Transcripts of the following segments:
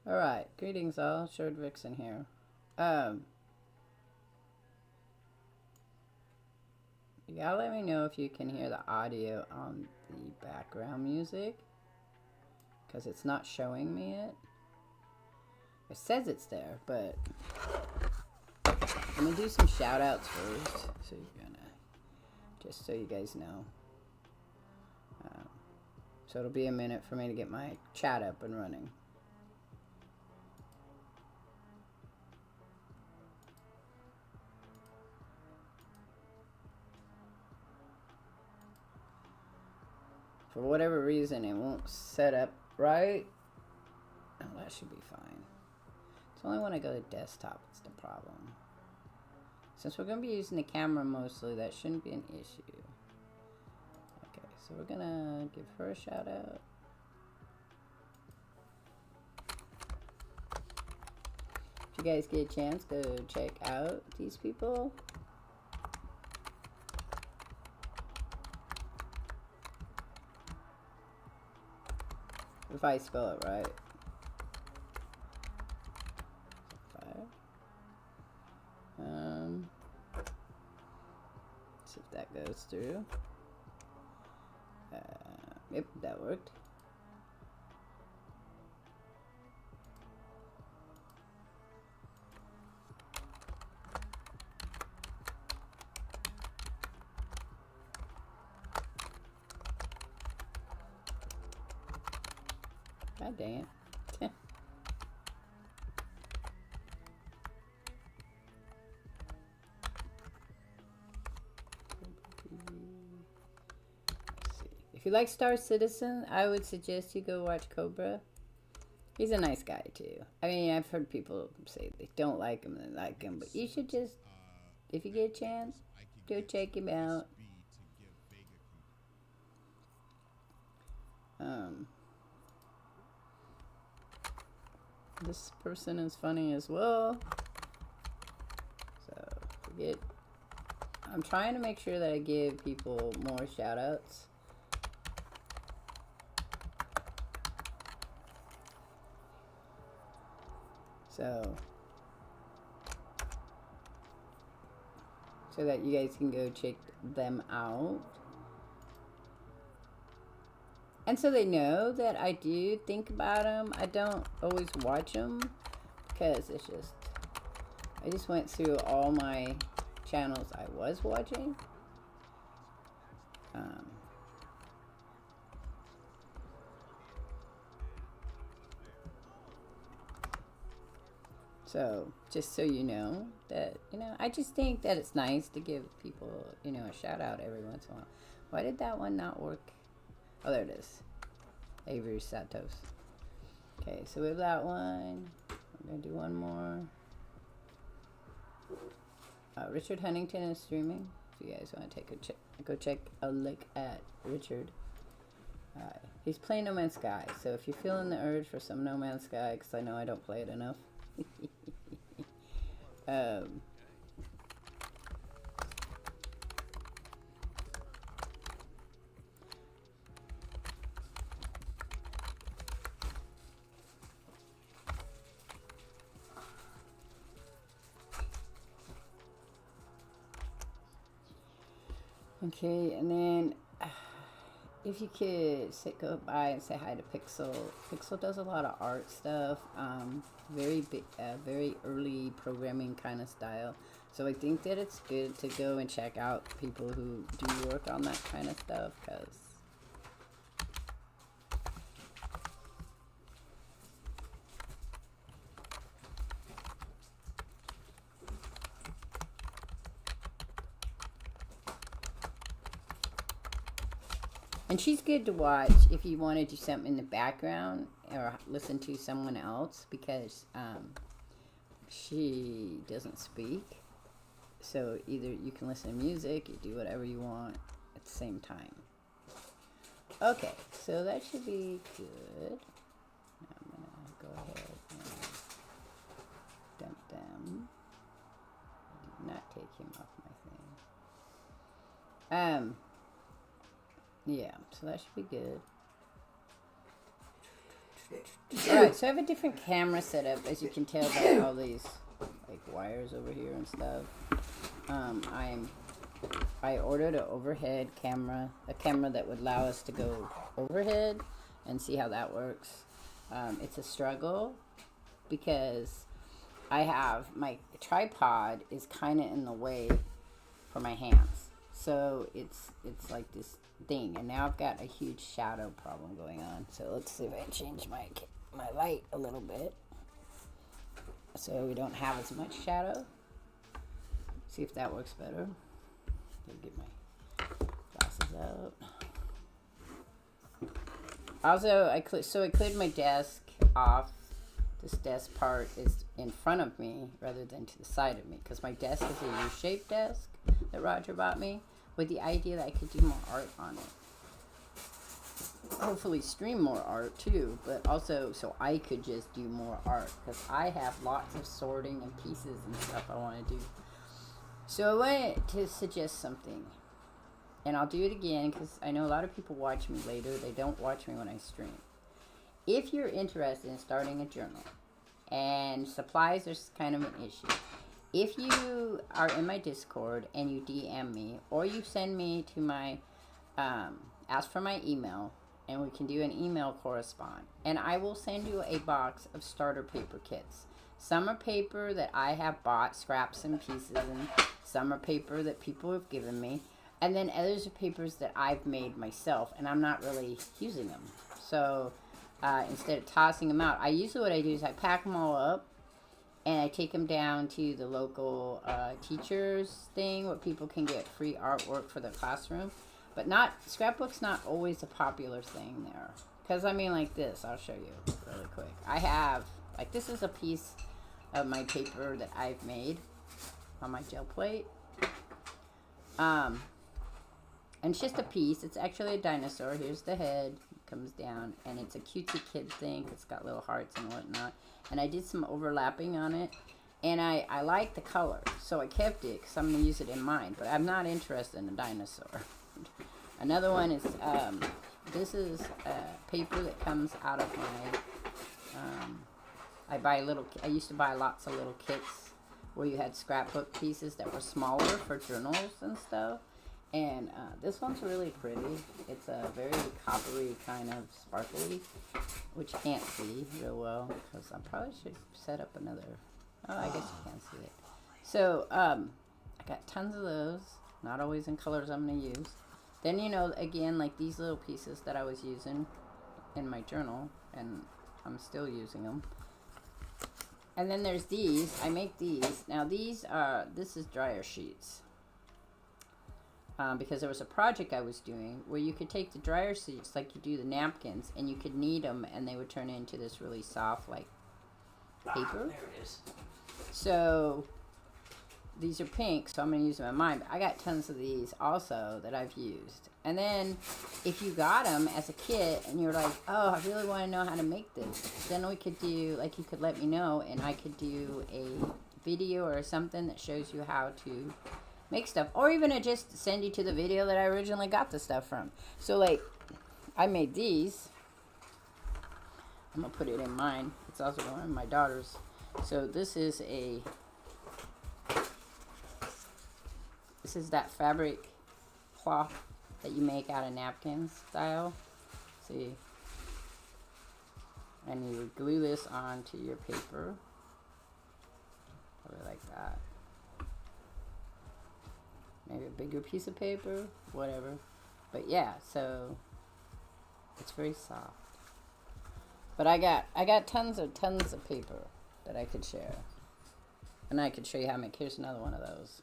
Alright, greetings all, Shardvixen here. You gotta let me know if you can hear the audio on the background music, because it's not showing me it. It says it's there, but I'm gonna do some shout outs first, so you're gonna, just so you guys know. So it'll be a minute for me to get my chat up and running. For whatever reason, it won't set up right. Oh, that should be fine. It's only when I go to desktop it's the problem. Since we're going to be using the camera mostly, that shouldn't be an issue. Okay, so we're going to give her a shout out. If you guys get a chance, go check out these people. If I spell it right. See if that goes through. Yep, that worked. God dang it. If you like Star Citizen, I would suggest you go watch Cobra. He's a nice guy too. I mean, I've heard people say they don't like him and like him, but you should just, if you get a chance, go check him out. This person is funny as well. So, forget. I'm trying to make sure that I give people more shout outs. So that you guys can go check them out. And so they know that I do think about them. I don't always watch them because it's just, I just went through all my channels I was watching. So just so you know that, I just think that it's nice to give people, a shout out every once in a while. Why did that one not work? Oh, there it is. Avery Santos. Okay, so we have that one. I'm going to do one more. Richard Huntington is streaming. If you guys want to take a check, go check a look at Richard. He's playing No Man's Sky. So if you're feeling the urge for some No Man's Sky, because I know I don't play it enough. Okay, and then if you could go by and say hi to Pixel. Pixel does a lot of art stuff, very early programming kind of style. So I think that it's good to go and check out people who do work on that kind of stuff, because and she's good to watch if you want to do something in the background or listen to someone else, because she doesn't speak. So either you can listen to music, you do whatever you want at the same time. Okay, so that should be good. Now I'm going to go ahead and dump them. I did not take him off my thing. Yeah, so that should be good. Alright, so I have a different camera setup, as you can tell by all these like wires over here and stuff. I ordered an overhead camera, a camera that would allow us to go overhead and see how that works. It's a struggle because I have my tripod is kind of in the way for my hands, so it's like this thing, and now I've got a huge shadow problem going on. So let's see if I can change my light a little bit so we don't have as much shadow. See if that works better. Let me get my glasses out. Also, I cleared my desk off. This desk part is in front of me rather than to the side of me, because my desk is a U-shaped desk that Roger bought me with the idea that I could do more art on it. Hopefully stream more art too, but also so I could just do more art, because I have lots of sorting and pieces and stuff I want to do. So I wanted to suggest something, and I'll do it again because I know a lot of people watch me later. They don't watch me when I stream. If you're interested in starting a journal, and supplies are kind of an issue, if you are in my Discord and you DM me, or you send me to my, ask for my email, and we can do an email correspond, and I will send you a box of starter paper kits. Some are paper that I have bought, scraps and pieces, and some are paper that people have given me, and then others are papers that I've made myself, and I'm not really using them. So instead of tossing them out, what I do is I pack them all up, and I take them down to the local teachers thing where people can get free artwork for their classroom. But scrapbook's not always a popular thing there. Because, I mean, like this, I'll show you really quick. I have, like, this is a piece of my paper that I've made on my gel plate. And it's just a piece. It's actually a dinosaur. Here's the head. It comes down, and it's a cutesy kid thing. It's got little hearts and whatnot. And I did some overlapping on it. And I like the color, so I kept it because I'm going to use it in mine. But I'm not interested in a dinosaur. Another one is, this is paper that comes out of my, I used to buy lots of little kits where you had scrapbook pieces that were smaller for journals and stuff. And this one's really pretty. It's a very coppery kind of sparkly, which you can't see real well because I probably should set up another. Oh, I guess you can't see it. So I got tons of those. Not always in colors I'm going to use. Then, you know, again, like these little pieces that I was using in my journal, and I'm still using them. And then there's these. I make these. Now these are, this is dryer sheets. Because there was a project I was doing where you could take the dryer sheets like you do the napkins, and you could knead them, and they would turn into this really soft, like, paper. There it is. So these are pink, so I'm going to use them in mine. But I got tons of these also that I've used. And then if you got them as a kit and you're like, oh, I really want to know how to make this, then we could do, like, you could let me know, and I could do a video or something that shows you how to make stuff. Or even to just send you to the video that I originally got the stuff from. So, like, I made these. I'm going to put it in mine. It's also one of my daughter's. So this is that fabric cloth that you make out of napkins style. See? And you would glue this onto your paper. Probably like that. Maybe a bigger piece of paper, whatever. But yeah, so it's very soft. But I got tons of paper that I could share. And I could show you how to make. Here's another one of those.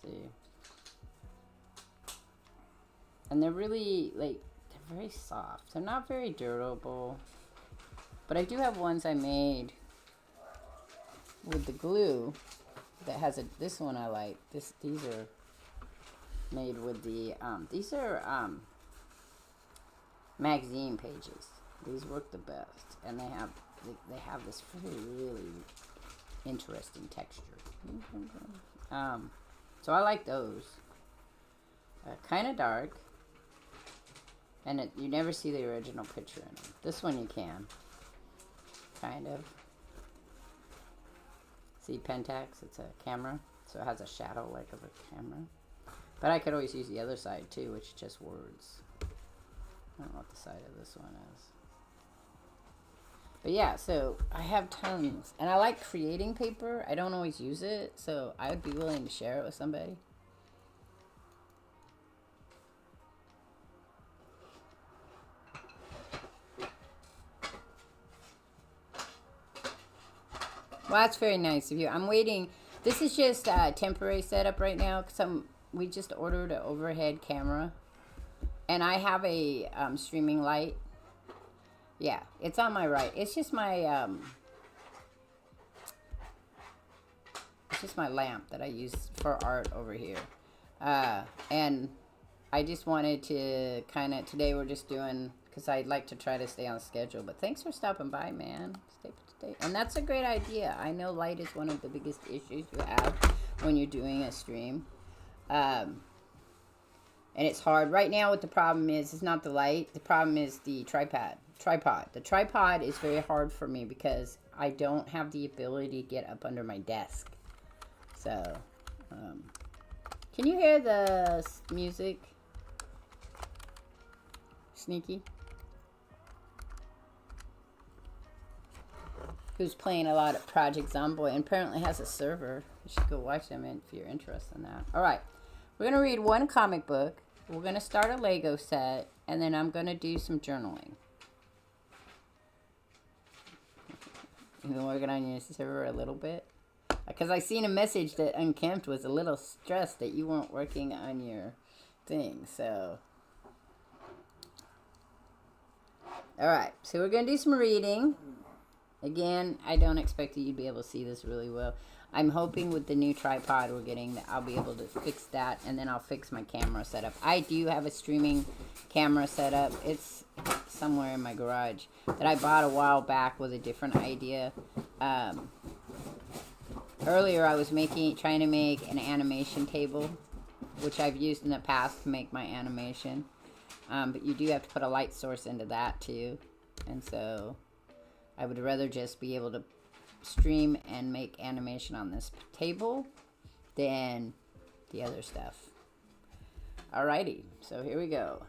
See? And they're really, like, they're very soft. They're not very durable. But I do have ones I made with the glue that has this one I like. These are made with the, these are, magazine pages. These work the best. And they have this really interesting texture. So I like those. Kind of dark. And you never see the original picture in them. This one you can. Kind of. See Pentax? It's a camera. So it has a shadow like of a camera. But I could always use the other side too, which is just words. I don't know what the side of this one is. But yeah, so I have tons. And I like creating paper. I don't always use it. So I would be willing to share it with somebody. Well, that's very nice of you. I'm waiting. This is just a temporary setup right now because we just ordered an overhead camera, and I have a streaming light. Yeah, it's on my right. It's just my lamp that I use for art over here, and I just wanted to kind of today we're just doing because I'd like to try to stay on schedule. But thanks for stopping by, man. And that's a great idea. I know light is one of the biggest issues you have when you're doing a stream. And it's hard. Right now what the problem is it's not the light. The problem is the tripod. The tripod is very hard for me because I don't have the ability to get up under my desk. So, can you hear the music? Sneaky? Who's playing a lot of Project Zomboid and apparently has a server. You should go watch them if you're interested in that. Alright, we're going to read one comic book. We're going to start a Lego set. And then I'm going to do some journaling. You've been working on your server a little bit? Because I seen a message that Unkempt was a little stressed that you weren't working on your thing. So, alright, so we're going to do some reading. Again, I don't expect that you'd be able to see this really well. I'm hoping with the new tripod we're getting that I'll be able to fix that, and then I'll fix my camera setup. I do have a streaming camera setup. It's somewhere in my garage that I bought a while back with a different idea. Earlier I was trying to make an animation table, which I've used in the past to make my animation. But you do have to put a light source into that too, and so I would rather just be able to stream and make animation on this table than the other stuff. Alrighty, so here we go.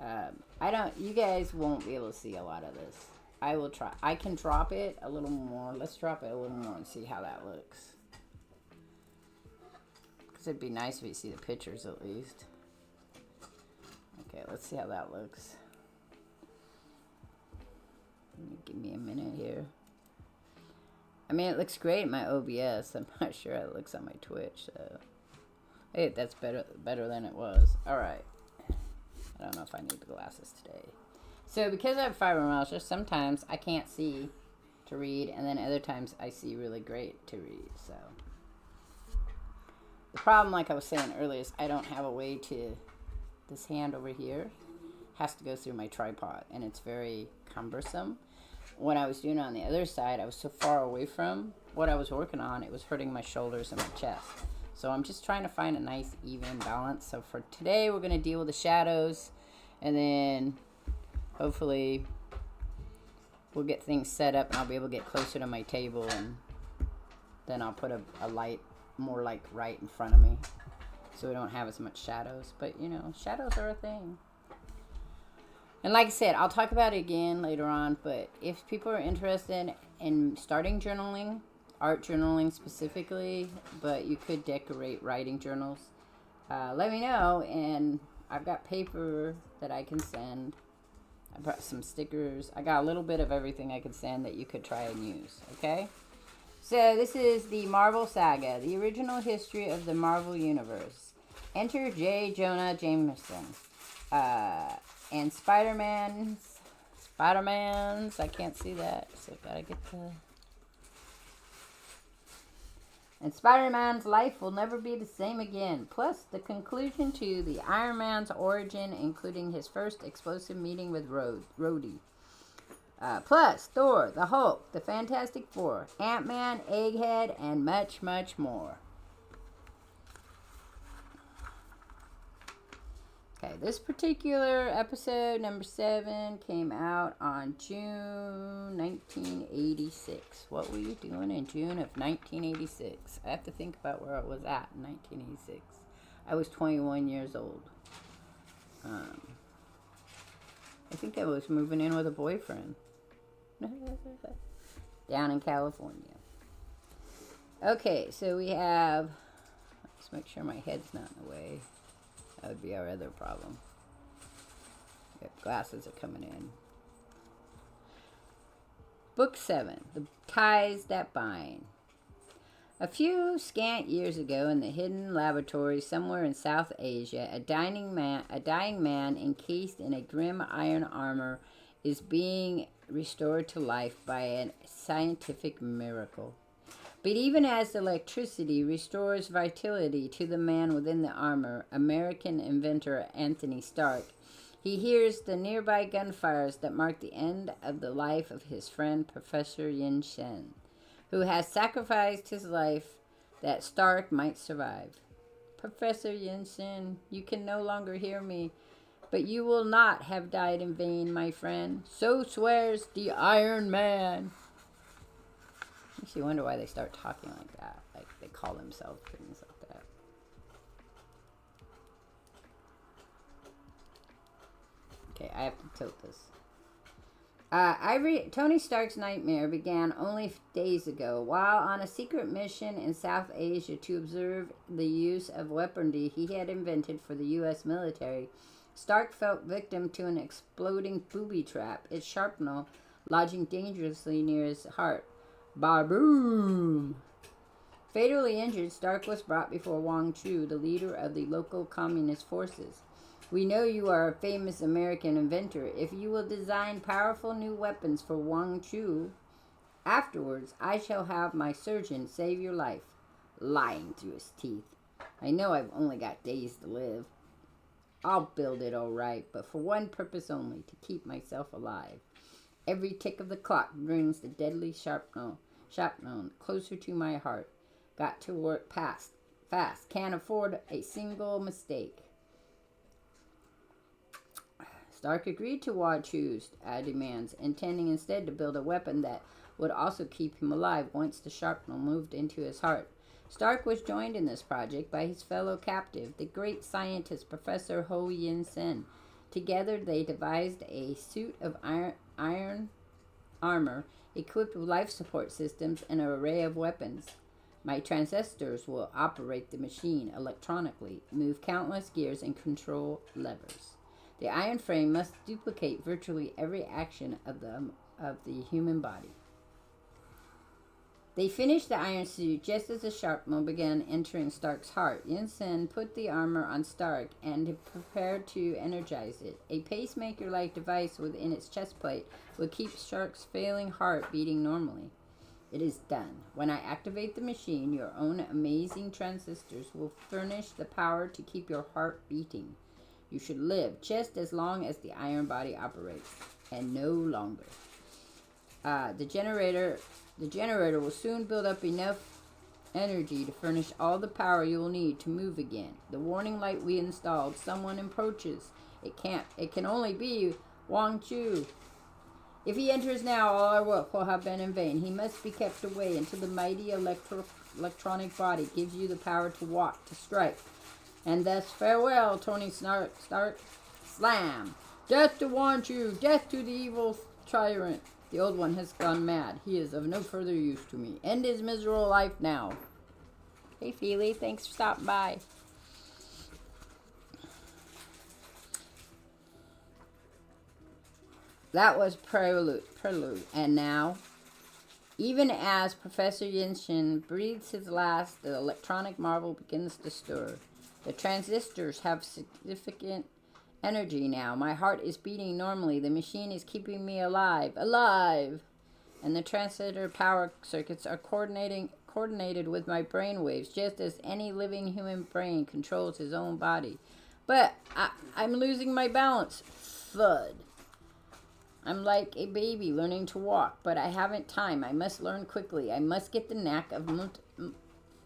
You guys won't be able to see a lot of this. I will try. I can drop it a little more. Let's drop it a little more and see how that looks. Because it'd be nice if you see the pictures at least. Okay, let's see how that looks. Give me a minute here. I mean, it looks great in my OBS. I'm not sure how it looks on my Twitch, so hey, that's better than it was. Alright. I don't know if I need the glasses today. So because I have fibromyalgia, sometimes I can't see to read, and then other times I see really great to read, so. The problem, like I was saying earlier, is I don't have a way to, this hand over here has to go through my tripod, and it's very cumbersome. When I was doing it on the other side, I was so far away from what I was working on, it was hurting my shoulders and my chest. So I'm just trying to find a nice even balance. So for today, we're going to deal with the shadows, and then hopefully we'll get things set up and I'll be able to get closer to my table, and then I'll put a light more like right in front of me so we don't have as much shadows. But you know, shadows are a thing. And like I said, I'll talk about it again later on, but if people are interested in starting journaling, art journaling specifically, but you could decorate writing journals, let me know, and I've got paper that I can send. I brought some stickers. I got a little bit of everything I could send that you could try and use, okay? So this is the Marvel Saga, the original history of the Marvel Universe. Enter J. Jonah Jameson. And Spider-Man's, I can't see that, so gotta get the... And Spider-Man's life will never be the same again. Plus, the conclusion to the Iron Man's origin, including his first explosive meeting with Rhodey. Plus, Thor, the Hulk, the Fantastic Four, Ant-Man, Egghead, and much, much more. Okay, this particular episode, number 7, came out on June 1986. What were you doing in June of 1986? I have to think about where I was at in 1986. I was 21 years old. I think I was moving in with a boyfriend. Down in California. Okay, so we have... Let's make sure my head's not in the way. That would be our other problem. Yep, glasses are coming in. Book 7, The Ties That Bind. A few scant years ago, in the hidden laboratory somewhere in South Asia, a dying man encased in a grim iron armor is being restored to life by a scientific miracle. But even as electricity restores vitality to the man within the armor, American inventor Anthony Stark, he hears the nearby gunfires that mark the end of the life of his friend Professor Yin Shen, who has sacrificed his life that Stark might survive. Professor Yin Shen, you can no longer hear me, but you will not have died in vain, my friend. So swears the Iron Man. Makes you wonder why they start talking like that. Like they call themselves things like that. Okay, I have to tilt this. Tony Stark's nightmare began only days ago. While on a secret mission in South Asia to observe the use of weaponry he had invented for the U.S. military, Stark fell victim to an exploding booby trap, its shrapnel lodging dangerously near his heart. Ba-boom! Fatally injured, Stark was brought before Wang Chu, the leader of the local communist forces. We know you are a famous American inventor. If you will design powerful new weapons for Wang Chu, afterwards I shall have my surgeon save your life. Lying through his teeth. I know I've only got days to live. I'll build it all right, but for one purpose only, to keep myself alive. Every tick of the clock brings the deadly shrapnel closer to my heart. Got to work fast. Can't afford a single mistake. Stark agreed to Wang Chu's demands, intending instead to build a weapon that would also keep him alive once the shrapnel moved into his heart. Stark was joined in this project by his fellow captive, the great scientist Professor Ho Yin Sen. Together they devised a suit of iron armor equipped with life support systems and an array of weapons. My transistors will operate the machine electronically, move countless gears, and control levers. The iron frame must duplicate virtually every action of the human body. They finished the iron suit just as the shrapnel began entering Stark's heart. Yinsen put the armor on Stark and prepared to energize it. A pacemaker-like device within its chest plate would keep Stark's failing heart beating normally. It is done. When I activate the machine, your own amazing transistors will furnish the power to keep your heart beating. You should live just as long as the iron body operates, and no longer. The generator will soon build up enough energy to furnish all the power you will need to move again. The warning light we installed. Someone approaches. It can only be Wang Chu. If he enters now, all our work will have been in vain. He must be kept away until the mighty electronic body gives you the power to walk, to strike. And thus farewell, Tony Stark. Slam! Death to Wang Chu! Death to the evil tyrant! The old one has gone mad. He is of no further use to me. End his miserable life now. Hey, Feely, thanks for stopping by. That was prelude. And now, even as Professor Yinshin breathes his last, the electronic marvel begins to stir. The transistors have significant energy now. My heart is beating normally. The machine is keeping me alive. And the transistor power circuits are coordinated with my brain waves, just as any living human brain controls his own body. But I'm losing my balance. Thud. I'm like a baby learning to walk, but I haven't time. I must learn quickly. I must get the knack of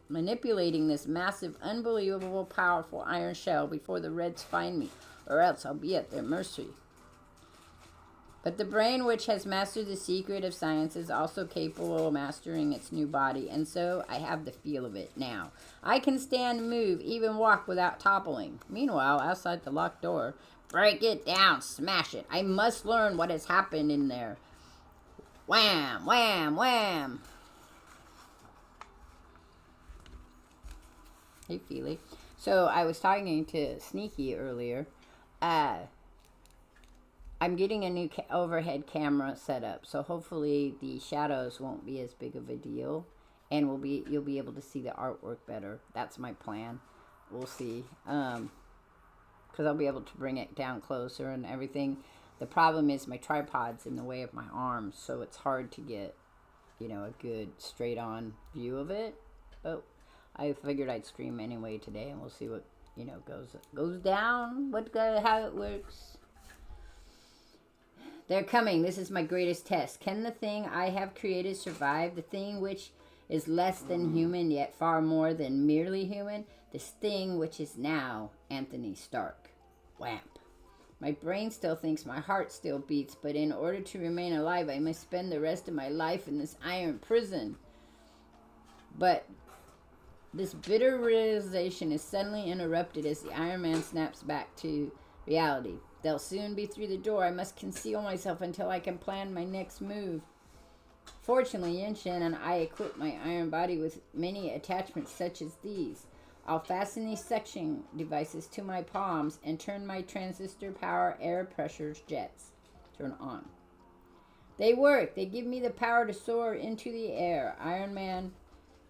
manipulating this massive, unbelievable, powerful iron shell before the Reds find me. or else I'll be at their mercy. But the brain which has mastered the secret of science is also capable of mastering its new body, and so I have the feel of it now. I can stand, move, even walk without toppling. Meanwhile, outside the locked door, break it down, smash it. I must learn what has happened in there. Wham, wham, wham. Hey, Feely. So I was talking to Sneaky earlier. I'm getting a new overhead camera set up, so hopefully the shadows won't be as big of a deal, and you'll be able to see the artwork better. That's my plan. We'll see, because I'll be able to bring it down closer and everything. The problem is my tripod's in the way of my arms, so it's hard to get, a good straight-on view of it. But I figured I'd stream anyway today, and we'll see what goes down. How it works. They're coming. This is my greatest test. Can the thing I have created survive? The thing which is less than human, yet far more than merely human? This thing which is now Anthony Stark. Whamp. My brain still thinks my heart still beats, but in order to remain alive, I must spend the rest of my life in this iron prison. But this bitter realization is suddenly interrupted as the Iron Man snaps back to reality. They'll soon be through the door. I must conceal myself until I can plan my next move. Fortunately, Yinshin and I equip my iron body with many attachments such as these. I'll fasten these suction devices to my palms and turn my transistor power air pressure jets. Turn on. They work. They give me the power to soar into the air. Iron Man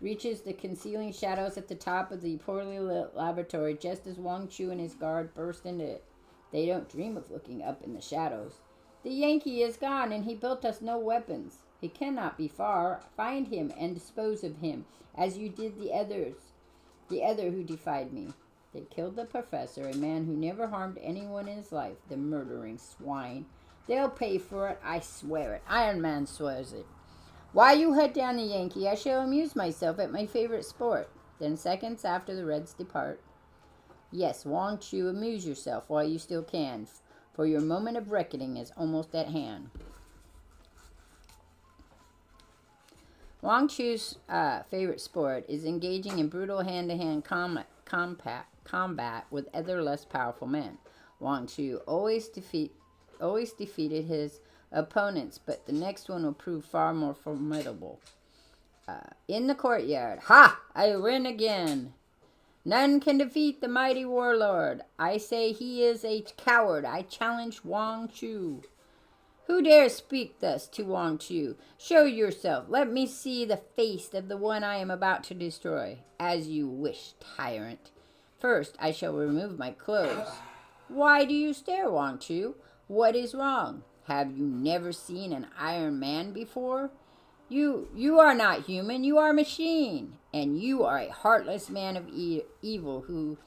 reaches the concealing shadows at the top of the poorly lit laboratory just as Wang Chu and his guard burst into it. They don't dream of looking up in the shadows. The Yankee is gone, and he built us no weapons. He cannot be far. Find him and dispose of him, as you did the other who defied me. They killed the professor, a man who never harmed anyone in his life, the murdering swine. They'll pay for it, I swear it. Iron Man swears it. While you hunt down the Yankee, I shall amuse myself at my favorite sport. Then seconds after the Reds depart. Yes, Wang Chu, amuse yourself while you still can, for your moment of reckoning is almost at hand. Wang Chu's favorite sport is engaging in brutal hand-to-hand combat with other less powerful men. Wang Chu always defeated his opponents, but the next one will prove far more formidable. In the courtyard, ha! I win again. None can defeat the mighty warlord. I say he is a coward. I challenge Wang Chu. Who dares speak thus to Wang Chu? Show yourself. Let me see the face of the one I am about to destroy. As you wish, tyrant. First, I shall remove my clothes. Why do you stare, Wang Chu? What is wrong? Have you never seen an Iron Man before? You are not human, you are machine, and you are a heartless man of evil who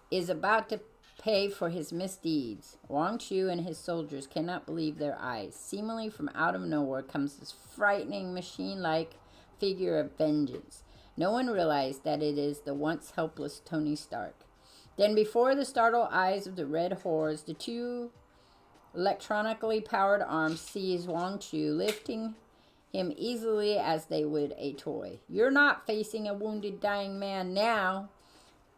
is about to pay for his misdeeds. Wang Chu and his soldiers cannot believe their eyes. Seemingly from out of nowhere comes this frightening machine-like figure of vengeance. No one realized that it is the once helpless Tony Stark. Then before the startled eyes of the red hordes, the two electronically powered arms seize Wang Chu, lifting him easily as they would a toy. You're not facing a wounded, dying man now.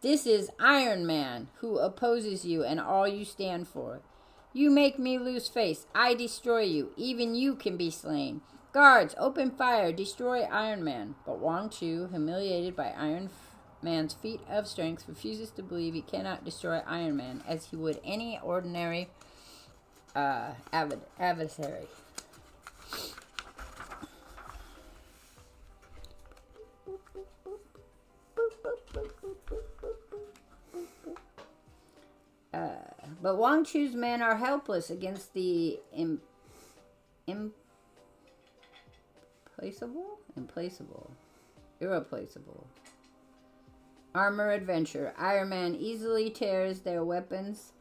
This is Iron Man, who opposes you and all you stand for. You make me lose face. I destroy you. Even you can be slain. Guards, open fire. Destroy Iron Man. But Wang Chu, humiliated by Iron Man's feat of strength, refuses to believe he cannot destroy Iron Man as he would any ordinary adversary. But Wang Chu's men are helpless against the irreplaceable armor adventure. Iron Man easily tears their weapons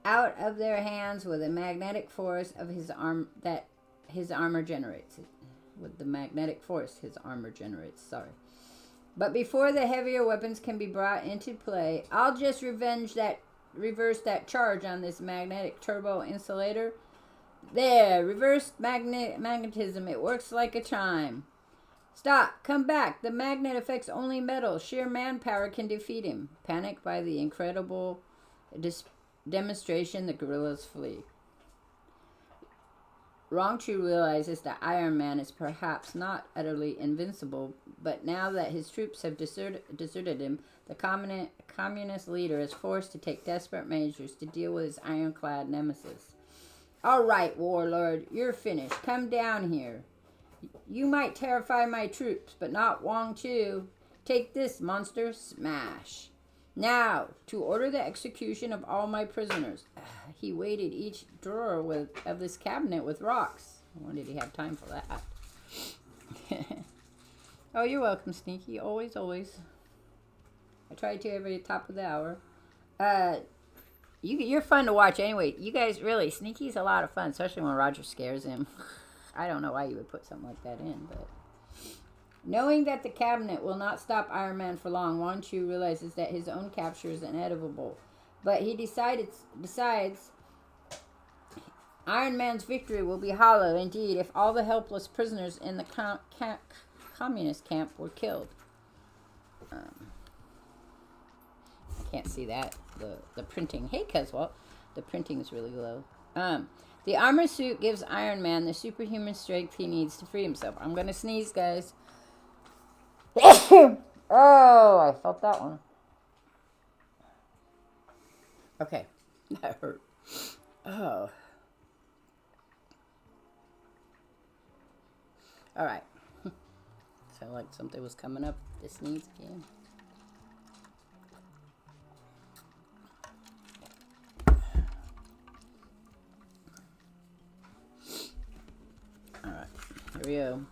out of their hands with a magnetic force of his arm that his armor generates. With the magnetic force his armor generates. But before the heavier weapons can be brought into play, I'll just revenge that reverse that charge on this magnetic turbo insulator? There, reversed magnetism. It works like a chime. Stop! Come back! The magnet affects only metal. Sheer manpower can defeat him. Panicked by the incredible demonstration, the guerrillas flee. Rongchu realizes that Iron Man is perhaps not utterly invincible, but now that his troops have deserted him, the communist leader is forced to take desperate measures to deal with his ironclad nemesis. All right, warlord, you're finished. Come down here. You might terrify my troops, but not Wang Chu. Take this, monster. Smash. Now, to order the execution of all my prisoners. He weighted each drawer of this cabinet with rocks. When did he have time for that? Oh, you're welcome, Sneaky. Always, always. I try to every top of the hour. You're fun to watch anyway. You guys, really, Sneaky's a lot of fun, especially when Roger scares him. I don't know why you would put something like that in, but... Knowing that the cabinet will not stop Iron Man for long, Wang Chu realizes that his own capture is inevitable. But he decides Iron Man's victory will be hollow indeed if all the helpless prisoners in the communist camp were killed. I can't see that. The printing. Hey, Caswell. The printing is really low. The armor suit gives Iron Man the superhuman strength he needs to free himself. I'm going to sneeze, guys. Oh, I felt that one. Okay, that hurt. Oh. All right. Sound like something was coming up. The sneeze again. All right, here we go.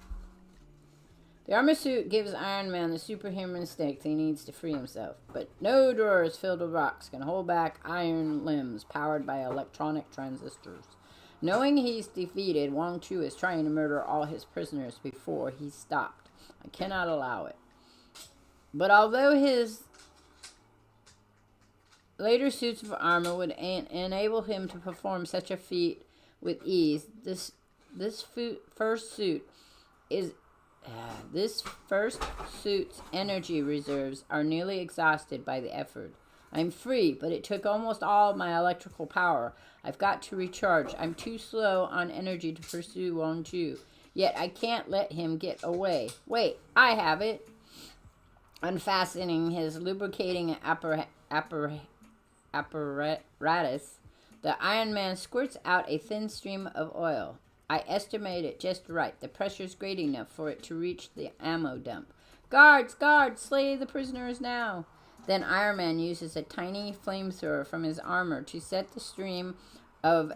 The armor suit gives Iron Man the superhuman strength he needs to free himself, but no drawers filled with rocks can hold back iron limbs powered by electronic transistors. Knowing he's defeated, Wang Chu is trying to murder all his prisoners before he's stopped. I cannot allow it. But although his later suits of armor would enable him to perform such a feat with ease, this first suit's energy reserves are nearly exhausted by the effort. I'm free, but it took almost all my electrical power. I've got to recharge. I'm too slow on energy to pursue Wang Chu. Yet I can't let him get away. Wait, I have it. Unfastening his lubricating apparatus, the Iron Man squirts out a thin stream of oil. I estimate it just right. The pressure's great enough for it to reach the ammo dump. Guards! Guards! Slay the prisoners now! Then Iron Man uses a tiny flamethrower from his armor to set the stream of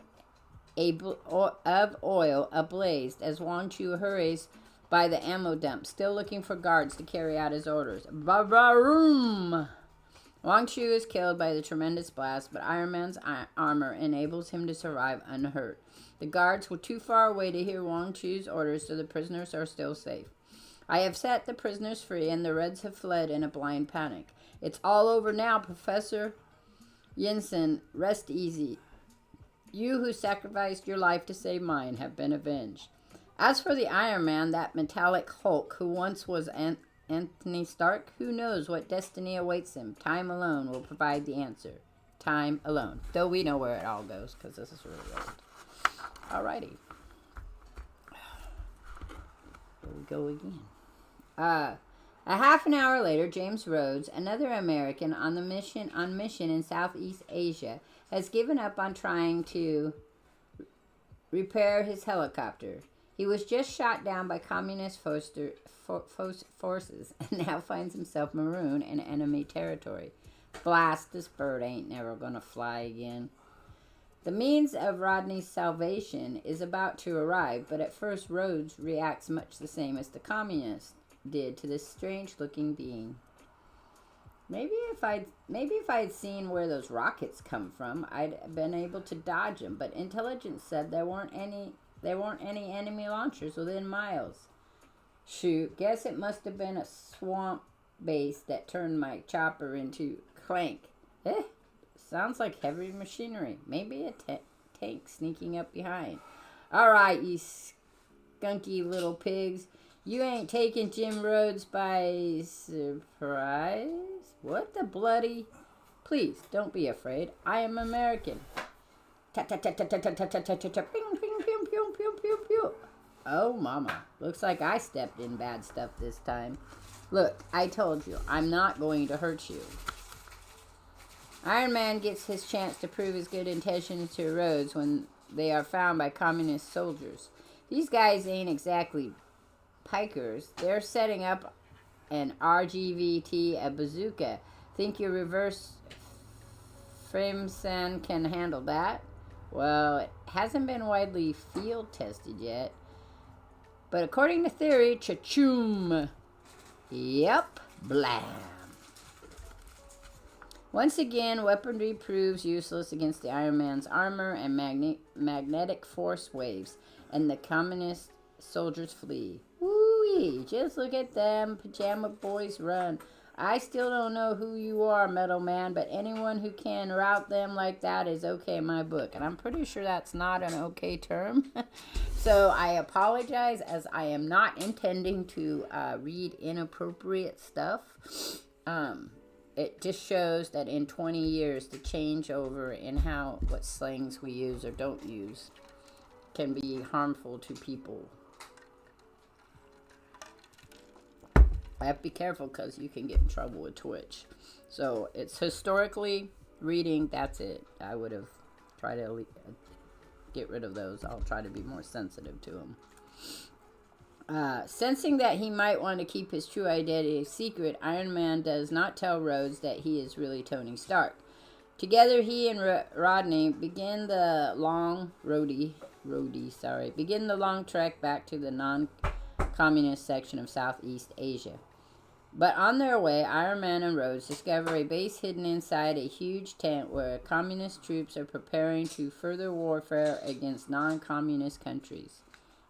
oil ablaze as Wang Chu hurries by the ammo dump, still looking for guards to carry out his orders. Ba-ba-room! Wang Chu is killed by the tremendous blast, but Iron Man's armor enables him to survive unhurt. The guards were too far away to hear Wang Chu's orders, so the prisoners are still safe. I have set the prisoners free, and the Reds have fled in a blind panic. It's all over now, Professor Yinsen. Rest easy. You who sacrificed your life to save mine have been avenged. As for the Iron Man, that metallic Hulk who once was Anthony Stark, who knows what destiny awaits him? Time alone will provide the answer. Time alone. Though we know where it all goes, because this is really old. Alrighty. Here we go again. A half an hour later, James Rhodes, another American on mission in Southeast Asia, has given up on trying to repair his helicopter. He was just shot down by communist forces and now finds himself marooned in enemy territory. Blast, this bird ain't never gonna fly again. The means of Rodney's salvation is about to arrive, but at first Rhodes reacts much the same as the communist did to this strange-looking being. Maybe if I'd seen where those rockets come from, I'd been able to dodge them. But intelligence said there weren't any enemy launchers within miles. Shoot, guess it must have been a swamp base that turned my chopper into clank. Sounds like heavy machinery. Maybe a tank sneaking up behind. All right, you skunky little pigs. You ain't taking Jim Rhodes by surprise? What the bloody... Please, don't be afraid. I am American. Oh, mama. Looks like I stepped in bad stuff this time. Look, I told you, I'm not going to hurt you. Iron Man gets his chance to prove his good intentions to Rhodes when they are found by communist soldiers. These guys ain't exactly pikers. They're setting up an RGVT, a bazooka. Think your reverse Framesan can handle that? Well, it hasn't been widely field tested yet. But according to theory, cha-choom. Yep, blam. Once again, weaponry proves useless against the Iron Man's armor and magnetic force waves, and the communist soldiers flee. Woo-wee, just look at them pajama boys run. I still don't know who you are, Metal Man, but anyone who can rout them like that is okay in my book. And I'm pretty sure that's not an okay term. So I apologize, as I am not intending to read inappropriate stuff. It just shows that in 20 years, the changeover in what slangs we use or don't use can be harmful to people. I have to be careful because you can get in trouble with Twitch. So it's historically reading, that's it. I would have tried to get rid of those. I'll try to be more sensitive to them. Sensing that he might want to keep his true identity secret, Iron Man does not tell Rhodes that he is really Tony Stark. Together, he and Rodney begin the long trek back to the non-communist section of Southeast Asia. But on their way, Iron Man and Rhodes discover a base hidden inside a huge tent where communist troops are preparing to further warfare against non-communist countries.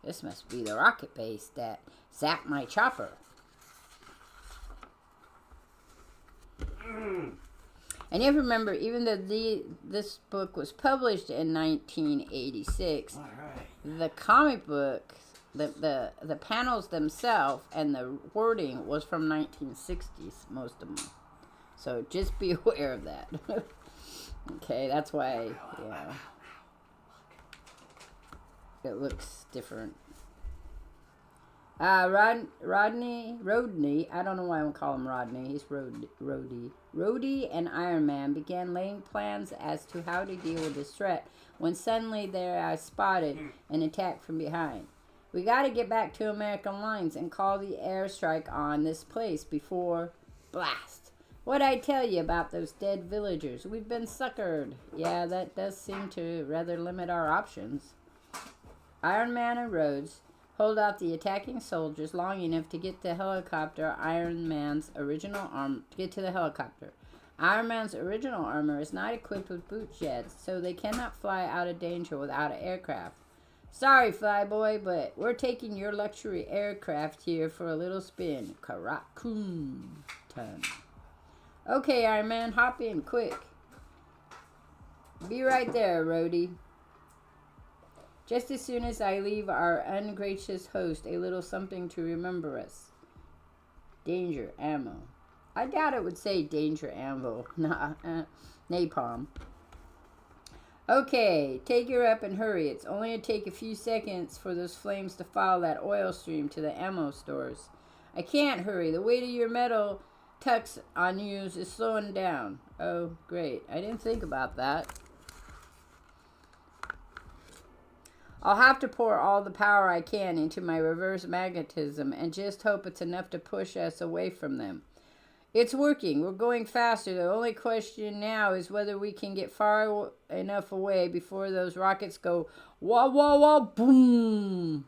This must be the rocket base that zapped my chopper. And you have to remember, even though this book was published in 1986, the comic book, the panels themselves and the wording was from 1960s, most of them. So just be aware of that. Okay, that's why, yeah, it looks different. Rodney, I don't know why I don't call him Rodney, he's Rhodey and Iron Man began laying plans as to how to deal with this threat when suddenly they are spotted and attacked from behind. We gotta get back to American lines and call the airstrike on this place before blast. What'd I tell you about those dead villagers? We've been suckered. Yeah, that does seem to rather limit our options. Iron Man and Rhodes hold off the attacking soldiers long enough to get the helicopter. Iron Man's original armor is not equipped with boot jets, so they cannot fly out of danger without an aircraft. Sorry, Flyboy, but we're taking your luxury aircraft here for a little spin. Karakoon time. Okay, Iron Man, hop in quick. Be right there, Rhodey. Just as soon as I leave our ungracious host a little something to remember us. Danger ammo. I doubt it would say danger ammo. Nah, napalm. Okay, take her up and hurry. It's only going to take a few seconds for those flames to follow that oil stream to the ammo stores. I can't hurry. The weight of your metal tux on you is slowing down. Oh, great. I didn't think about that. I'll have to pour all the power I can into my reverse magnetism and just hope it's enough to push us away from them. It's working. We're going faster. The only question now is whether we can get far enough away before those rockets go wah, wah, wah, boom.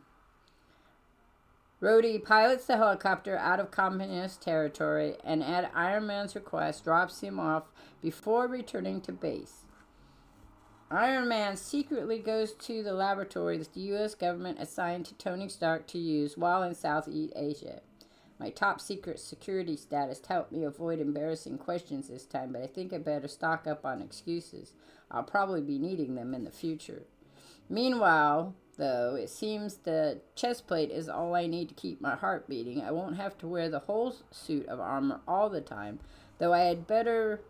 Rhodey pilots the helicopter out of communist territory and at Iron Man's request drops him off before returning to base. Iron Man secretly goes to the laboratory that the U.S. government assigned to Tony Stark to use while in Southeast Asia. My top secret security status helped me avoid embarrassing questions this time, but I think I better stock up on excuses. I'll probably be needing them in the future. Meanwhile, though, it seems the chest plate is all I need to keep my heart beating. I won't have to wear the whole suit of armor all the time, though I had better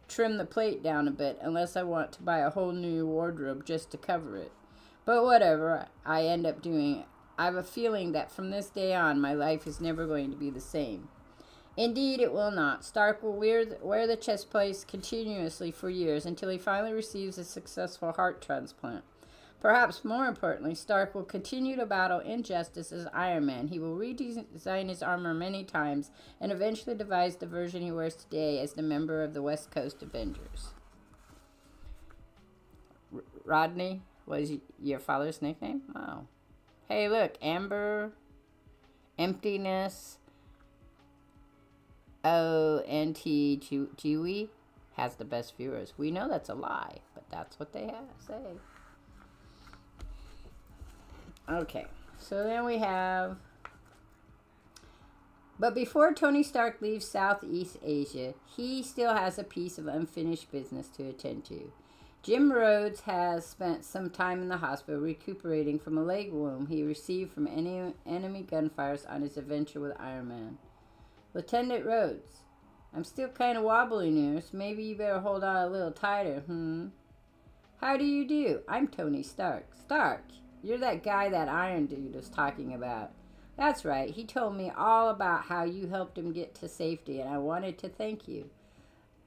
trim the plate down a bit unless I want to buy a whole new wardrobe just to cover it. But whatever I end up doing, I have a feeling that from this day on, my life is never going to be the same. Indeed, it will not. Stark will wear the chest plate continuously for years until he finally receives a successful heart transplant. Perhaps more importantly, Stark will continue to battle injustice as Iron Man. He will redesign his armor many times and eventually devise the version he wears today as the member of the West Coast Avengers. Rodney was your father's nickname? Wow. Hey, look, Amber, Emptiness, ONTGW has the best viewers. We know that's a lie, but that's what they say. Okay, so then we have... But before Tony Stark leaves Southeast Asia, he still has a piece of unfinished business to attend to. Jim Rhodes has spent some time in the hospital recuperating from a leg wound he received from enemy gunfires on his adventure with Iron Man. Lieutenant Rhodes, I'm still kind of wobbly here, so maybe you better hold on a little tighter, How do you do? I'm Tony Stark. Stark? You're that guy that Iron Dude was talking about. That's right. He told me all about how you helped him get to safety, and I wanted to thank you.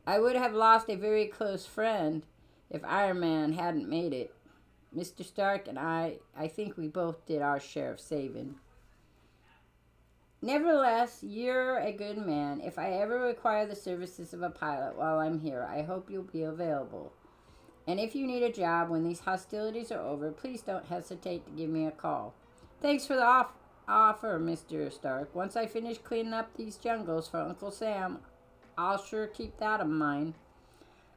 I would have lost a very close friend if Iron Man hadn't made it. Mr. Stark and I think we both did our share of saving. Nevertheless, you're a good man. If I ever require the services of a pilot while I'm here, I hope you'll be available. And if you need a job when these hostilities are over, please don't hesitate to give me a call. Thanks for the offer, Mr. Stark. Once I finish cleaning up these jungles for Uncle Sam, I'll sure keep that in mind.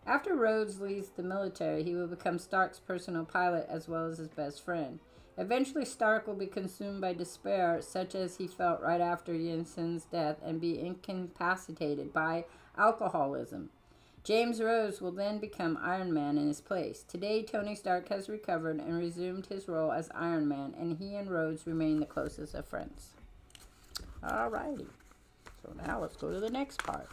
After Rhodes leaves the military, he will become Stark's personal pilot as well as his best friend. Eventually, Stark will be consumed by despair, such as he felt right after Jensen's death, and be incapacitated by alcoholism. James Rhodes will then become Iron Man in his place. Today, Tony Stark has recovered and resumed his role as Iron Man, and he and Rhodes remain the closest of friends. Alrighty. So now let's go to the next part.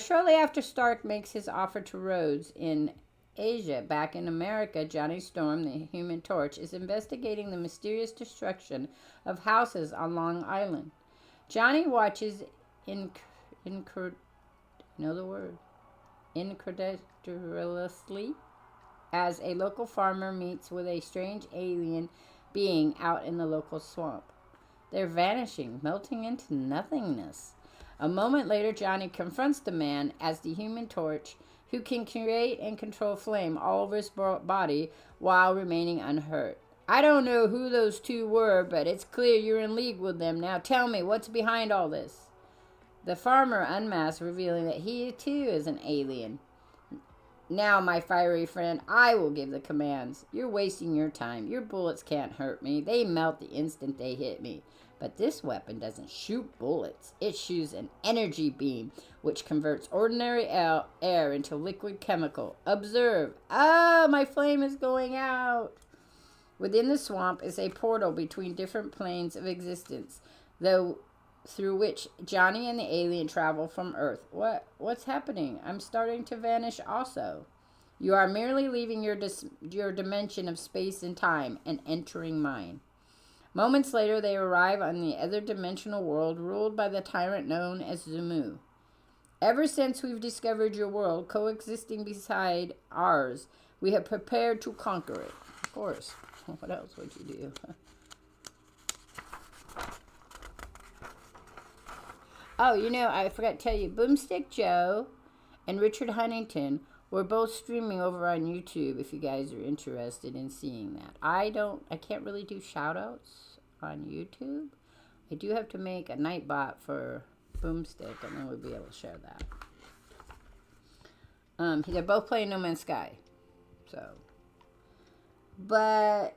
Shortly after Stark makes his offer to Rhodes in Asia, back in America, Johnny Storm, the Human Torch, is investigating the mysterious destruction of houses on Long Island. Johnny watches incredulously as a local farmer meets with a strange alien being out in the local swamp. They're vanishing, melting into nothingness. A moment later, Johnny confronts the man as the Human Torch, who can create and control flame all over his body while remaining unhurt. I don't know who those two were, but it's clear you're in league with them. Now tell me, what's behind all this? The farmer unmasked, revealing that he too is an alien. Now, my fiery friend, I will give the commands. You're wasting your time. Your bullets can't hurt me. They melt the instant they hit me. But this weapon doesn't shoot bullets. It shoots an energy beam, which converts ordinary air into liquid chemical. Observe. Ah, my flame is going out. Within the swamp is a portal between different planes of existence, through which Johnny and the alien travel from Earth. What's happening? I'm starting to vanish also. You are merely leaving your dimension of space and time and entering mine. Moments later, they arrive on the other dimensional world ruled by the tyrant known as Zumu. Ever since we've discovered your world, coexisting beside ours, we have prepared to conquer it. Of course. What else would you do? Oh, I forgot to tell you, Boomstick Joe and Richard Huntington were both streaming over on YouTube if you guys are interested in seeing that. I can't really do shout-outs on YouTube. I do have to make a Nightbot for Boomstick, and then we'll be able to share that. They're both playing No Man's Sky. So, but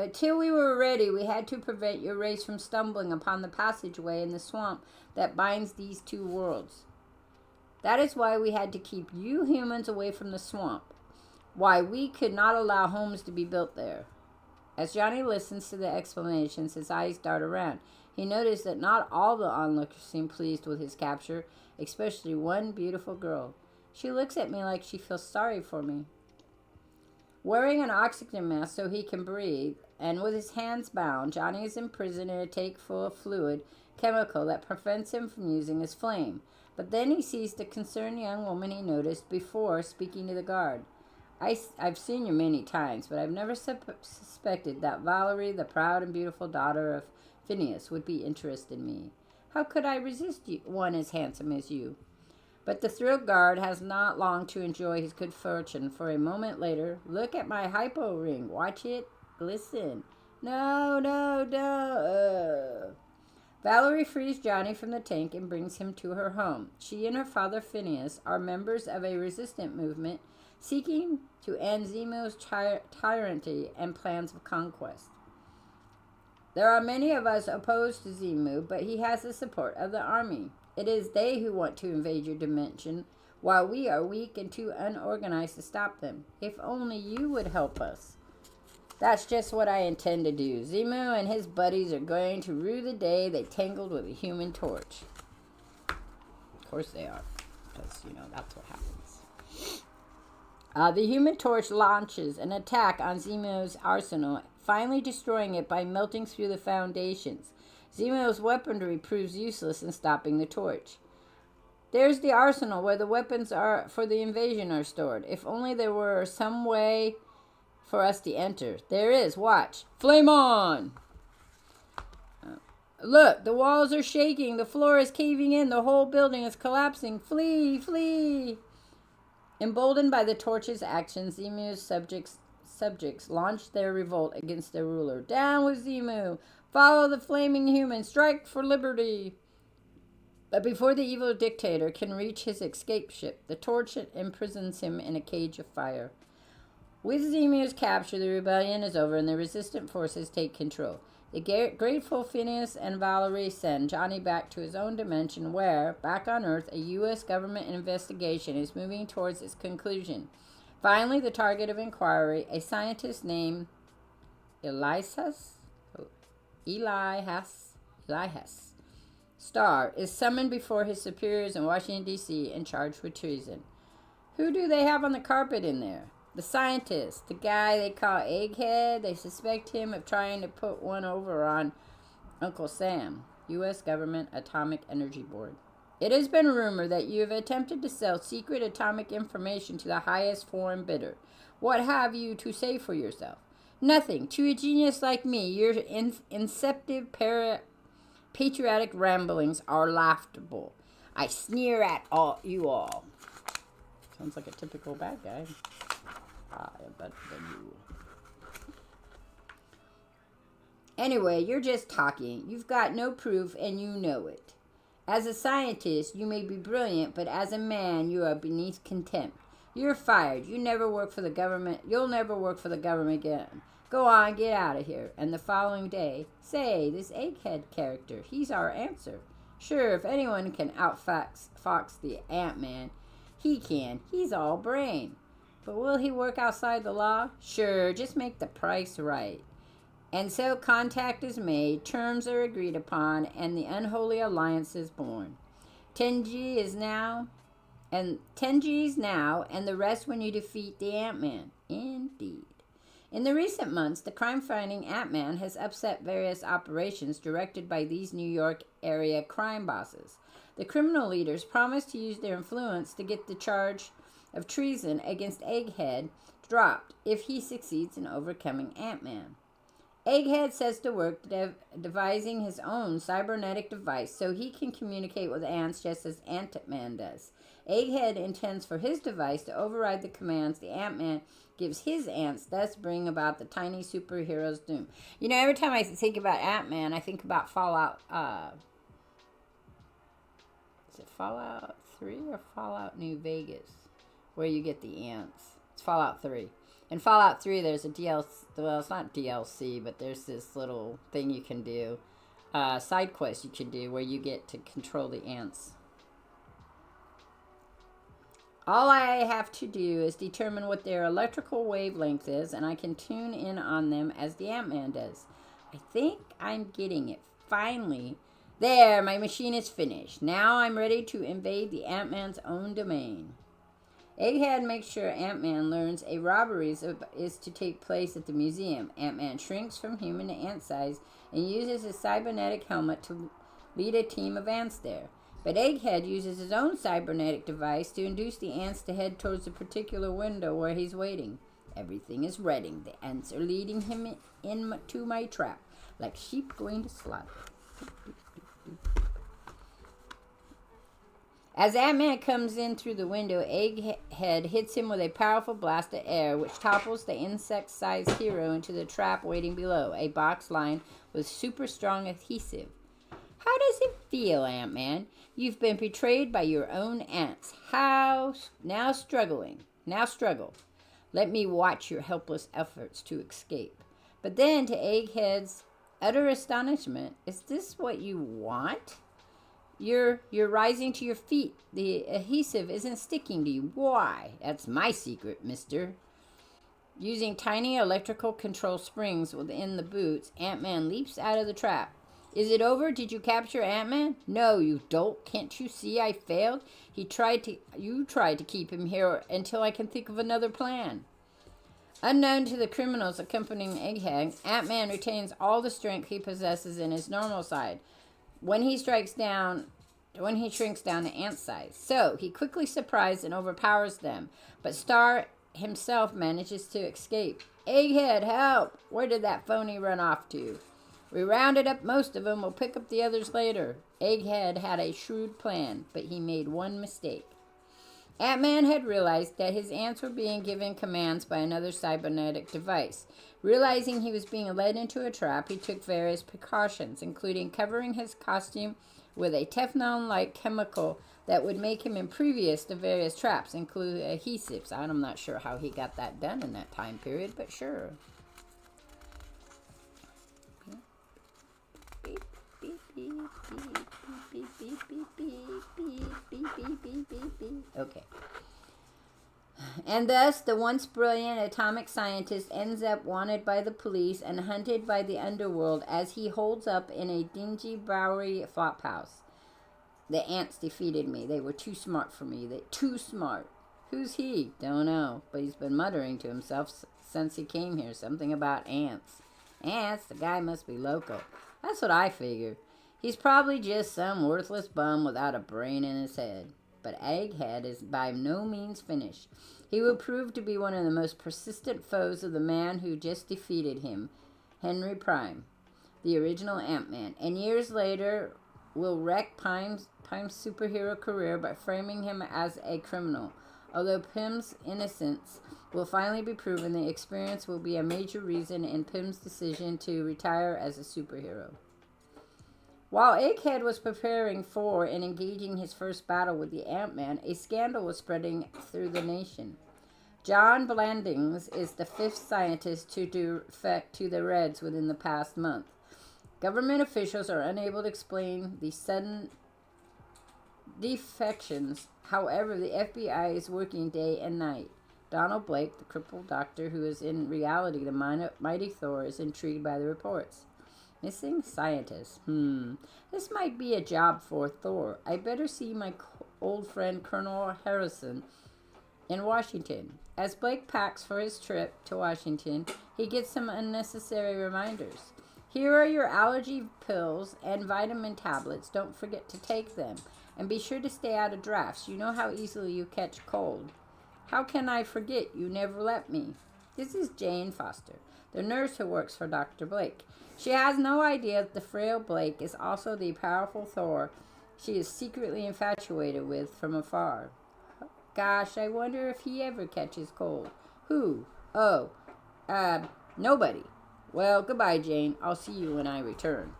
But till we were ready, we had to prevent your race from stumbling upon the passageway in the swamp that binds these two worlds. That is why we had to keep you humans away from the swamp. Why we could not allow homes to be built there. As Johnny listens to the explanations, his eyes dart around. He noticed that not all the onlookers seemed pleased with his capture, especially one beautiful girl. She looks at me like she feels sorry for me. Wearing an oxygen mask so he can breathe, and with his hands bound, Johnny is imprisoned in a tank full of fluid chemical that prevents him from using his flame. But then he sees the concerned young woman he noticed before speaking to the guard. I've seen you many times, but I've never suspected that Valerie, the proud and beautiful daughter of Phineas, would be interested in me. How could I resist one as handsome as you? But the thrilled guard has not long to enjoy his good fortune, for a moment later, look at my hypo ring. Watch it glisten. No. Valerie frees Johnny from the tank and brings him to her home. She and her father Phineas are members of a resistant movement seeking to end Zemo's tyranny and plans of conquest. There are many of us opposed to Zemo, but he has the support of the army. It is they who want to invade your dimension, while we are weak and too unorganized to stop them. If only you would help us. That's just what I intend to do. Zemo and his buddies are going to rue the day they tangled with a human torch. Of course they are, because, that's what happens. The Human Torch launches an attack on Zemo's arsenal, finally destroying it by melting through the foundations. Zemo's weaponry proves useless in stopping the torch. There's the arsenal where the weapons for the invasion are stored. If only there were some way for us to enter. There is. Watch. Flame on! Look, the walls are shaking. The floor is caving in. The whole building is collapsing. Flee! Emboldened by the torch's actions, Zemo's subjects launched their revolt against their ruler. Down with Zemo! Follow the flaming human! Strike for liberty! But before the evil dictator can reach his escape ship, the torch imprisons him in a cage of fire. With Zemo's capture, the rebellion is over and the resistant forces take control. The grateful Phineas and Valerie send Johnny back to his own dimension where, back on Earth, a U.S. government investigation is moving towards its conclusion. Finally, the target of inquiry, a scientist named Elias Starr, is summoned before his superiors in Washington, D.C. and charged with treason. Who do they have on the carpet in there? The scientist, the guy they call Egghead. They suspect him of trying to put one over on Uncle Sam, U.S. Government Atomic Energy Board. It has been rumored that you have attempted to sell secret atomic information to the highest foreign bidder. What have you to say for yourself? Nothing. To a genius like me, your inceptive patriotic ramblings are laughable. I sneer at you all. Sounds like a typical bad guy. I am better than you. Anyway, you're just talking. You've got no proof and you know it. As a scientist, you may be brilliant, but as a man, you are beneath contempt. You're fired. You never work for the government. You'll never work for the government again. Go on, get out of here. And the following day, say, this Egghead character, he's our answer. Sure, if anyone can outfox the Ant-Man, he can. He's all brain. But will he work outside the law? Sure, just make the price right. And so contact is made, terms are agreed upon, and the unholy alliance is born. 10G's now, and the rest when you defeat the Ant-Man. Indeed. In the recent months, the crime-fighting Ant-Man has upset various operations directed by these New York area crime bosses. The criminal leaders promise to use their influence to get the charge of treason against Egghead dropped if he succeeds in overcoming Ant-Man. Egghead sets to work devising his own cybernetic device so he can communicate with ants just as Ant-Man does. Egghead intends for his device to override the commands the Ant-Man gives his ants, thus bring about the tiny superhero's doom. Every time I think about Ant-Man, I think about Fallout, is it Fallout 3 or Fallout New Vegas? Where you get the ants. It's Fallout 3. In Fallout 3, there's a DLC. Well, it's not DLC, but there's this little thing you can do. Side quest you can do where you get to control the ants. All I have to do is determine what their electrical wavelength is, and I can tune in on them as the Ant-Man does. I think I'm getting it. Finally. There, my machine is finished. Now I'm ready to invade the Ant-Man's own domain. Egghead makes sure Ant-Man learns a robbery is to take place at the museum. Ant-Man shrinks from human to ant size and uses his cybernetic helmet to lead a team of ants there. But Egghead uses his own cybernetic device to induce the ants to head towards a particular window where he's waiting. Everything is ready. The ants are leading him into my trap, like sheep going to slaughter. As Ant-Man comes in through the window, Egghead hits him with a powerful blast of air, which topples the insect-sized hero into the trap waiting below, a box lined with super strong adhesive. How does it feel, Ant-Man? You've been betrayed by your own ants. Now struggle. Let me watch your helpless efforts to escape. But then, to Egghead's utter astonishment, is this what you want? You're rising to your feet. The adhesive isn't sticking to you. Why? That's my secret, mister. Using tiny electrical control springs within the boots, Ant-Man leaps out of the trap. Is it over? Did you capture Ant-Man? No, you dolt. Can't you see I failed? You tried to keep him here until I can think of another plan. Unknown to the criminals accompanying Egghead, Ant-Man retains all the strength he possesses in his normal side when he shrinks down to ant size. So, he quickly surprises and overpowers them, but Star himself manages to escape. Egghead, help! Where did that phony run off to? We rounded up most of them. We'll pick up the others later. Egghead had a shrewd plan, but he made one mistake. Ant-Man had realized that his ants were being given commands by another cybernetic device. Realizing he was being led into a trap, he took various precautions, including covering his costume with a Teflon-like chemical that would make him impervious to various traps, including adhesives. I'm not sure how he got that done in that time period, but sure. Okay. And thus, the once brilliant atomic scientist ends up wanted by the police and hunted by the underworld as he holds up in a dingy Bowery flophouse. The ants defeated me. They were too smart for me. Too smart. Who's he? Don't know. But he's been muttering to himself since he came here. Something about ants. Ants? The guy must be loco. That's what I figured. He's probably just some worthless bum without a brain in his head. But Egghead is by no means finished. He will prove to be one of the most persistent foes of the man who just defeated him, Henry Prime, the original Ant-Man, and years later will wreck Pym's superhero career by framing him as a criminal. Although Pym's innocence will finally be proven, the experience will be a major reason in Pym's decision to retire as a superhero. While Egghead was preparing for and engaging his first battle with the Ant-Man, a scandal was spreading through the nation. John Blandings is the fifth scientist to defect to the Reds within the past month. Government officials are unable to explain the sudden defections. However, the FBI is working day and night. Donald Blake, the crippled doctor who is in reality the mighty Thor, is intrigued by the reports. Missing scientists. This might be a job for Thor. I better see my old friend Colonel Harrison in Washington. As Blake packs for his trip to Washington, he gets some unnecessary reminders. Here are your allergy pills and vitamin tablets. Don't forget to take them. And be sure to stay out of drafts. You know how easily you catch cold. How can I forget? You never let me. This is Jane Foster, the nurse who works for Dr. Blake. She has no idea that the frail Blake is also the powerful Thor she is secretly infatuated with from afar. Gosh, I wonder if he ever catches cold. Who? Oh, nobody. Well, goodbye, Jane. I'll see you when I return.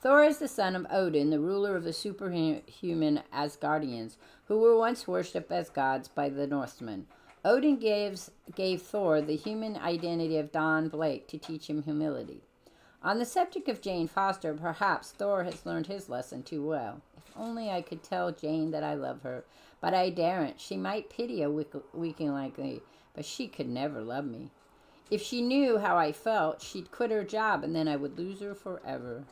Thor is the son of Odin, the ruler of the superhuman Asgardians, who were once worshipped as gods by the Northmen. Odin gave Thor the human identity of Don Blake to teach him humility. On the subject of Jane Foster, perhaps Thor has learned his lesson too well. If only I could tell Jane that I love her, but I daren't. She might pity a weakling like me, but she could never love me. If she knew how I felt, she'd quit her job, and then I would lose her forever.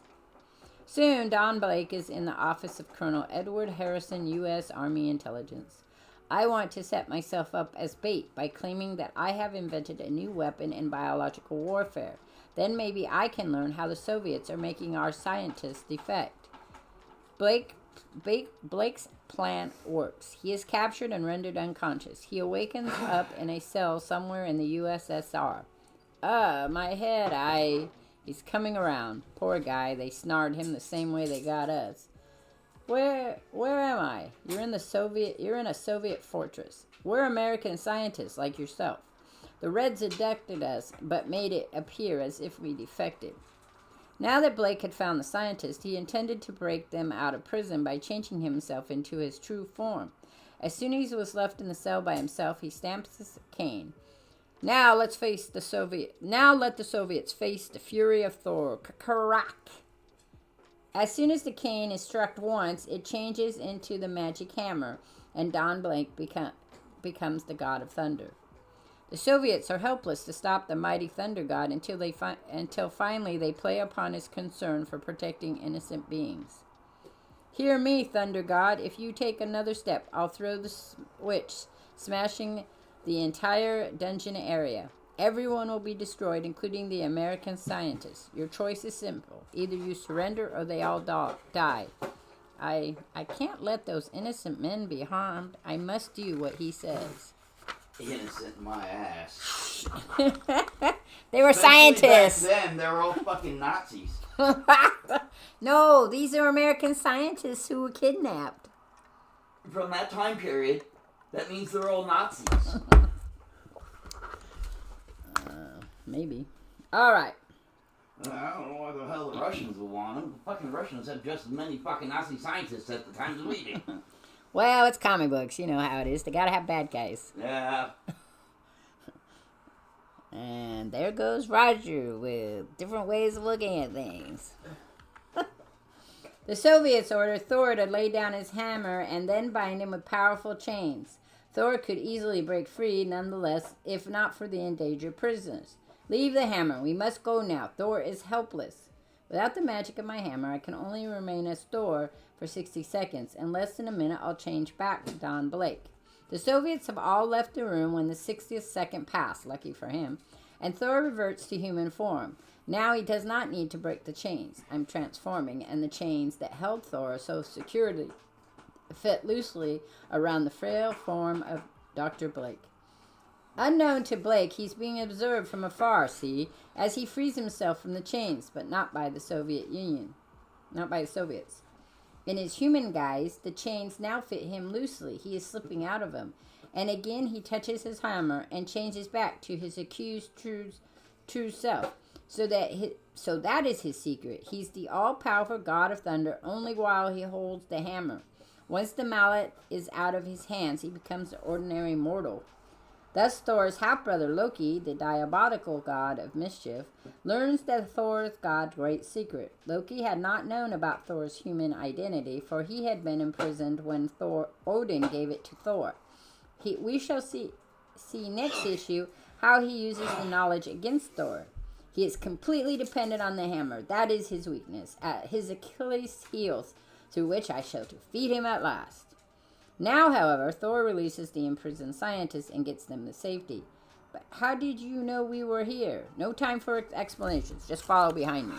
Soon, Don Blake is in the office of Colonel Edward Harrison, U.S. Army Intelligence. I want to set myself up as bait by claiming that I have invented a new weapon in biological warfare. Then maybe I can learn how the Soviets are making our scientists defect. Blake's plan works. He is captured and rendered unconscious. He awakens up in a cell somewhere in the USSR. My head, He's coming around. Poor guy, they snarred him the same way they got us. Where am I? You're in a Soviet fortress. We're American scientists like yourself. The Reds abducted us, but made it appear as if we defected. Now that Blake had found the scientist, he intended to break them out of prison by changing himself into his true form. As soon as he was left in the cell by himself, he stamps his cane. Now let the Soviets face the fury of Thor. Crack! As soon as the cane is struck once, it changes into the magic hammer, and Don Blake becomes the god of thunder. The Soviets are helpless to stop the mighty thunder god until finally they play upon his concern for protecting innocent beings. Hear me, thunder god. If you take another step, I'll throw the switch, smashing the entire dungeon area. Everyone will be destroyed, including the American scientists. Your choice is simple. Either you surrender or they all die. I can't let those innocent men be harmed. I must do what he says. Innocent my ass. They were scientists. Back then, they were all fucking Nazis. No, these are American scientists who were kidnapped. From that time period, that means they're all Nazis. Maybe. All right. I don't know why the hell the Russians would want them. The fucking Russians had just as many fucking Nazi scientists at the time as we did. Well, it's comic books. You know how it is. They gotta have bad guys. Yeah. And there goes Roger with different ways of looking at things. The Soviets ordered Thor to lay down his hammer and then bind him with powerful chains. Thor could easily break free, nonetheless, if not for the endangered prisoners. Leave the hammer. We must go now. Thor is helpless. Without the magic of my hammer, I can only remain as Thor for 60 seconds. In less than a minute, I'll change back to Don Blake. The Soviets have all left the room when the 60th second passed, lucky for him, and Thor reverts to human form. Now he does not need to break the chains. I'm transforming, and the chains that held Thor so securely fit loosely around the frail form of Dr. Blake. Unknown to Blake, he's being observed from afar, see, as he frees himself from the chains, but not by the Soviet Union. Not by the Soviets. In his human guise, the chains now fit him loosely. He is slipping out of them. And again he touches his hammer and changes back to his accused true self. So that is his secret. He's the all-powerful god of thunder only while he holds the hammer. Once the mallet is out of his hands, he becomes an ordinary mortal. Thus Thor's half-brother Loki, the diabolical god of mischief, learns that Thor's god's great secret. Loki had not known about Thor's human identity, for he had been imprisoned when Odin gave it to Thor. We shall see next issue how he uses the knowledge against Thor. He is completely dependent on the hammer. That is his weakness, at his Achilles' heels, through which I shall defeat him at last. Now, however, Thor releases the imprisoned scientists and gets them to safety. But how did you know we were here? No time for explanations. Just follow behind me.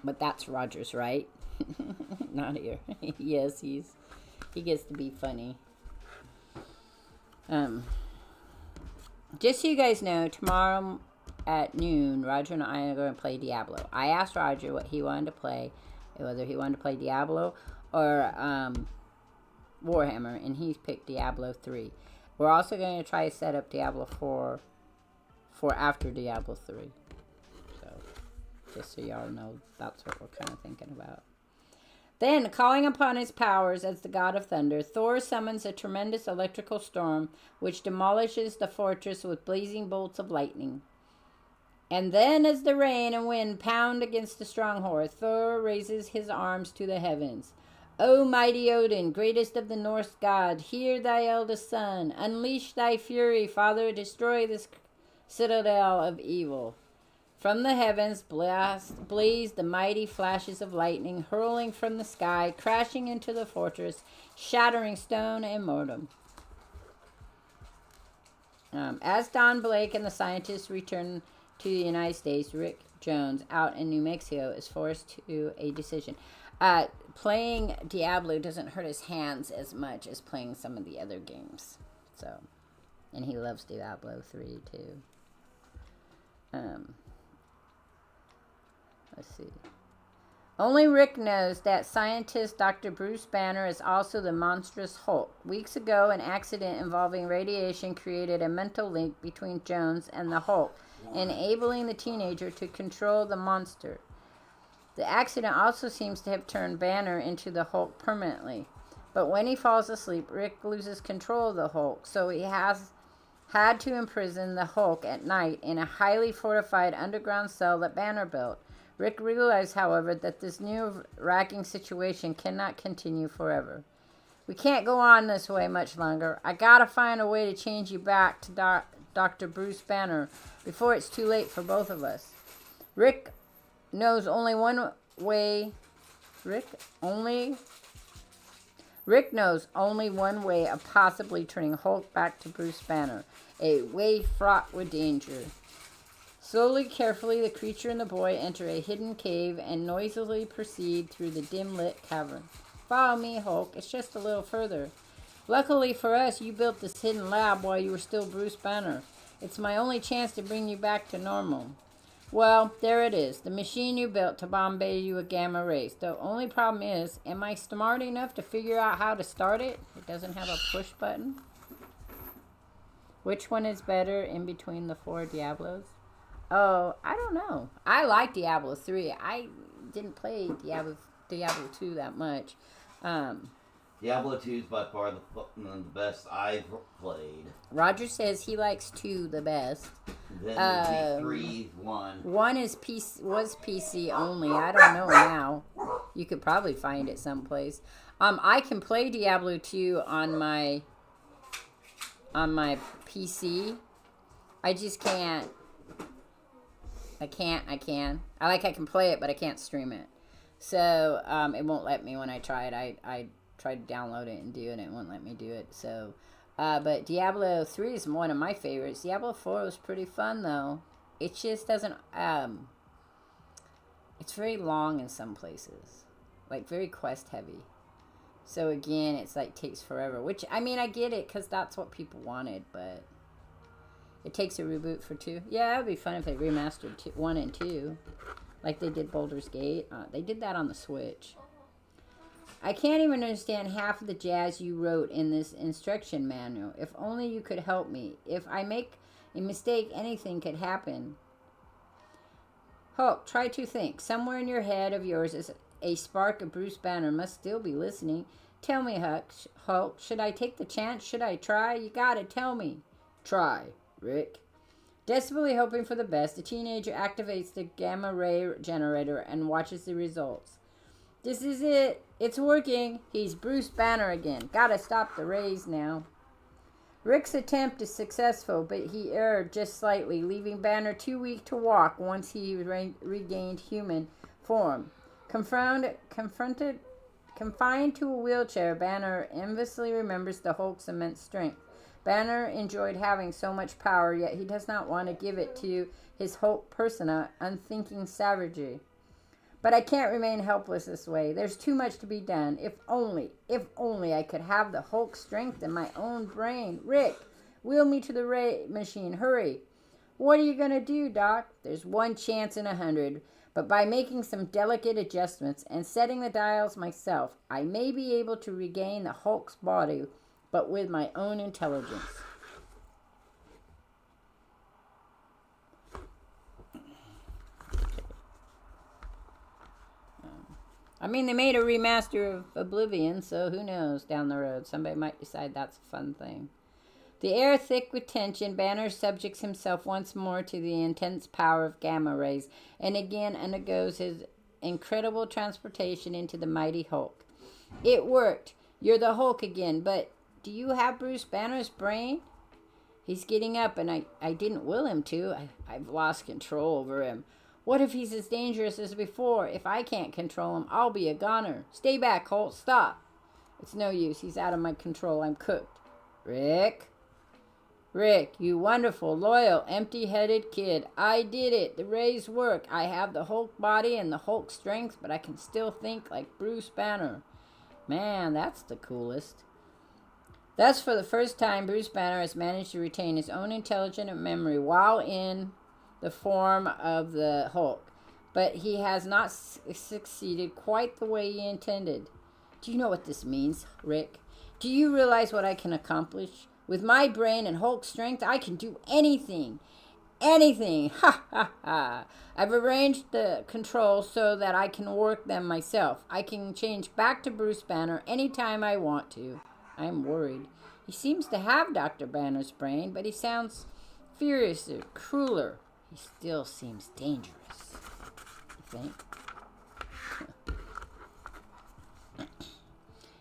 But that's Roger's right. Not here. Yes, he gets to be funny. Just so you guys know, tomorrow at noon, Roger and I are going to play Diablo. I asked Roger what he wanted to play, whether he wanted to play Diablo or Warhammer, and he's picked Diablo 3. We're also going to try to set up Diablo 4 for after Diablo 3. So, Just so y'all know, that's what we're kind of thinking about. Then, calling upon his powers as the god of thunder, Thor summons a tremendous electrical storm which demolishes the fortress with blazing bolts of lightning. And then, as the rain and wind pound against the stronghold, Thor raises his arms to the heavens. O mighty Odin, greatest of the Norse god, hear thy eldest son. Unleash thy fury, Father, destroy this citadel of evil. From the heavens blaze the mighty flashes of lightning, hurling from the sky, crashing into the fortress, shattering stone and mortar. As Don Blake and the scientists return to the United States, Rick Jones, out in New Mexico, is forced to a decision. Playing Diablo doesn't hurt his hands as much as playing some of the other games. So, and he loves Diablo 3 too. Let's see. Only Rick knows that scientist Dr. Bruce Banner is also the monstrous Hulk. Weeks ago, an accident involving radiation created a mental link between Jones and the Hulk, enabling the teenager to control the monster. The accident also seems to have turned Banner into the Hulk permanently. But when he falls asleep, Rick loses control of the Hulk, so he has had to imprison the Hulk at night in a highly fortified underground cell that Banner built. Rick realized, however, that this new racking situation cannot continue forever. We can't go on this way much longer. I gotta find a way to change you back to Dr. Bruce Banner before it's too late for both of us. Rick knows only one way of possibly turning Hulk back to Bruce Banner. A way fraught with danger. Slowly, carefully, the creature and the boy enter a hidden cave and noisily proceed through the dim-lit cavern. Follow me, Hulk. It's just a little further. Luckily for us, you built this hidden lab while you were still Bruce Banner. It's my only chance to bring you back to normal. Well, there it is. The machine you built to bombay you with gamma rays. The only problem is, am I smart enough to figure out how to start it? It doesn't have a push button. Which one is better in between the 4 Diablos? Oh, I don't know. I like Diablo 3. I didn't play Diablo 2 that much. Diablo 2 is by far the best I've played. Roger says he likes 2 the best. Then 3, 1. 1 was PC only. I don't know now. You could probably find it someplace. I can play Diablo 2 on my PC. I just can't. I can play it, but I can't stream it. So, it won't let me when I try it. I tried to download it and do it, and it won't let me do it. So, but Diablo 3 is one of my favorites. Diablo 4 was pretty fun, though. It just doesn't, it's very long in some places. Like, very quest heavy. So, again, it's like, takes forever. Which, I mean, I get it, because that's what people wanted, but it takes a reboot for 2. Yeah, it would be fun if they remastered 1 and 2. Like they did Baldur's Gate. They did that on the Switch. I can't even understand half of the jazz you wrote in this instruction manual. If only you could help me. If I make a mistake, anything could happen. Hulk, try to think. Somewhere in your head of yours is a spark of Bruce Banner must still be listening. Tell me, Hulk, should I take the chance? Should I try? You gotta tell me. Try, Rick. Desperately hoping for the best, the teenager activates the gamma ray generator and watches the results. This is it. It's working. He's Bruce Banner again. Gotta stop the rays now. Rick's attempt is successful, but he erred just slightly, leaving Banner too weak to walk once he regained human form. Confined to a wheelchair, Banner enviously remembers the Hulk's immense strength. Banner enjoyed having so much power, yet he does not want to give it to his Hulk persona, unthinking savagery. But I can't remain helpless this way. There's too much to be done. If only I could have the Hulk strength in my own brain. Rick, wheel me to the ray machine. Hurry. What are you going to do, Doc? There's one chance in 100. But by making some delicate adjustments and setting the dials myself, I may be able to regain the Hulk's body, but with my own intelligence. I mean, they made a remaster of Oblivion, so who knows down the road. Somebody might decide that's a fun thing. The air thick with tension, Banner subjects himself once more to the intense power of gamma rays and again undergoes his incredible transportation into the mighty Hulk. It worked. You're the Hulk again, but do you have Bruce Banner's brain? He's getting up, and I didn't will him to. I've lost control over him. What if he's as dangerous as before? If I can't control him, I'll be a goner. Stay back, Holt. Stop. It's no use. He's out of my control. I'm cooked. Rick, you wonderful, loyal, empty-headed kid. I did it. The rays work. I have the Hulk body and the Hulk strength, but I can still think like Bruce Banner. Man, that's the coolest. Thus, for the first time, Bruce Banner has managed to retain his own intelligent memory while in the form of the Hulk. But he has not succeeded quite the way he intended. Do you know what this means, Rick? Do you realize what I can accomplish? With my brain and Hulk strength, I can do anything. Anything. Ha, ha, ha. I've arranged the controls so that I can work them myself. I can change back to Bruce Banner anytime I want to. I'm worried. He seems to have Dr. Banner's brain, but he sounds furiouser, crueler. He still seems dangerous. You think?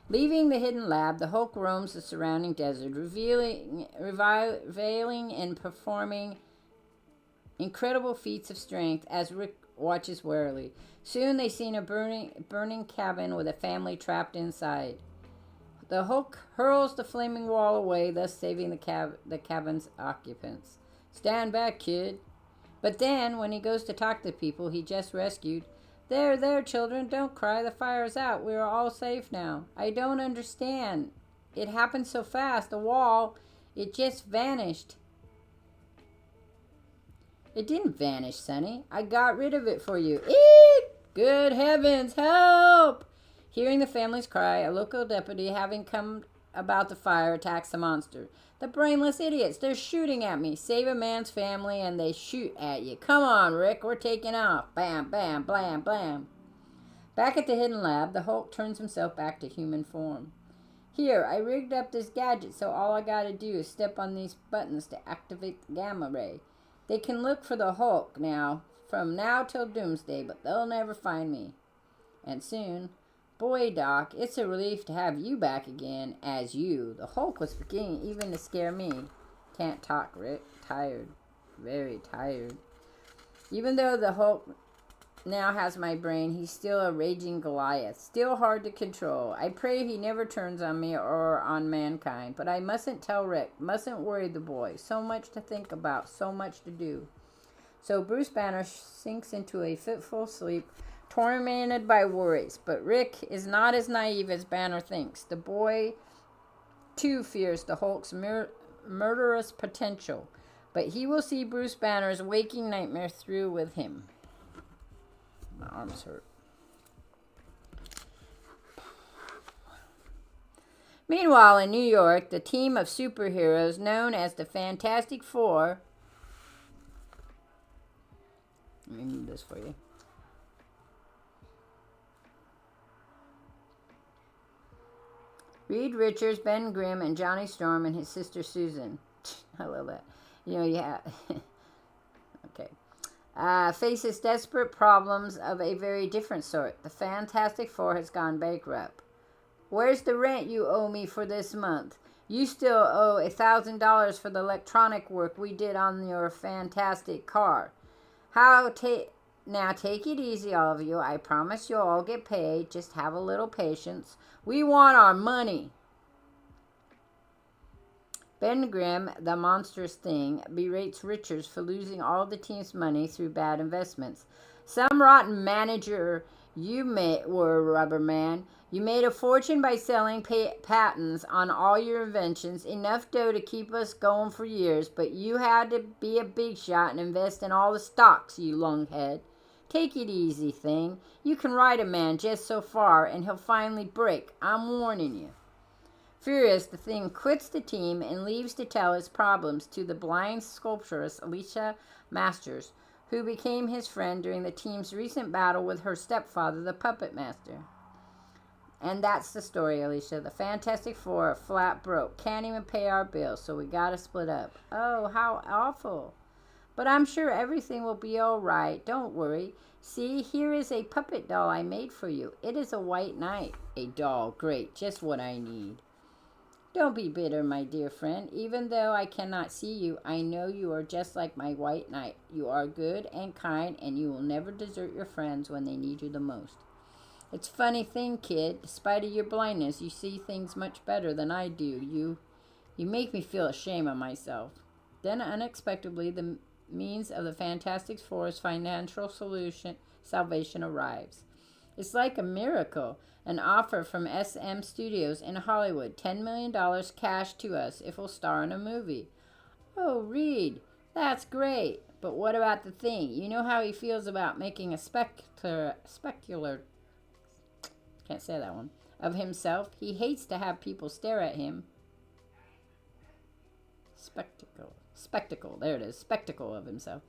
Leaving the hidden lab, the Hulk roams the surrounding desert, revealing and performing incredible feats of strength as Rick watches warily. Soon they see a burning cabin with a family trapped inside. The Hulk hurls the flaming wall away, thus saving the cabin's occupants. Stand back, kid. But then, when he goes to talk to the people he just rescued, there, children, don't cry, the fire's out. We are all safe now. I don't understand. It happened so fast. The wall, it just vanished. It didn't vanish, Sonny. I got rid of it for you. Eek! Good heavens, help! Hearing the family's cry, a local deputy, having come about the fire, attacks the monster. The brainless idiots, they're shooting at me. Save a man's family and they shoot at you. Come on, Rick, we're taking off. Bam, bam, blam, blam. Back at the hidden lab, the Hulk turns himself back to human form. Here, I rigged up this gadget so all I gotta do is step on these buttons to activate the gamma ray. They can look for the Hulk now, from now till doomsday, but they'll never find me. And soon... Boy, Doc, it's a relief to have you back again as you. The Hulk was beginning even to scare me. Can't talk, Rick. Tired. Very tired. Even though the Hulk now has my brain, he's still a raging Goliath. Still hard to control. I pray he never turns on me or on mankind. But I mustn't tell Rick. Mustn't worry the boy. So much to think about. So much to do. So Bruce Banner sinks into a fitful sleep, tormented by worries. But Rick is not as naive as Banner thinks. The boy, too, fears the Hulk's murderous potential. But he will see Bruce Banner's waking nightmare through with him. My arms hurt. Meanwhile, in New York, the team of superheroes known as the Fantastic Four... Let me move this for you. Reed Richards, Ben Grimm, and Johnny Storm and his sister Susan. I love that. You know, yeah. Okay. Faces desperate problems of a very different sort. The Fantastic Four has gone bankrupt. Where's the rent you owe me for this month? You still owe $1,000 for the electronic work we did on your fantastic car. Now take it easy, all of you. I promise you'll all get paid. Just have a little patience. We want our money. Ben Grimm, the monstrous thing, berates Richards for losing all the team's money through bad investments. Some rotten manager you were, Rubber Man. You made a fortune by selling patents on all your inventions, enough dough to keep us going for years, but you had to be a big shot and invest in all the stocks, you lunghead. Take it easy, thing. You can ride a man just so far, and he'll finally break. I'm warning you. Furious, the thing quits the team and leaves to tell his problems to the blind sculptress Alicia Masters, who became his friend during the team's recent battle with her stepfather, the Puppet Master. And that's the story, Alicia. The Fantastic Four are flat broke. Can't even pay our bills, so we gotta split up. Oh, how awful. But I'm sure everything will be all right. Don't worry. See, here is a puppet doll I made for you. It is a white knight. A doll. Great. Just what I need. Don't be bitter, my dear friend. Even though I cannot see you, I know you are just like my white knight. You are good and kind, and you will never desert your friends when they need you the most. It's a funny thing, kid. Despite of your blindness, you see things much better than I do. You make me feel ashamed of myself. Then, unexpectedly, the means of the Fantastic Four's financial salvation arrives. It's like a miracle. An offer from SM Studios in Hollywood. $10 million cash to us if we'll star in a movie. Oh, Reed, that's great. But what about the thing? You know how he feels about making a specular can't say that one, of himself. He hates to have people stare at him. Spectacle, there it is. Spectacle of himself.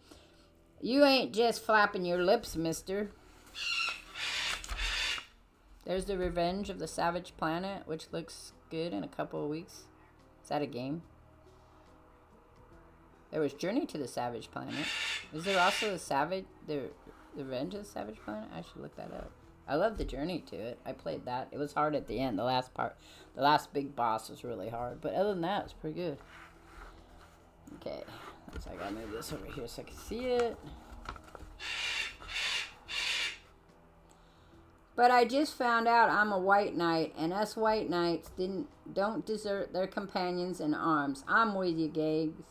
You ain't just flapping your lips, mister. There's the Revenge of the Savage Planet, which looks good in a couple of weeks. Is that a game? There was Journey to the Savage Planet. Is there also the Revenge of the Savage Planet? I should look that up. I love the Journey to it. I played that. It was hard at the end. The last big boss was really hard. But other than that, it's pretty good. Okay. So I gotta move this over here so I can see it. But I just found out I'm a white knight, and us white knights don't desert their companions in arms. I'm with you, Gags.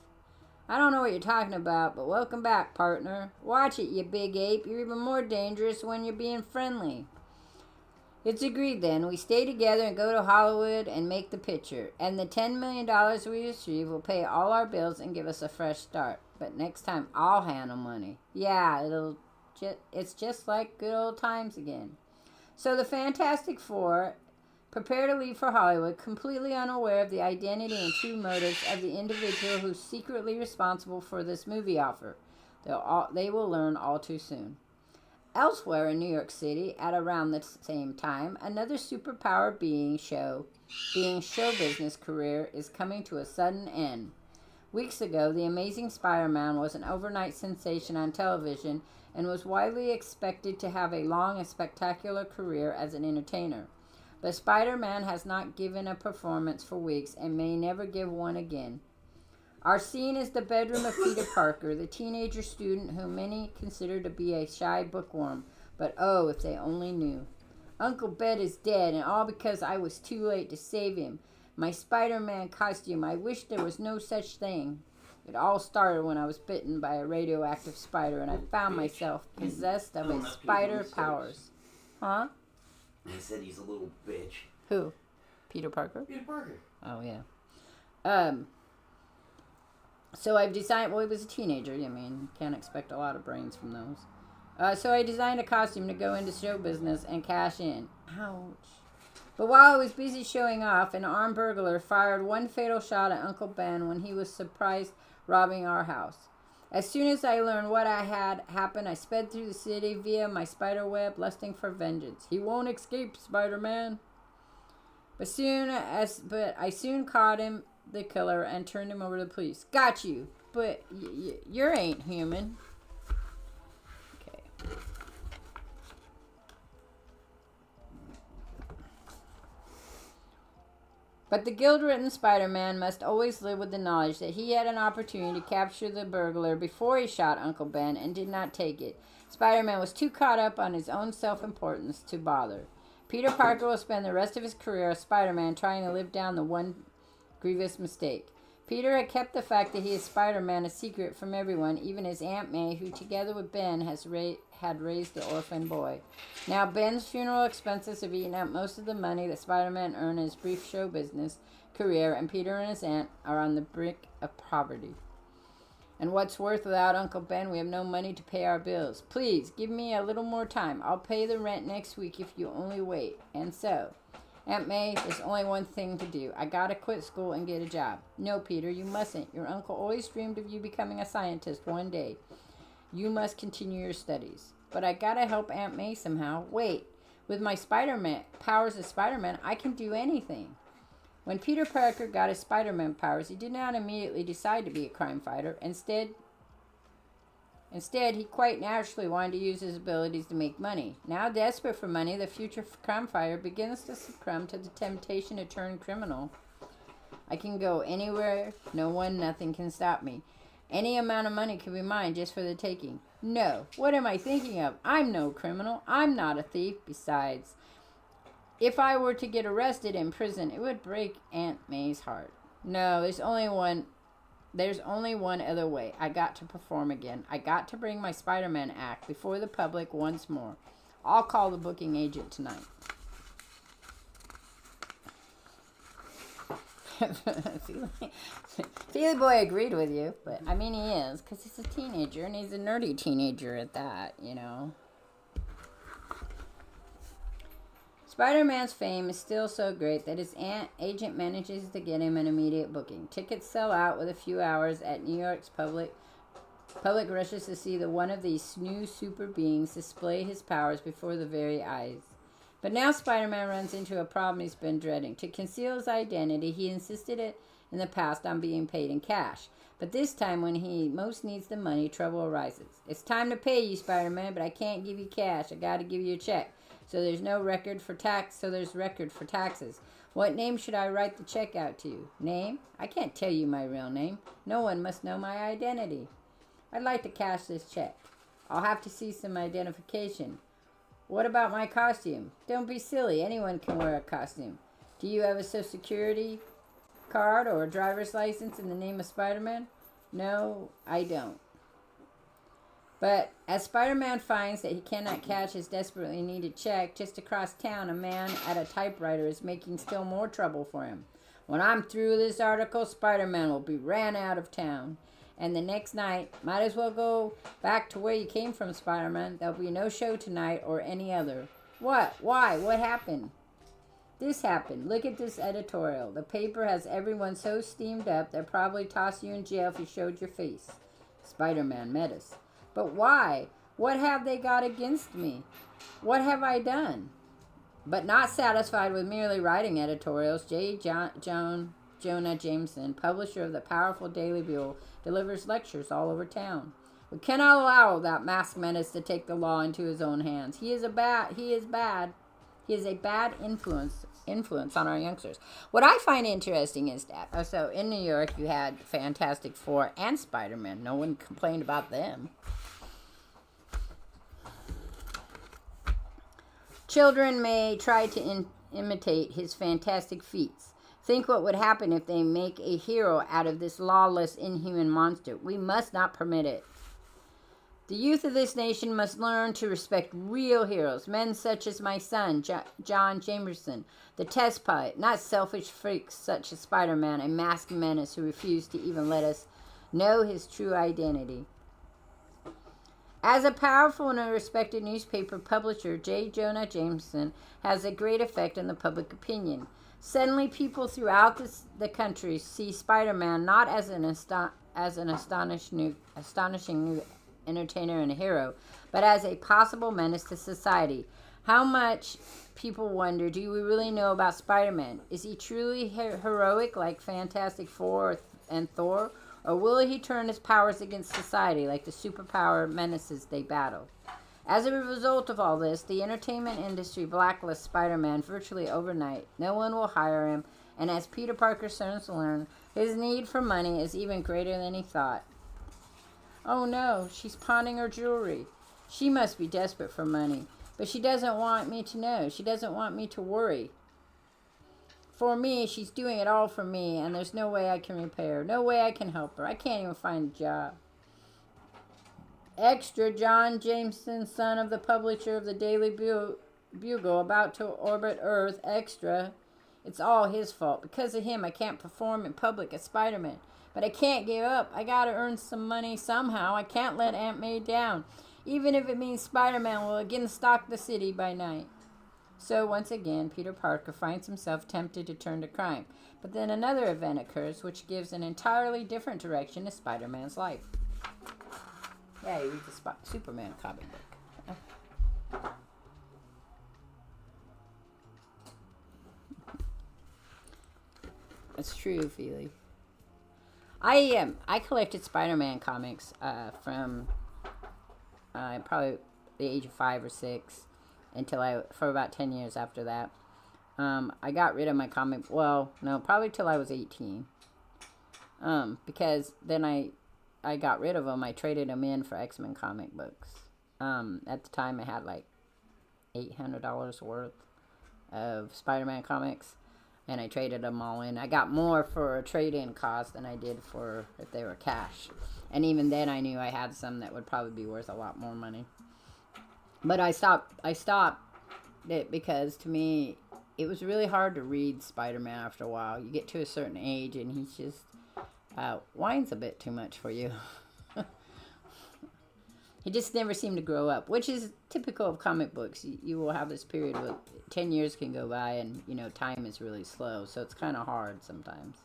I don't know what you're talking about, but welcome back, partner. Watch it, you big ape. You're even more dangerous when you're being friendly. It's agreed then. We stay together and go to Hollywood and make the picture. And the $10 million we receive will pay all our bills and give us a fresh start. But next time, I'll handle money. Yeah, it's just like good old times again. So the Fantastic Four prepare to leave for Hollywood, completely unaware of the identity and true motives of the individual who's secretly responsible for this movie offer. They will learn all too soon. Elsewhere in New York City, at around the same time, another superpower being show business career is coming to a sudden end. Weeks ago, The Amazing Spider-Man was an overnight sensation on television and was widely expected to have a long and spectacular career as an entertainer. But Spider-Man has not given a performance for weeks and may never give one again. Our scene is the bedroom of Peter Parker, the teenager student whom many consider to be a shy bookworm. But oh, if they only knew. Uncle Ben is dead, and all because I was too late to save him. My Spider-Man costume, I wish there was no such thing. It all started when I was bitten by a radioactive spider, and I found myself possessed of a spider powers. Huh? I said he's a little bitch. Who? Peter Parker? Peter Parker. Oh, yeah. So I've designed, well, he was a teenager. I mean, can't expect a lot of brains from those. So I designed a costume to go into show business and cash in. Ouch. But while I was busy showing off, an armed burglar fired one fatal shot at Uncle Ben when he was surprised robbing our house. As soon as I learned what I had happened, I sped through the city via my spider web, lusting for vengeance. He won't escape, Spider-Man. But I soon caught him, the killer, and turned him over to the police. Got you, but you ain't human. Okay. But the guilt-ridden Spider-Man must always live with the knowledge that he had an opportunity to capture the burglar before he shot Uncle Ben and did not take it. Spider-Man was too caught up on his own self-importance to bother. Peter Parker will spend the rest of his career as Spider-Man trying to live down the one grievous mistake. Peter had kept the fact that he is Spider-Man a secret from everyone, even his Aunt May, who together with Ben had raised the orphan boy. Now Ben's funeral expenses have eaten up most of the money that Spider-Man earned in his brief show business career, and Peter and his aunt are on the brink of poverty. And what's worth without Uncle Ben? We have no money to pay our bills. Please, give me a little more time. I'll pay the rent next week if you only wait. And so, Aunt May, there's only one thing to do. I gotta quit school and get a job. No, Peter, you mustn't. Your uncle always dreamed of you becoming a scientist one day. You must continue your studies. But I gotta help Aunt May somehow. Wait, with my Spider-Man powers as Spider-Man, I can do anything. When Peter Parker got his Spider-Man powers, he did not immediately decide to be a crime fighter. Instead, he quite naturally wanted to use his abilities to make money. Now desperate for money, the future crime fighter begins to succumb to the temptation to turn criminal. I can go anywhere, nothing can stop me. Any amount of money can be mine just for the taking. No, what am I thinking of? I'm no criminal. I'm not a thief. Besides, if I were to get arrested in prison, it would break Aunt May's heart. No, there's only one other way. I got to perform again. I got to bring my Spider-Man act before the public once more. I'll call the booking agent tonight. Feely Boy agreed with you, but I mean he is, because he's a teenager, and he's a nerdy teenager at that, you know. Spider-Man's fame is still so great that his agent manages to get him an immediate booking. Tickets sell out with a few hours at New York's public rushes to see one of these new super beings display his powers before the very eyes. But now Spider-Man runs into a problem he's been dreading. To conceal his identity, he insisted in the past on being paid in cash. But this time, when he most needs the money, trouble arises. It's time to pay you, Spider-Man, but I can't give you cash. I gotta give you a check. So there's record for taxes. What name should I write the check out to? Name? I can't tell you my real name. No one must know my identity. I'd like to cash this check. I'll have to see some identification. What about my costume? Don't be silly. Anyone can wear a costume. Do you have a Social Security card or a driver's license in the name of Spider-Man? No, I don't. But as Spider-Man finds that he cannot cash his desperately needed check, just across town, a man at a typewriter is making still more trouble for him. When I'm through this article, Spider-Man will be ran out of town. And the next night, might as well go back to where you came from, Spider-Man. There'll be no show tonight or any other. What? Why? What happened? This happened. Look at this editorial. The paper has everyone so steamed up they'll probably toss you in jail if you showed your face. Spider-Man Menace. But why? What have they got against me? What have I done? But not satisfied with merely writing editorials, Jonah Jameson, publisher of the powerful Daily Bugle, delivers lectures all over town. We cannot allow that masked menace to take the law into his own hands. He is a bad influence on our youngsters. What I find interesting is that, so in New York you had Fantastic Four and Spider-Man. No one complained about them. Children may try to imitate his fantastic feats. Think what would happen if they make a hero out of this lawless, inhuman monster. We must not permit it. The youth of this nation must learn to respect real heroes, men such as my son, John Jamerson, the test pilot, not selfish freaks such as Spider-Man, a masked menace who refused to even let us know his true identity. As a powerful and respected newspaper publisher, Jonah Jameson has a great effect on the public opinion. Suddenly, people throughout the country see Spider-Man not as an astonishing new entertainer and a hero, but as a possible menace to society. How much, people wonder, do we really know about Spider-Man? Is he truly heroic like Fantastic Four and Thor? Or will he turn his powers against society like the superpower menaces they battle? As a result of all this, the entertainment industry blacklists Spider-Man virtually overnight. No one will hire him, and as Peter Parker starts to learn, his need for money is even greater than he thought. Oh no, she's pawning her jewelry. She must be desperate for money, but she doesn't want me to know. She doesn't want me to worry. For me, she's doing it all for me, and there's no way I can repay her. No way I can help her. I can't even find a job. Extra, John Jameson, son of the publisher of the Daily Bugle, about to orbit Earth. Extra. It's all his fault. Because of him, I can't perform in public as Spider-Man. But I can't give up. I gotta earn some money somehow. I can't let Aunt May down. Even if it means Spider-Man will again stalk the city by night. So once again, Peter Parker finds himself tempted to turn to crime. But then another event occurs which gives an entirely different direction to Spider-Man's life. Yeah, he reads the Superman comic book. That's true, Feely. I collected Spider-Man comics from probably the age of 5 or 6 for about 10 years after that. I got rid of my comic. Well, no, probably till I was 18. Because then I got rid of them. I traded them in for X-Men comic books. At the time, I had like $800 worth of Spider-Man comics, and I traded them all in. I got more for a trade-in cost than I did for if they were cash. And even then, I knew I had some that would probably be worth a lot more money. But I stopped it because, to me, it was really hard to read Spider-Man after a while. You get to a certain age, and he's just whines a bit too much for you. He just never seemed to grow up, which is typical of comic books. You will have this period where 10 years can go by and, time is really slow. So it's kind of hard sometimes.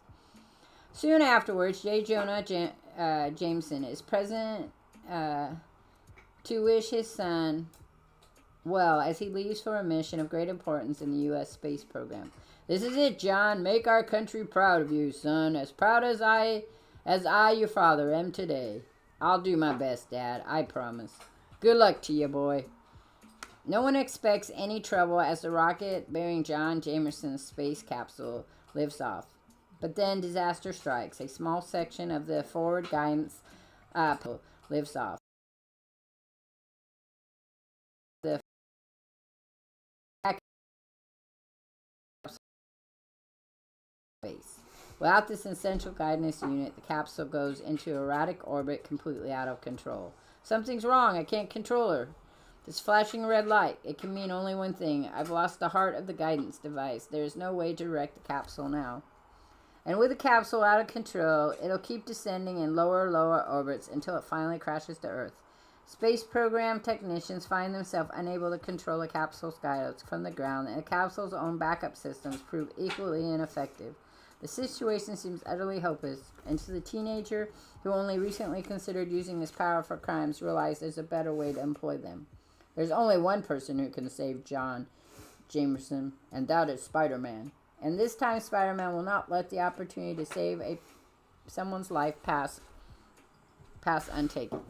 Soon afterwards, J. Jonah Jameson is present to wish his son well as he leaves for a mission of great importance in the U.S. space program. This is it, John. Make our country proud of you, son. As proud as I, your father, am today. I'll do my best, Dad. I promise. Good luck to you, boy. No one expects any trouble as the rocket bearing John Jameson's space capsule lifts off. But then disaster strikes. A small section of the forward guidance lifts off. The space. Without this essential guidance unit, the capsule goes into erratic orbit, completely out of control. Something's wrong. I can't control her. This flashing red light, it can mean only one thing. I've lost the heart of the guidance device. There is no way to direct the capsule now. And with the capsule out of control, it'll keep descending in lower orbits until it finally crashes to Earth. Space program technicians find themselves unable to control the capsule's guidance from the ground, and the capsule's own backup systems prove equally ineffective. The situation seems utterly hopeless, and to the teenager who only recently considered using his power for crimes realizes there's a better way to employ them. There's only one person who can save John Jameson, and that is Spider-Man. And this time Spider-Man will not let the opportunity to save someone's life pass untaken.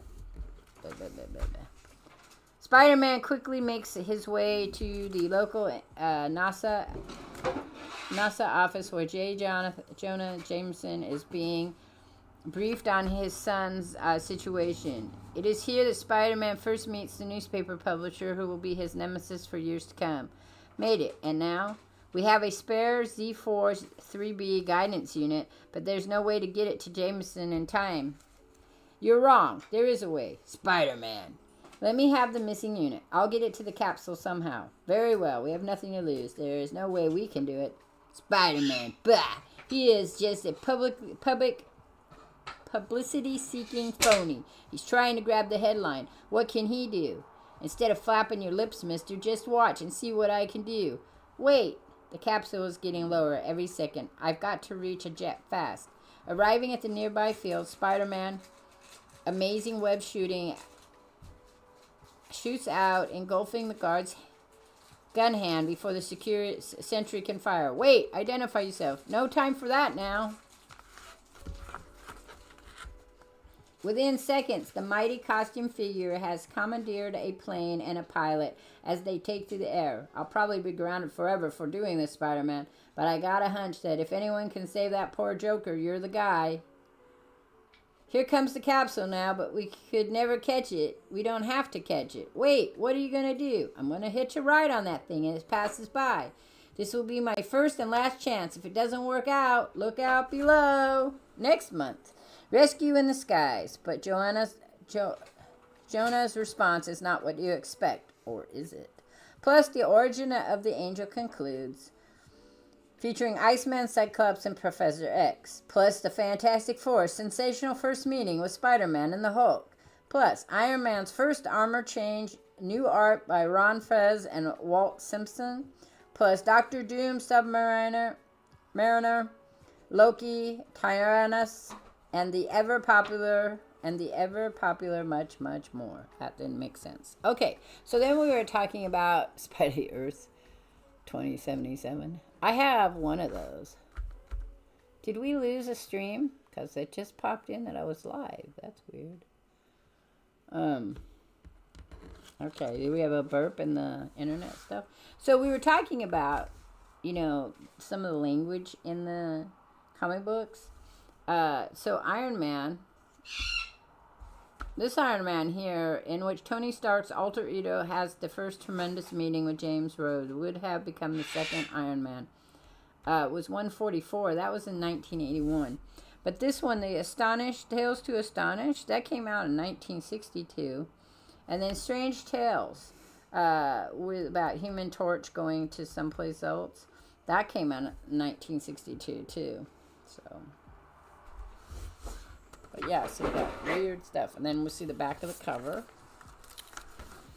Spider-Man quickly makes his way to the local NASA office where J. Jonah Jameson is being briefed on his son's situation. It is here that Spider-Man first meets the newspaper publisher who will be his nemesis for years to come. Made it, and now we have a spare Z4 3B guidance unit, but there's no way to get it to Jameson in time. You're wrong. There is a way. Spider-Man. Let me have the missing unit. I'll get it to the capsule somehow. Very well. We have nothing to lose. There is no way we can do it. Spider-Man. Bah! He is just a publicity-seeking phony. He's trying to grab the headline. What can he do? Instead of flapping your lips, mister, just watch and see what I can do. Wait. The capsule is getting lower every second. I've got to reach a jet fast. Arriving at the nearby field, Spider-Man, amazing web shooting, shoots out, engulfing the guard's gun hand before the sentry can fire. Wait, identify yourself. No time for that now. Within seconds, the mighty costume figure has commandeered a plane and a pilot as they take to the air. I'll probably be grounded forever for doing this, Spider-Man, but I got a hunch that if anyone can save that poor Joker, you're the guy. Here comes the capsule now, but we could never catch it. We don't have to catch it. Wait, what are you going to do? I'm going to hitch a ride on that thing as it passes by. This will be my first and last chance. If it doesn't work out, look out below. Next month, Rescue in the Skies. But Jonah's response is not what you expect, or is it? Plus, the origin of the angel concludes, featuring Iceman, Cyclops, and Professor X. Plus, the Fantastic Four's sensational first meeting with Spider-Man and the Hulk. Plus, Iron Man's first armor change, new art by Ron Fez and Walt Simpson. Plus, Doctor Doom, Submariner, Loki, Tyrannus, and the ever-popular and the ever popular much, much more. That didn't make sense. Okay, so then we were talking about Spidey Earth 2077. I have one of those. Did we lose a stream? Because it just popped in that I was live. That's weird. Okay, do we have a burp in the internet stuff? So we were talking about, you know, some of the language in the comic books. So Iron Man, this Iron Man here, in which Tony Stark's alter ego has the first tremendous meeting with James Rhodes, would have become the second Iron Man, was 144. That was in 1981. But this one, the Tales to Astonish, that came out in 1962. And then Strange Tales, with about Human Torch going to someplace else, that came out in 1962 too. So, but yeah, so that weird stuff. And then we'll see the back of the cover.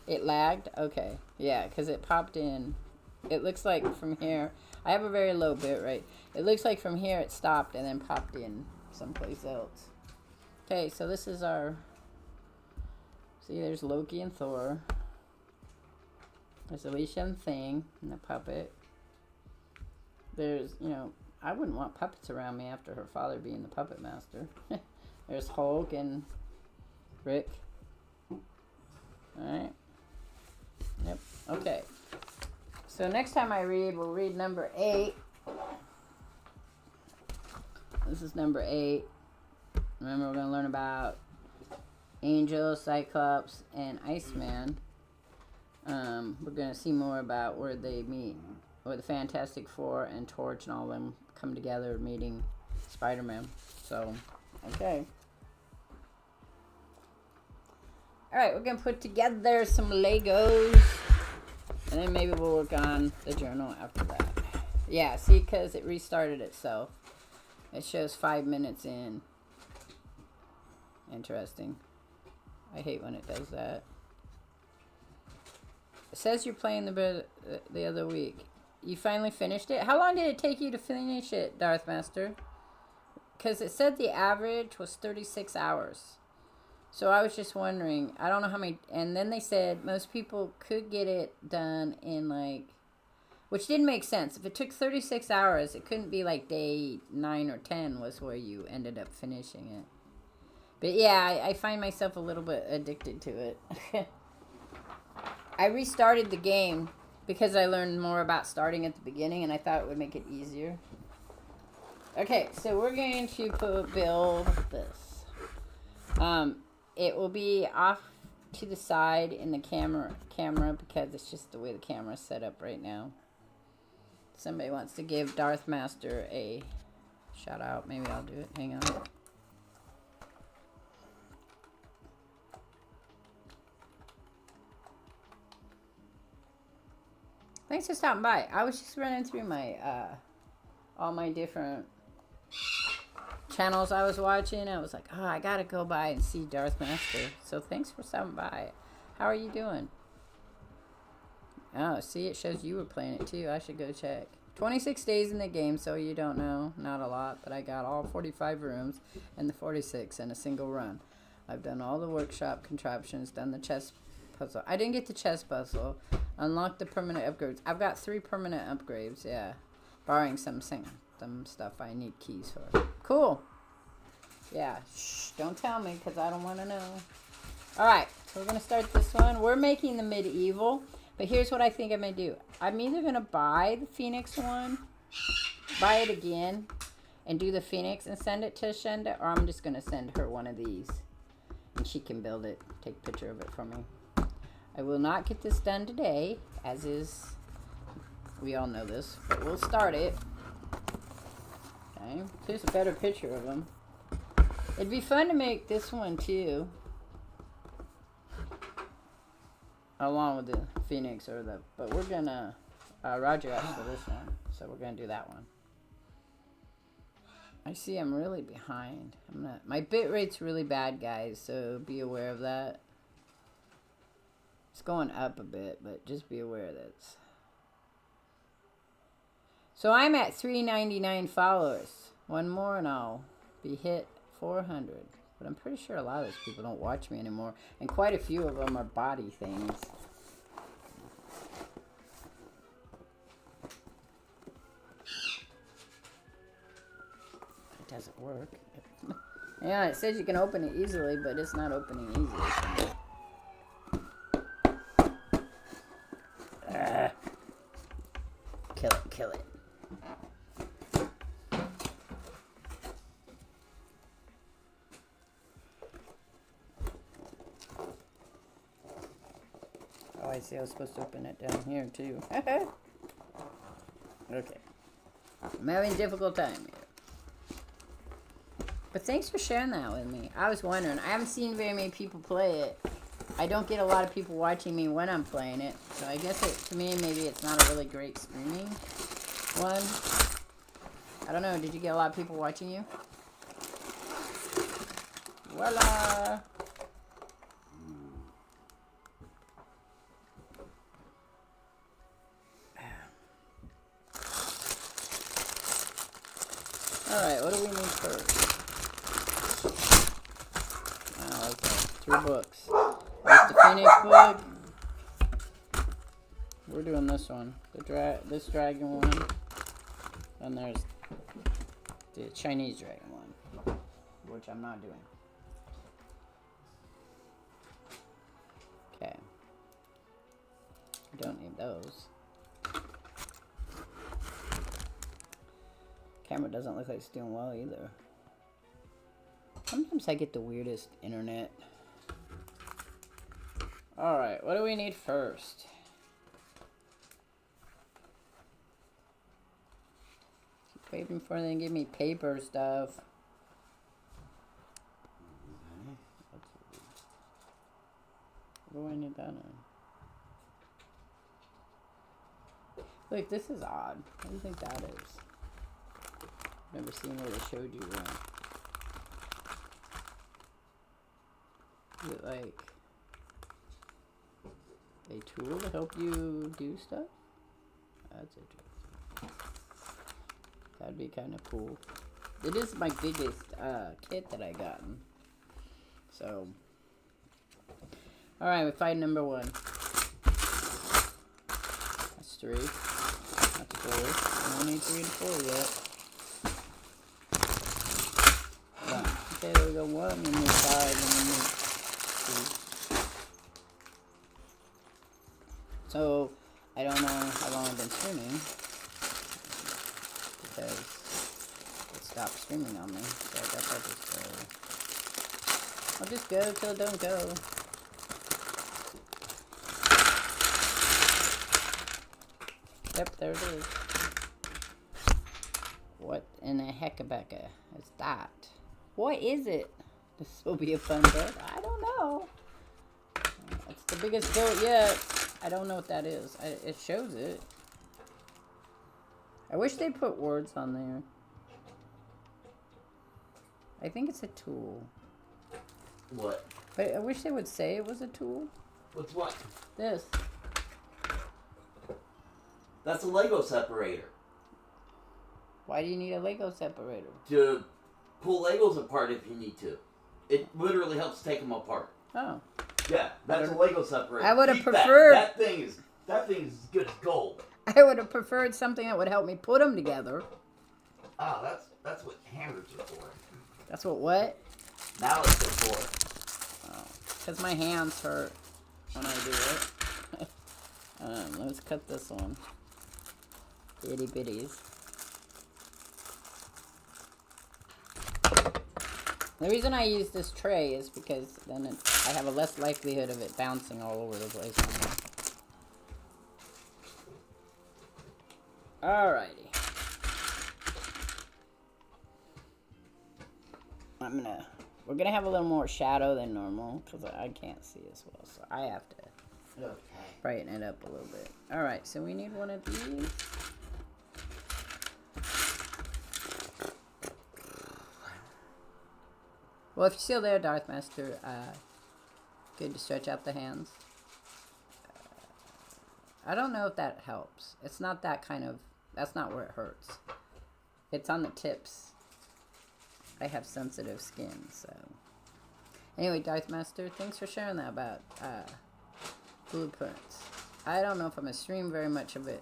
It lagged? Okay. Yeah, because it popped in. It looks like from here, I have a very low bit rate. It looks like from here it stopped and then popped in someplace else. Okay, so this is our, see, there's Loki and Thor. There's Alicia and Thing and the puppet. There's, you know, I wouldn't want puppets around me after her father being the puppet master. There's Hulk and Rick. Alright. Yep. Okay. So next time I read, we'll read number 8. This is number 8. Remember, we're going to learn about Angel, Cyclops, and Iceman. We're going to see more about where they meet, where the Fantastic Four and Torch and all of them come together meeting Spider-Man. So, okay. Alright, we're going to put together some Legos. And then maybe we'll work on the journal after that. Yeah, see, because it restarted itself. It shows 5 minutes in. Interesting. I hate when it does that. It says you're playing the other week. You finally finished it? How long did it take you to finish it, Darth Master? Because it said the average was 36 hours. So I was just wondering, I don't know how many, and then they said most people could get it done in like, which didn't make sense. If it took 36 hours, it couldn't be like day 9 or 10 was where you ended up finishing it. But yeah, I find myself a little bit addicted to it. I restarted the game because I learned more about starting at the beginning and I thought it would make it easier. Okay, so we're going to build this. It will be off to the side in the camera because it's just the way the camera is set up right now. Somebody wants to give Darth Master a shout out. Maybe I'll do it. Hang on. Thanks for stopping by. I was just running through my all my different channels I was watching. I was like, oh, I gotta go by and see Darth Master. So thanks for stopping by. How are you doing? Oh, see, it shows you were playing it too. I should go check. 26 days in the game, so you don't know. Not a lot, but I got all 45 rooms and the 46 in a single run. I've done all the workshop contraptions, done the chess puzzle. I didn't get the chess puzzle. Unlocked the permanent upgrades. I've got 3 permanent upgrades, yeah. Barring some stuff I need keys for. Cool. Yeah, shh, don't tell me because I don't want to know. Alright, so we're going to start this one. We're making the medieval, but here's what I think I'm going to do. I'm either going to buy the Phoenix one, buy it again, and do the Phoenix and send it to Shenda, or I'm just going to send her one of these, and she can build it, take a picture of it for me. I will not get this done today, as is, we all know this, but we'll start it. Okay, here's a better picture of them. It'd be fun to make this one too, along with the Phoenix but we're gonna, Roger asked for this one, so we're gonna do that one. I see I'm really behind. My bit rate's really bad, guys, so be aware of that. It's going up a bit, but just be aware that it's... So I'm at 399 followers. One more and I'll be hit 400. But I'm pretty sure a lot of those people don't watch me anymore. And quite a few of them are body things. It doesn't work. Yeah, it says you can open it easily, but it's not opening easily. Kill it, kill it. Oh, I see. I was supposed to open it down here, too. Okay. I'm having a difficult time here. But thanks for sharing that with me. I was wondering. I haven't seen very many people play it. I don't get a lot of people watching me when I'm playing it. So I guess to me, maybe it's not a really great streaming one. I don't know. Did you get a lot of people watching you? Voila! Alright, what do we need first? Oh, okay. 2 books. There's the Phoenix book. We're doing this one. This dragon one. And there's the Chinese dragon one. Which I'm not doing. Okay. Don't need those. Camera doesn't look like it's doing well either. Sometimes I get the weirdest internet. Alright, what do we need first? Keep waiting for them to give me paper stuff. What do I need that on? Look, this is odd. What do you think that is? Never seen where they showed you one. Is it like a tool to help you do stuff? That's interesting. That'd be kind of cool. It is my biggest kit that I gotten. So, alright, we fight number 1. That's 3. That's 4. We don't need 3 to 4 yet. Okay, there we go. 1, and then 5, and then 2. So, I don't know how long I've been streaming. Because it stopped streaming on me. So I guess I'll just go till it don't go. Yep, there it is. What in the heckabecca is that? What is it? This will be a fun book. I don't know. It's the biggest boat yet. I don't know what that is. It shows it. I wish they put words on there. I think it's a tool. What? But I wish they would say it was a tool. What's what? This. That's a Lego separator. Why do you need a Lego separator? To pull Legos apart if you need to. It literally helps take them apart. Oh. Yeah, that's a Lego separator. I would have preferred... That thing is as good as gold. I would have preferred something that would help me put them together. Oh, that's what hammers are for. That's what? Now it's for. Oh, because my hands hurt when I do it. Let's cut this one. Itty bitties. The reason I use this tray is because then I have a less likelihood of it bouncing all over the place. Alrighty. We're gonna have a little more shadow than normal because I can't see as well, so I have to brighten it up a little bit. Alright, so we need one of these. Well, if you're still there, Darth Master, good to stretch out the hands. I don't know if that helps. It's not that kind of... That's not where it hurts. It's on the tips. I have sensitive skin, so... Anyway, Darth Master, thanks for sharing that about blueprints. I don't know if I'm gonna stream very much of it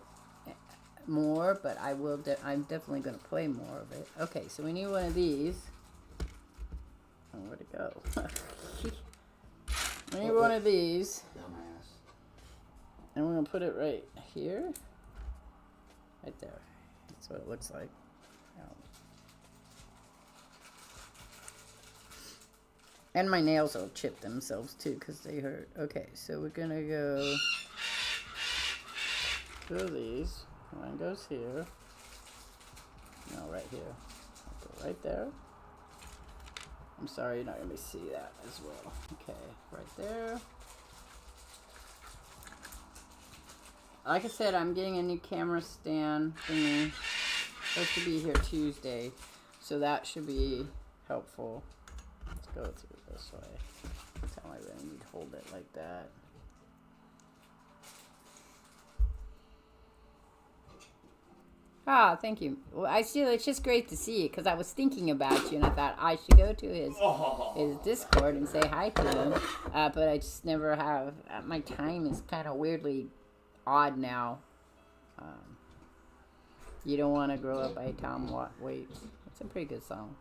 more, but I will. I'm definitely gonna play more of it. Okay, so we need one of these. Oh, where'd it go? We need one of these. Dumbass. And we're gonna put it right here. Right there. That's what it looks like. And my nails will chip themselves too because they hurt. Okay, so we're gonna go these. One goes here. No, right here. Go right there. I'm sorry, you're not gonna see that as well. Okay, right there. Like I said, I'm getting a new camera stand thingy. Supposed to be here Tuesday, so that should be helpful. Let's go through this way. That's how I really need to hold it like that. Ah, thank you. Well, it's just great to see you because I was thinking about you and I thought I should go to his Discord and say hi to him, but I just never have. My time is kind of weirdly odd now. You Don't Want to Grow Up by Tom Waits. It's a pretty good song.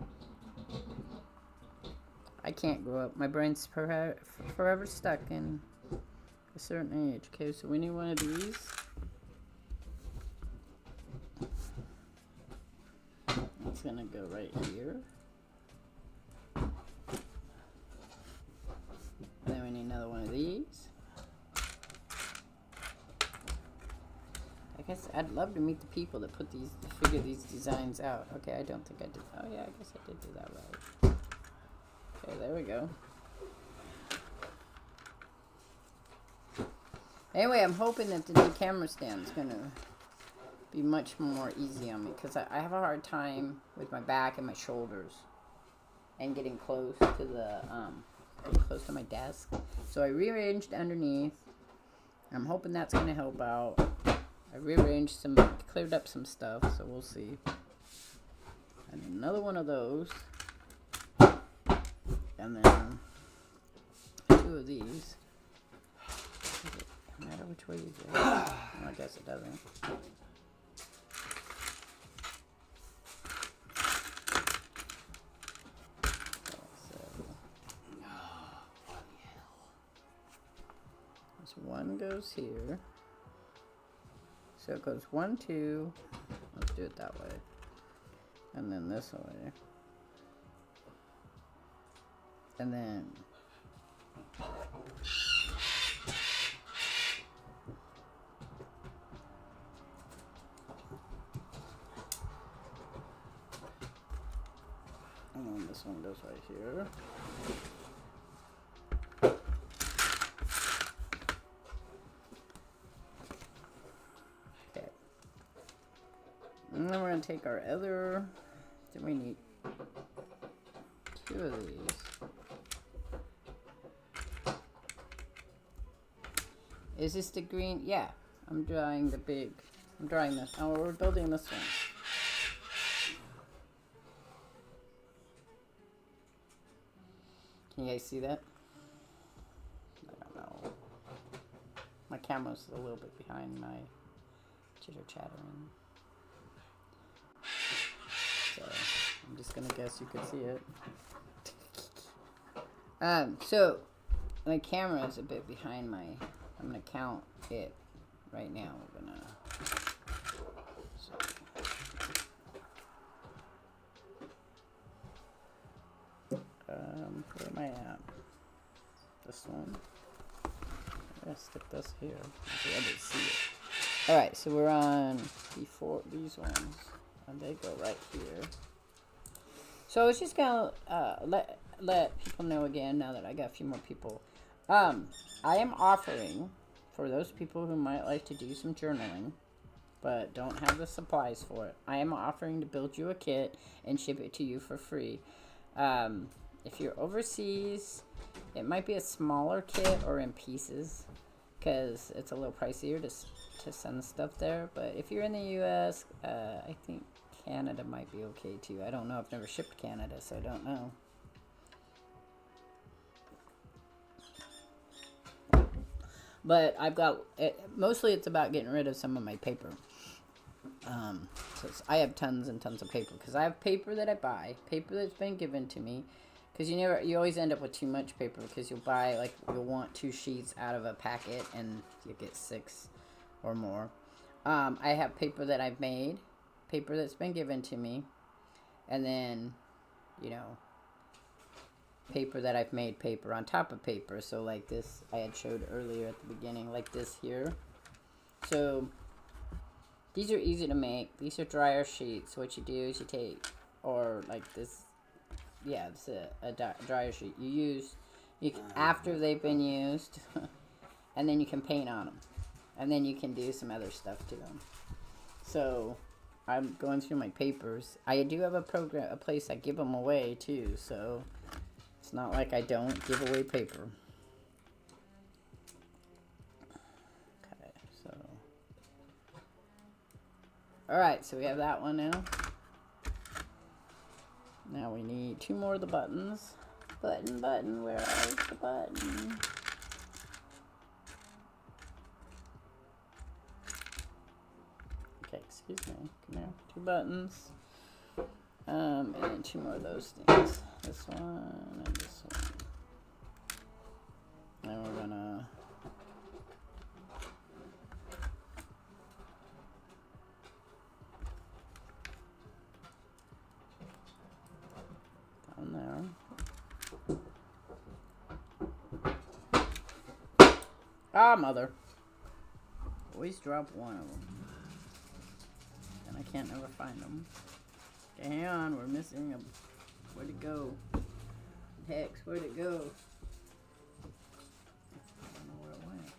I can't grow up. My brain's forever stuck in a certain age. Okay, so we need one of these. It's gonna go right here. And then we need another one of these. I guess I'd love to meet the people that figure these designs out. Okay, I don't think I did. Oh yeah, I guess I did do that right. Okay, there we go. Anyway, I'm hoping that the new camera stand is gonna be much more easy on me because I have a hard time with my back and my shoulders and getting close to my desk. So I rearranged underneath. I'm hoping that's gonna help out. I rearranged cleared up some stuff, so we'll see. And another one of those. And then 2 of these. Does it matter which way you go? Well, I guess it doesn't. One goes here. So it goes 1, 2. Let's do it that way. And then this way. And then this one goes right here. And then we're going to take our other, then we need 2 of these. Is this the green? Yeah, I'm drawing this. Oh, we're building this one. Can you guys see that? I don't know. My camera's a little bit behind my chitter chattering. So I'm just gonna guess you could see it. So my camera is a bit behind my. I'm gonna count it right now. We're gonna. Where am I at? This one. I'm gonna stick this here. So I didn't see it. All right, so we're on these ones. And they go right here. So I was just gonna let people know again now that I got a few more people. I am offering for those people who might like to do some journaling, but don't have the supplies for it. I am offering to build you a kit and ship it to you for free. If you're overseas, it might be a smaller kit or in pieces, because it's a little pricier to send stuff there. But if you're in the U.S., I think Canada might be okay too. I don't know. I've never shipped Canada, so I don't know. But I've got it, mostly it's about getting rid of some of my paper. So I have tons and tons of paper because I have paper that I buy, paper that's been given to me. Because you always end up with too much paper because you'll buy, like, you'll want 2 sheets out of a packet and you get 6 or more. I have paper that I've made, paper that's been given to me, and then, you know, paper that I've made paper on top of paper. So, like this I had showed earlier at the beginning, like this here. So, these are easy to make. These are dryer sheets. So what you do is you take, or like this, yeah, it's a dryer sheet. You can, after they've been used, and then you can paint on them. And then you can do some other stuff to them. So, I'm going through my papers. I do have a place I give them away too, so it's not like I don't give away paper. Okay, so. Alright, so we have that one now. Now we need 2 more of the buttons. Button, where is the button? Okay, excuse me. Come here. 2 buttons. And then 2 more of those things. This one and this one. Then we're gonna down there. Ah, mother. Always drop one of them. And I can't never find them. Okay, hang on, we're missing a... Where'd it go? Hex, where'd it go? I don't know where it went.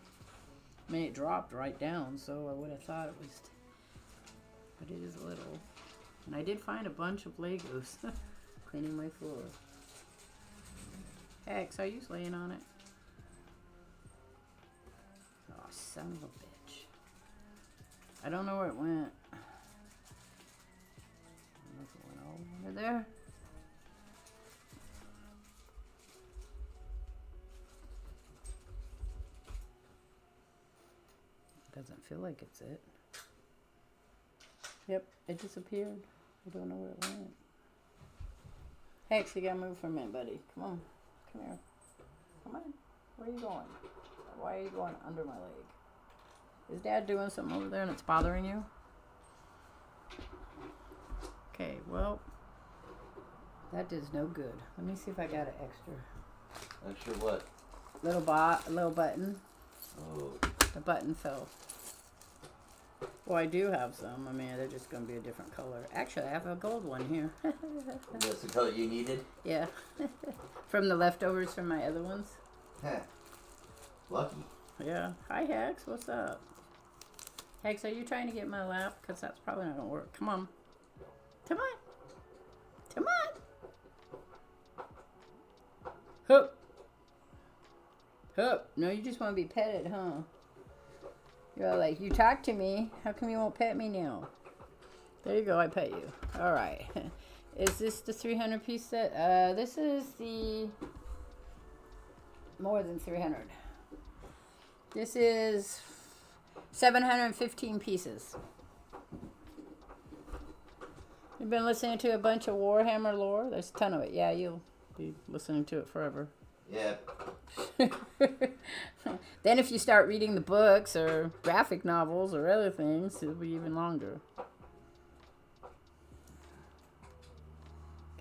I mean, it dropped right down, so I would have thought it was... But it is little. And I did find a bunch of Legos cleaning my floor. Hex, are you laying on it? Oh, son of a bitch. I don't know where it went. Over there. Doesn't feel like it's it. Yep, it disappeared. I don't know where it went. Hey, you gotta move for a minute, buddy. Come on. Come here. Come on. Where are you going? Why are you going under my leg? Is Dad doing something over there and it's bothering you? Okay, well, that does no good. Let me see if I got an extra. Extra what? Little button. Oh. The button fell. Well, I do have some. I mean, they're just going to be a different color. Actually, I have a gold one here. That's the color you needed? Yeah. From the leftovers from my other ones. Heh. Lucky. Yeah. Hi, Hex. What's up? Hex, are you trying to get my lap? Because that's probably not going to work. Come on. Come on. Come on. Hup. Hup. No, you just want to be petted, huh? You're all like, you talk to me. How come you won't pet me now? There you go. I pet you. All right. Is this the 300 piece set? This is the more than 300. This is 715 pieces. You've been listening to a bunch of Warhammer lore? There's a ton of it. Yeah, you'll be listening to it forever. Yeah. Then if you start reading the books or graphic novels or other things, it'll be even longer.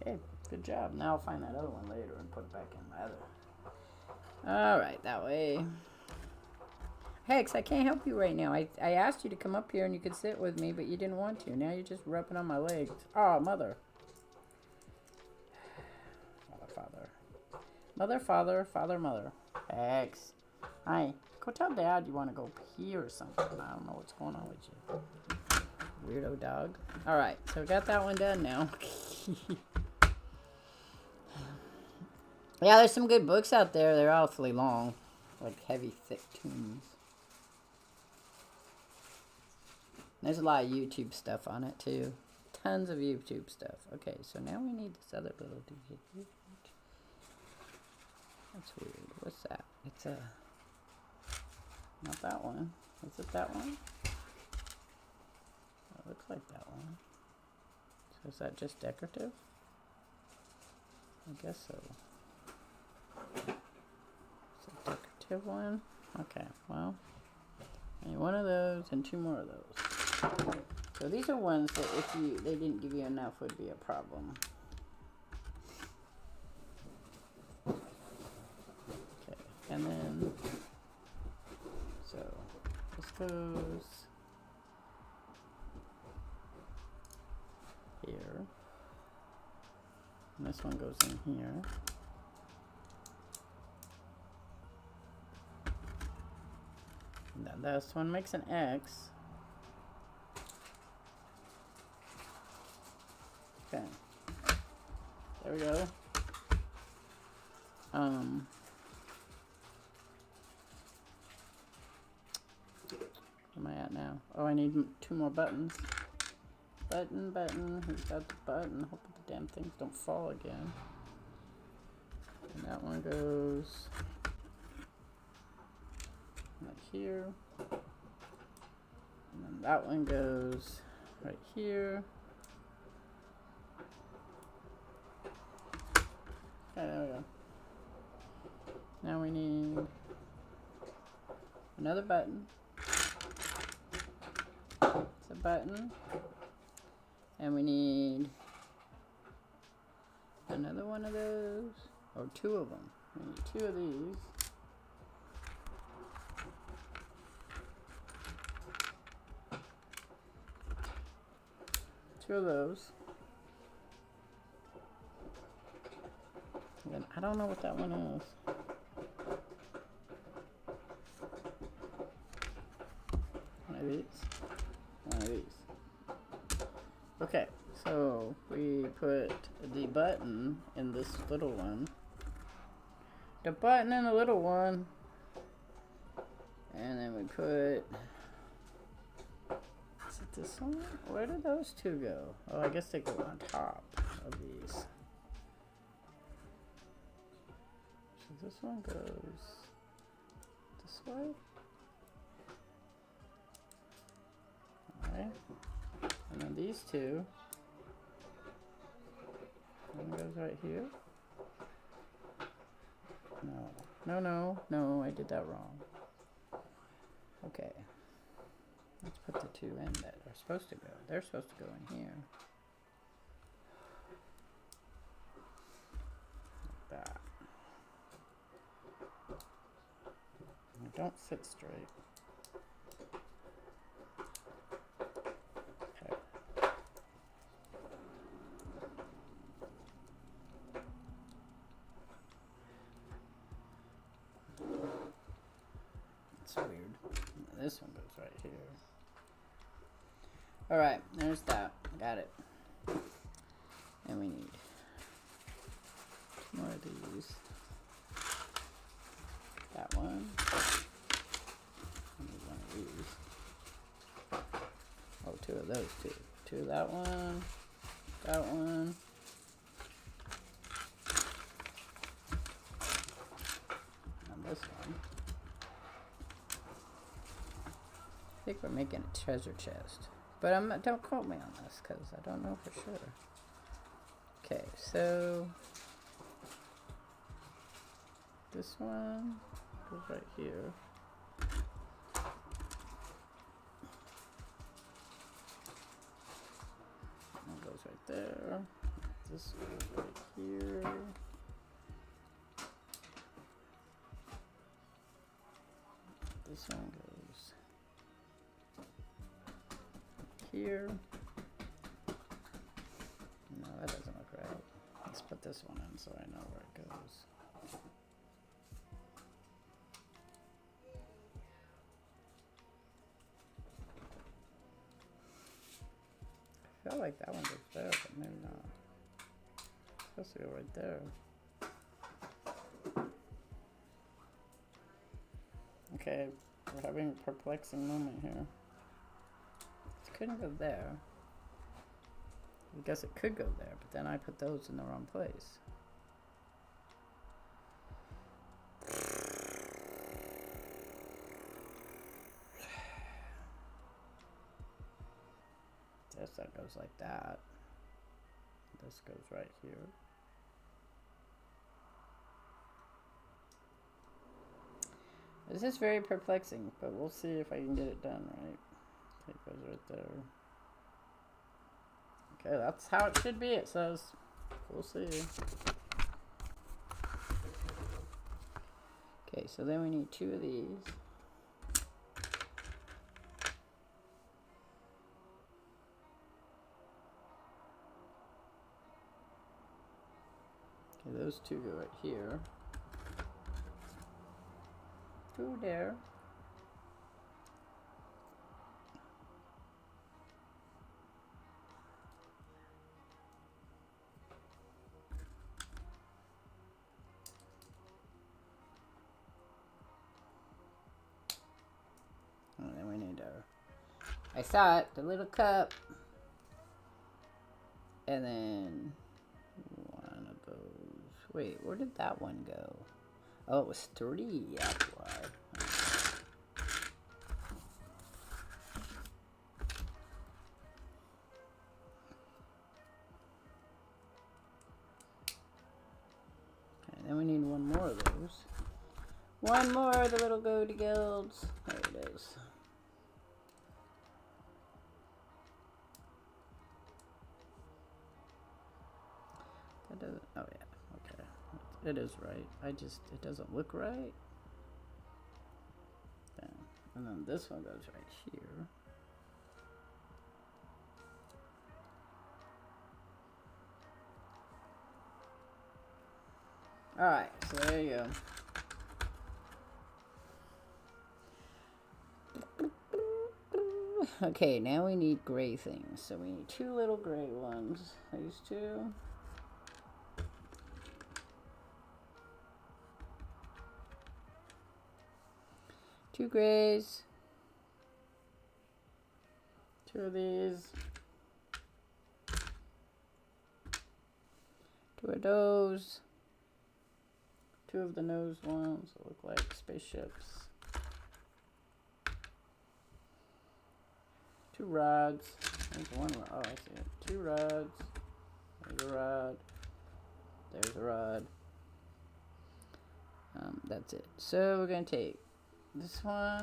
Okay, good job. Now I'll find that other one later and put it back in my other. Alright, that way. Hex, I can't help you right now. I asked you to come up here and you could sit with me, but you didn't want to. Now you're just rubbing on my legs. Oh, mother. Father, mother. Hex. Hi. Go tell Dad you want to go pee or something. I don't know what's going on with you. Weirdo dog. Alright, so we got that one done now. Yeah, there's some good books out there. They're awfully long. Like heavy, thick tomes. There's a lot of YouTube stuff on it too. Tons of YouTube stuff. Okay, so now we need this other little dude. That's weird. What's that? It's a... Not that one. Is it that one? It looks like that one. So is that just decorative? I guess so. It's a decorative one? Okay, well, I need one of those and 2 more of those. So these are ones that if they didn't give you enough would be a problem. Okay, and then, so this goes here. And this one goes in here. And then this one makes an X. Okay. There we go. Where am I at now? Oh, I need 2 more buttons. Button. Who's got the button? Hope the damn things don't fall again. And that one goes right here. And then that one goes right here. Okay, there we go. Now we need another button. It's a button. And we need another one of those, or 2 of them. We need 2 of these. Two of those. And then I don't know what that one is. One of these. One of these. Okay, so we put the button in this little one. The button in the little one. And then we put... Is it this one? Where did those 2 go? Oh, I guess they go on top of these. So this one goes this way. Alright. And then these 2. One goes right here. No, I did that wrong. Okay. Let's put the 2 in that are supposed to go. They're supposed to go in here. Like that. They don't sit straight. Weird. This one goes right here. Alright, there's that. Got it. And we need 2 more of these. That one. I need 1 of these. Oh, 2 of those too. 2 of that one. That one. And this one. I think we're making a treasure chest, but don't quote me on this because I don't know for sure. Okay, so this one goes right here. That goes right there. This goes right here. This one goes here. No, that doesn't look right. Let's put this one in so I know where it goes. I feel like that one goes there, but maybe not. It's supposed to go right there. Okay, we're having a perplexing moment here. Couldn't go there. I guess it could go there, but then I put those in the wrong place. guess that goes like that. This goes right here. This is very perplexing, but we'll see if I can get it done right. Okay, it goes right there. Okay, that's how it should be, it says. We'll see. Okay, so then we need 2 of these. Okay, those 2 go right here. 2 there. And then we need our, I saw it, the little cup. And then one of those. Wait, where did that one go? Oh, it was 3, that's why. Okay, then we need 1 more of those. 1 more of the little go to guilds. There it is. That doesn't, oh yeah, okay. It is right. It doesn't look right. Then, and then this one goes right here. Alright, so there you go. Okay, now we need gray things. So we need 2 little gray ones. These 2. 2 grays. 2 of these. 2 of those. 2 of the nose ones that look like spaceships. 2 rods. There's 1 rod. Oh, I see it. 2 rods. There's a rod. There's a rod. That's it. So we're going to take this one.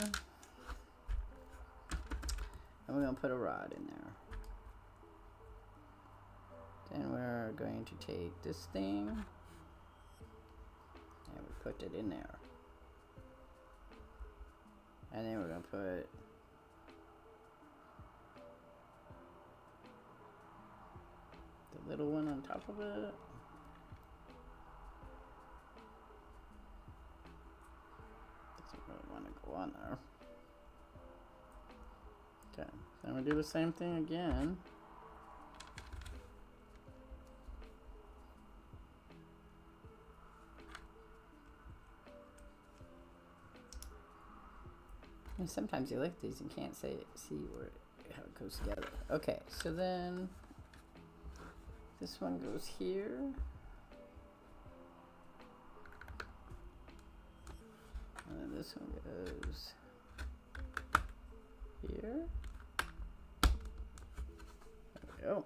And we're going to put a rod in there. Then we're going to take this thing. And we put it in there. And then we're going to put the little one on top of it. Doesn't really want to go on there. Okay, then we do the same thing again. And sometimes you like these and can't see how it goes together. Okay, so then this one goes here. And then this one goes here. There we go.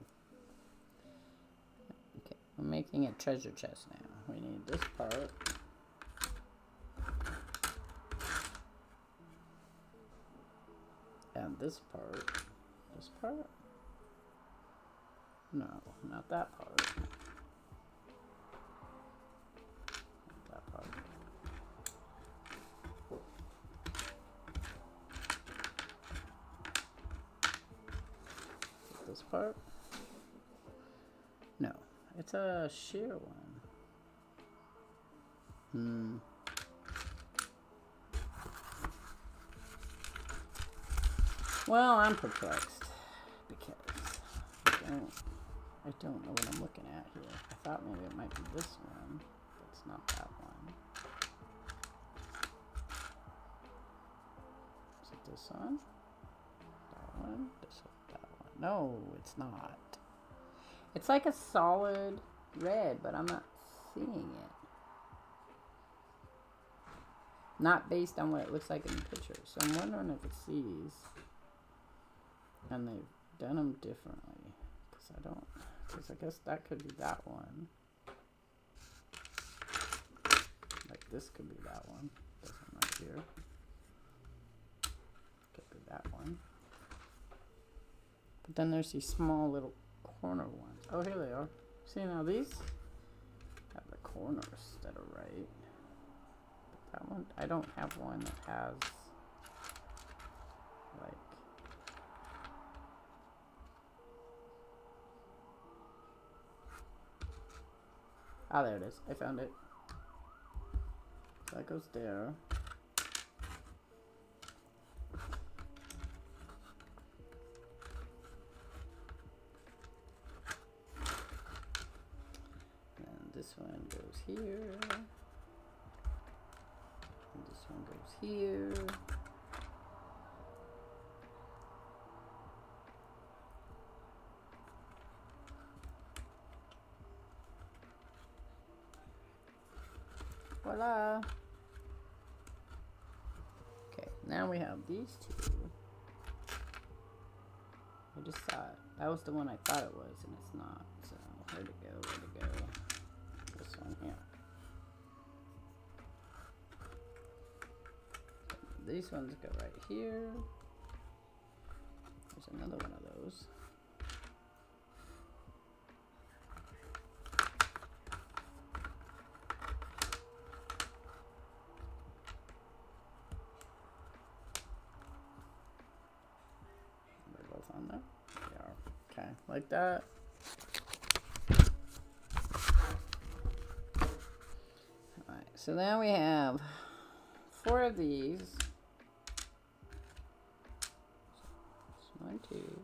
Okay, we're making a treasure chest now. We need this part. And this part. This part? No, not that part. Not that part. This part? No, it's a sheer one. Well, I'm perplexed because I don't know what I'm looking at here. I thought maybe it might be this one, but it's not that one. Is it this one? That one? This one? That one? No, it's not. It's like a solid red, but I'm not seeing it. Not based on what it looks like in the picture. So I'm wondering if it's these. And they've done them differently. Because I guess that could be that one. Like this could be that one. This one right here. Could be that one. But then there's these small little corner ones. Oh, here they are. See, now these have the corners that are right. But that one, I don't have one that has like. Ah, there it is. I found it. So that goes there. And this one goes here. And this one goes here. Voila! Okay, now we have these two. I just saw it. That was the one I thought it was, and it's not. So, where'd it go? Where'd it go? This one here. These ones go right here. There's another one of those. On there. They are. Okay, like that. Alright, so now we have 4 of these. So 1, 2,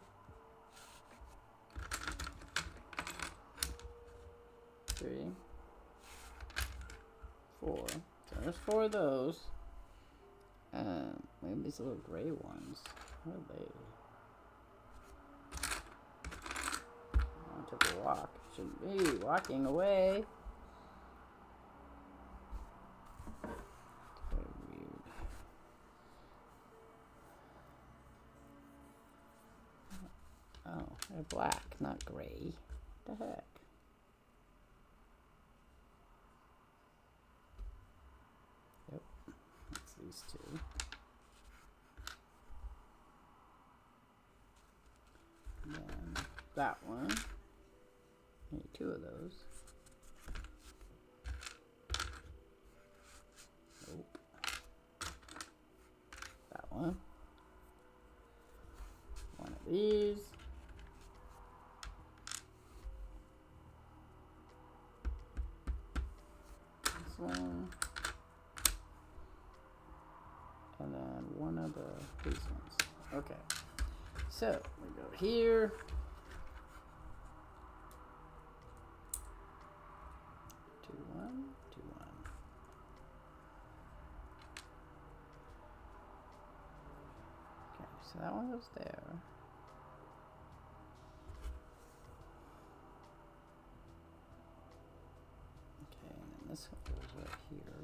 3, 4. So there's 4 of those. We have these little gray ones. What are they? Took a walk. Shouldn't be walking away. It's very weird. Oh, they're black, not gray. What the heck? Yep, that's these 2. And then that one. Need 2 of those. Nope. That one. 1 of these. This one. And then 1 of these ones. Okay. So we go here. 2, 1, 2, 1. Okay, so that one goes there. Okay, and then this one goes right here.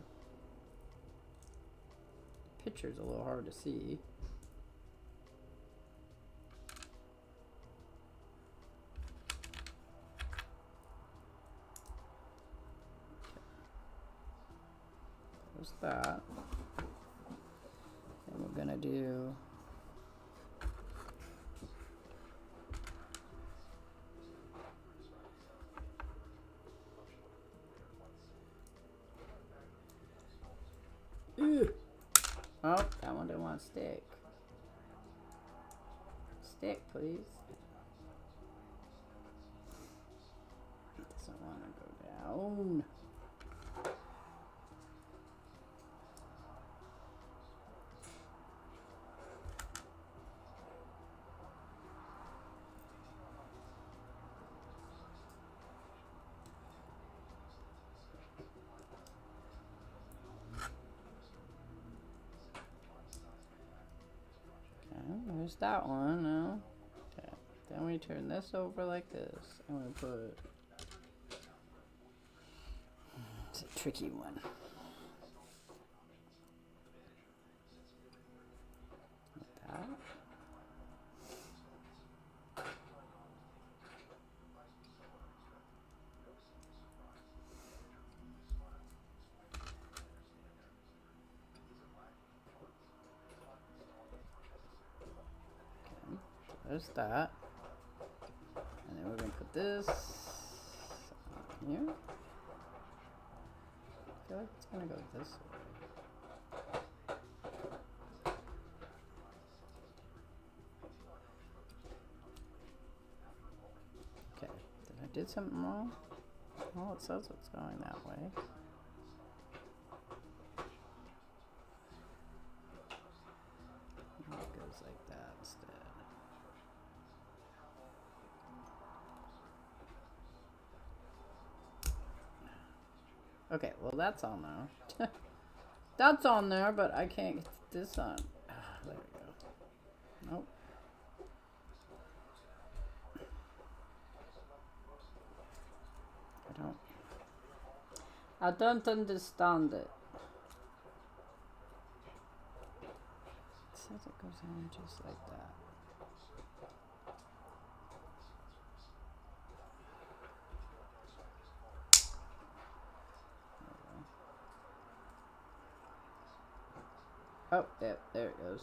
The picture's a little hard to see. There's that. And we're gonna do oh, that one didn't want to stick. Stick, please. It doesn't want to go down. There's that one now. Okay. Then we turn this over like this, and we put. It's a tricky one. Like that. there's that. And then we're gonna put this on here. I feel like it's gonna go this way. Okay, I did something wrong? Well, it says it's going that way. It goes like that instead. Okay, well that's on there. That's on there, but I can't get this on. There we go. Nope. I don't understand it. It says it goes on just like that. Oh, yeah, there it goes.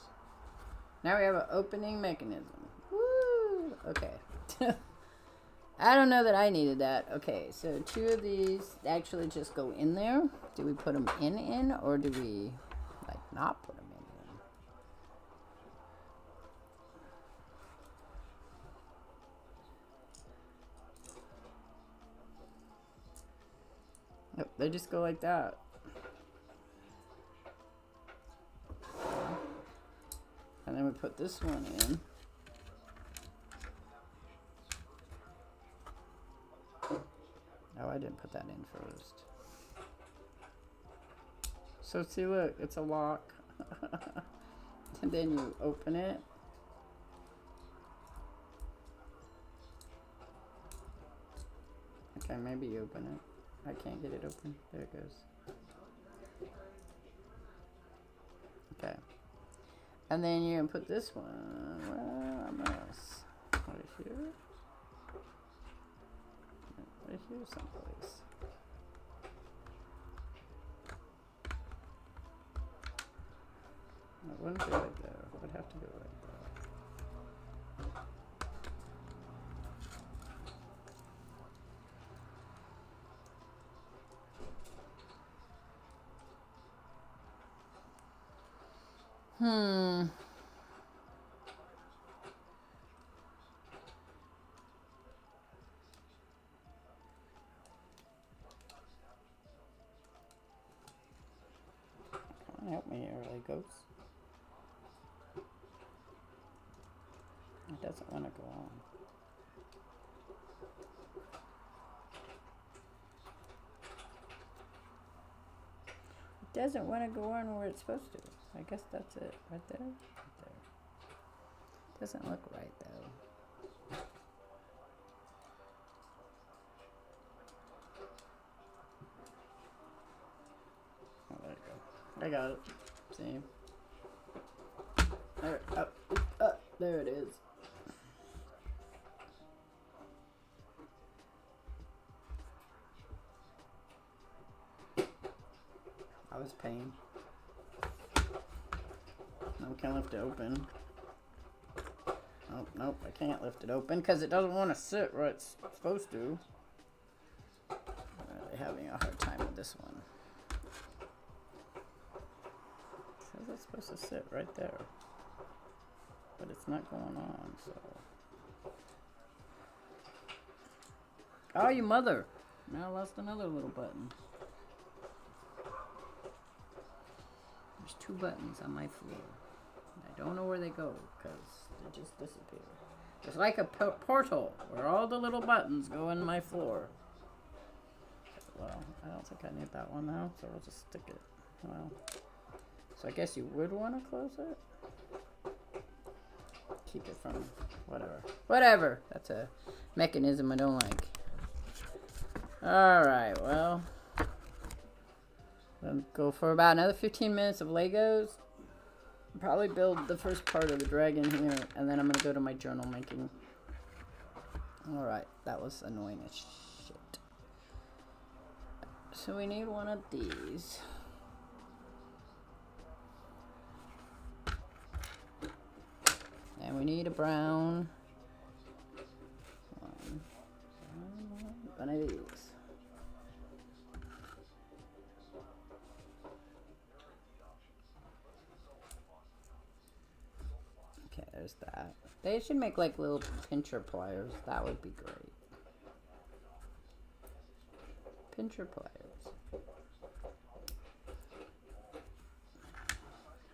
Now we have an opening mechanism. Woo! Okay. I don't know that I needed that. Okay, so 2 of these actually just go in there. Do we put them in, or do we, like, not put them in? Nope, they just go like that. And then we put this one in. Oh, I didn't put that in first. So see, look, it's a lock. And then you open it. Okay, maybe you open it. I can't get it open. There it goes. Okay. And then you're gonna put this one, well, a mouse. Right here. Right here someplace. It wouldn't go right there. It would have to go right there. Help me here, Legos. It doesn't want to go on. It doesn't want to go on where it's supposed to. I guess that's it. Right there? Right there. Doesn't look right though. Oh, there you go. I got it. See? There, there it is. I was paying. Now we can lift it open. Nope, nope, I can't lift it open because it doesn't want to sit where it's supposed to. I'm really having a hard time with this one. It says it's supposed to sit right there. But it's not going on, so. Oh, you mother! Now I lost another little button. There's 2 buttons on my floor. I don't know where they go because they just disappear. It's like a portal where all the little buttons go in my floor. Well, I don't think I need that one now, so we'll just stick it. Well, so I guess you would want to close it. Keep it from whatever. Whatever. That's a mechanism I don't like. Alright, well. I'll go for about another 15 minutes of Legos. Probably build the first part of the dragon here, and then I'm going to go to my journal making. Alright, that was annoying as shit. So we need one of these. And we need a brown. one of these. Okay, there's that. They should make like little pincher pliers. That would be great. Pincher pliers.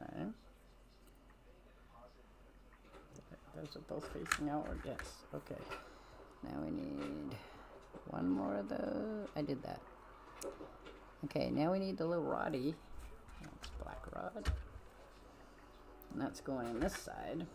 Okay. Those are both facing outward. Yes. Okay. Now we need one more of those. I did that. Okay, now we need the little roddy. That's black rod. And that's going on this side.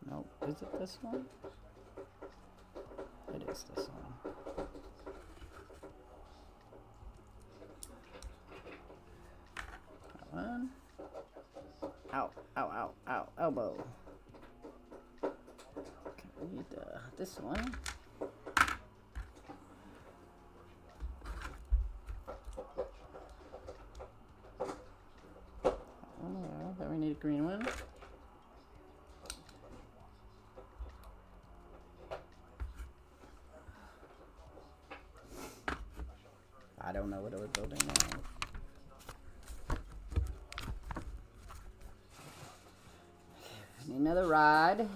No, is it this one? It is this one. That one. Ow, ow, ow, ow, elbow. Okay, we need this one. That one there. Then we need a green one. I don't know what I was building now. Need another rod.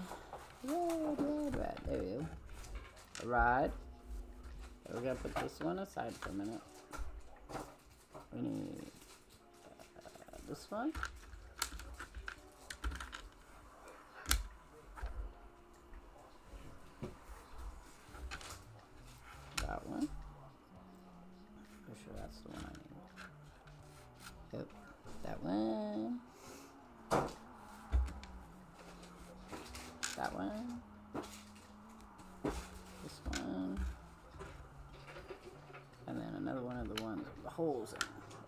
Rod. There we go. A rod. So we're gonna put this one aside for a minute. We need this one. That one. For sure that's the one I need. Yep. That one. That one. This one. And then another one of the ones with the holes in.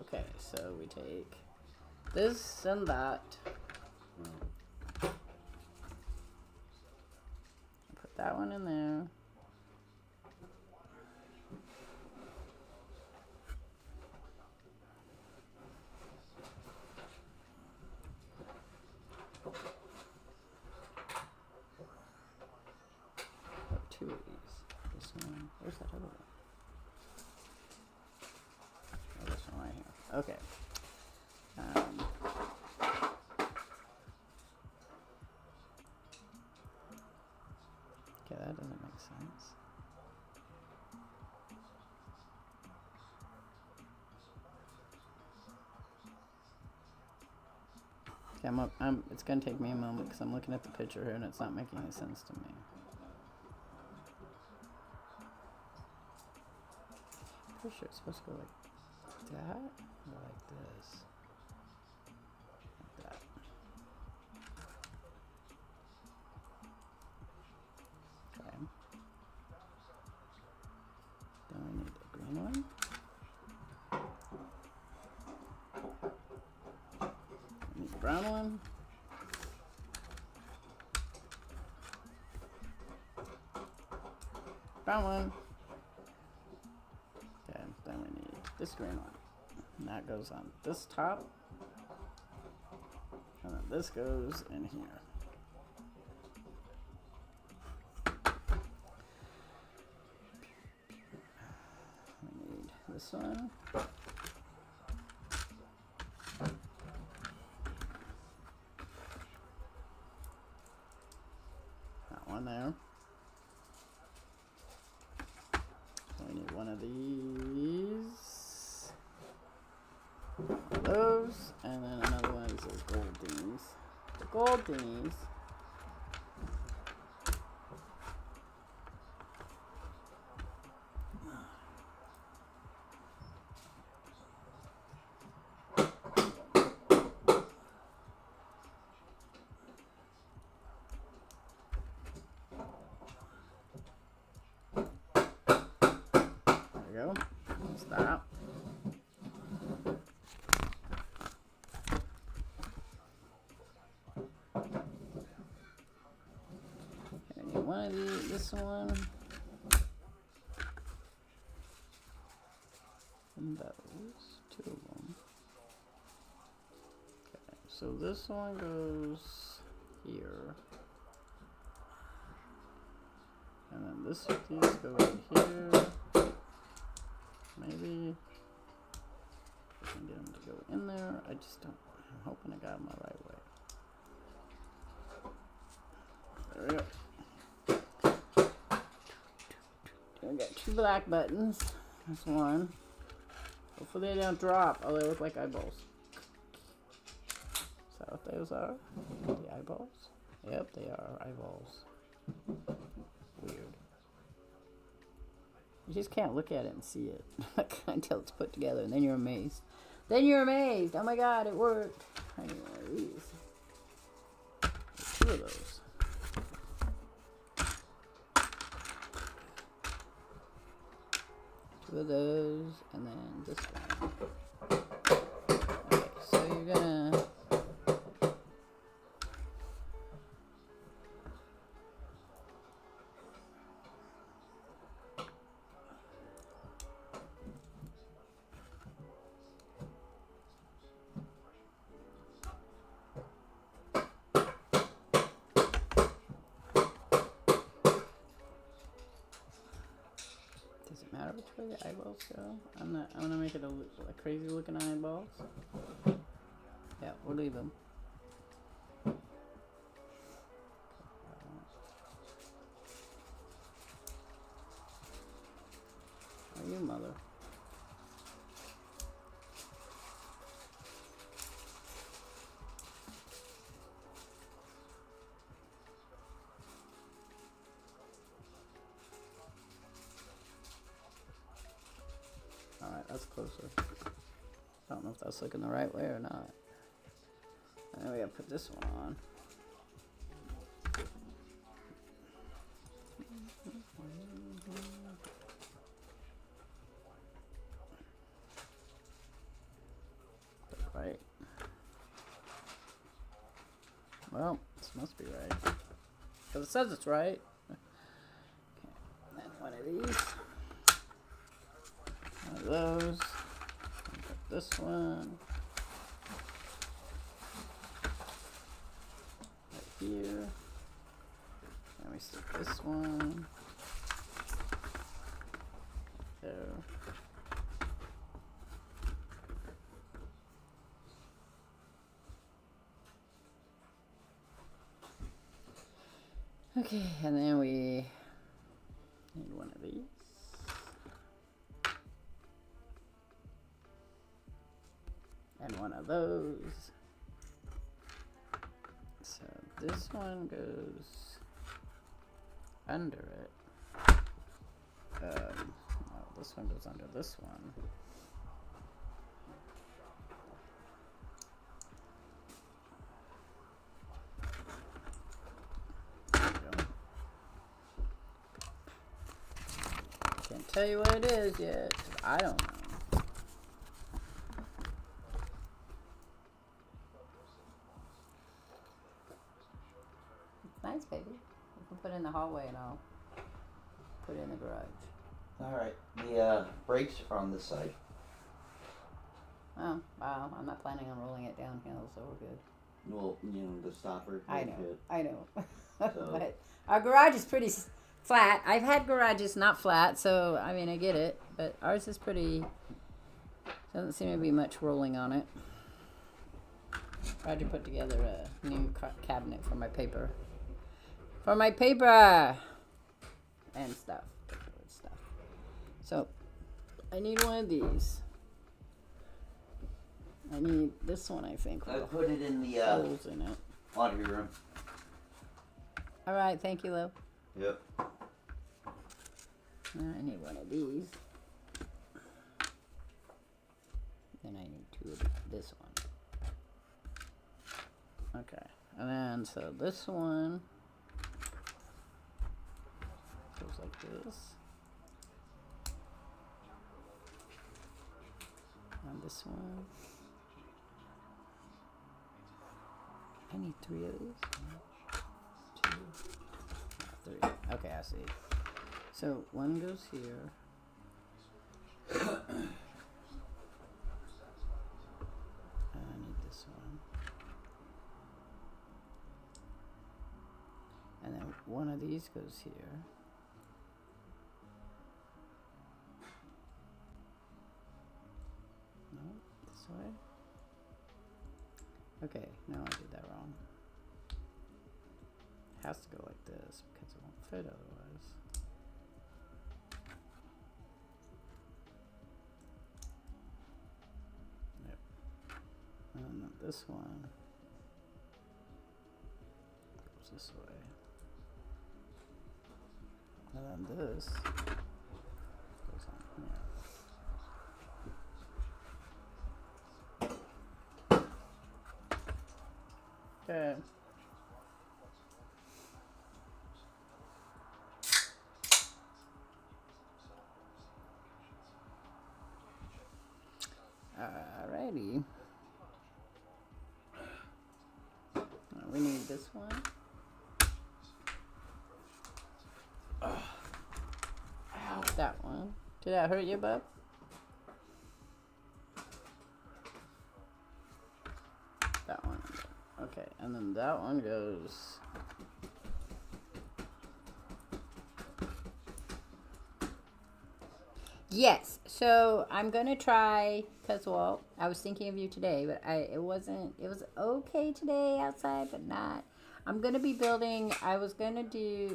Okay, so we take this and that. Put that one in there. Two of these. This one. Where's that other one? Oh, this one right here. Okay. Okay, that doesn't make sense. Okay, it's gonna take me a moment because I'm looking at the picture here and it's not making any sense to me. Pretty sure it's supposed to go like that or like this. Like that. Okay. Then we need the green one. We need the brown one. Brown one. Then we need this green one. And that goes on this top. And then this goes in here. We need this one. That one there. We need one of these, those, and then another one of these gold dings. The gold dings. There we go. That's that. Okay, I need one of these, this one. so this one goes here. And then these go right here. Maybe I can get them to go in there. I just don't. I'm hoping I got them the right way. There we go. I got 2 black buttons. That's one. Hopefully they don't drop. Oh, they look like eyeballs. Is that what those are? The eyeballs? Yep, they are eyeballs. Weird. You just can't look at it and see it until it's put together, and then you're amazed. Then you're amazed. Oh my god, it worked. I need one of these. 2 of those. Of those, and then this one. Okay, so you're gonna matter which way the eyeballs go. I'm gonna make it a crazy looking eyeballs. Yeah, we'll leave them. Are you mother? Alright, that's closer. I don't know if that's looking the right way or not. And then we gotta put this one on. Right. Well, this must be right. Because it says it's right. Okay, and then one of these. One of those. And put this one. Right here. And we stick this one. There. Okay, and then we need one of these. And one of those. So this one goes under it. No, this one goes under this one. Can't tell you what it is yet, 'cause I don't know. Nice, baby. We can put it in the hallway and I'll put it in the garage. Alright, the brakes are on this side. Oh, wow. I'm not planning on rolling it downhill, so we're good. Well, you know, the stopper. I know. Good. I know. So. But our garage is pretty flat. I've had garages not flat, so, I mean, I get it. But ours is pretty... Doesn't seem to be much rolling on it. Roger put together a new cabinet for my paper. For my paper! And stuff. So, I need one of these. I need this one, I think. I put it in the holes in it. laundry room. All right, thank you, Lou. Yep. I need one of these. Then I need 2 of this one. Okay, and then so this one goes like this. And this one. I need 3 of these. 1, 2, 3. Okay, I see. So one goes here. And I need this one. one of these goes here. No, this way. Okay, no, I did that wrong. It has to go like this because it won't fit otherwise. Yep. And then this one goes this way. And then this goes on here. Okay. Alrighty. We need this one. Ow. That one. Did that hurt you, bub? That one. Okay, and then that one goes. Yes, so I'm gonna try, cause well, I was thinking of you today, but it was okay today outside, but not. I'm gonna be building. I was gonna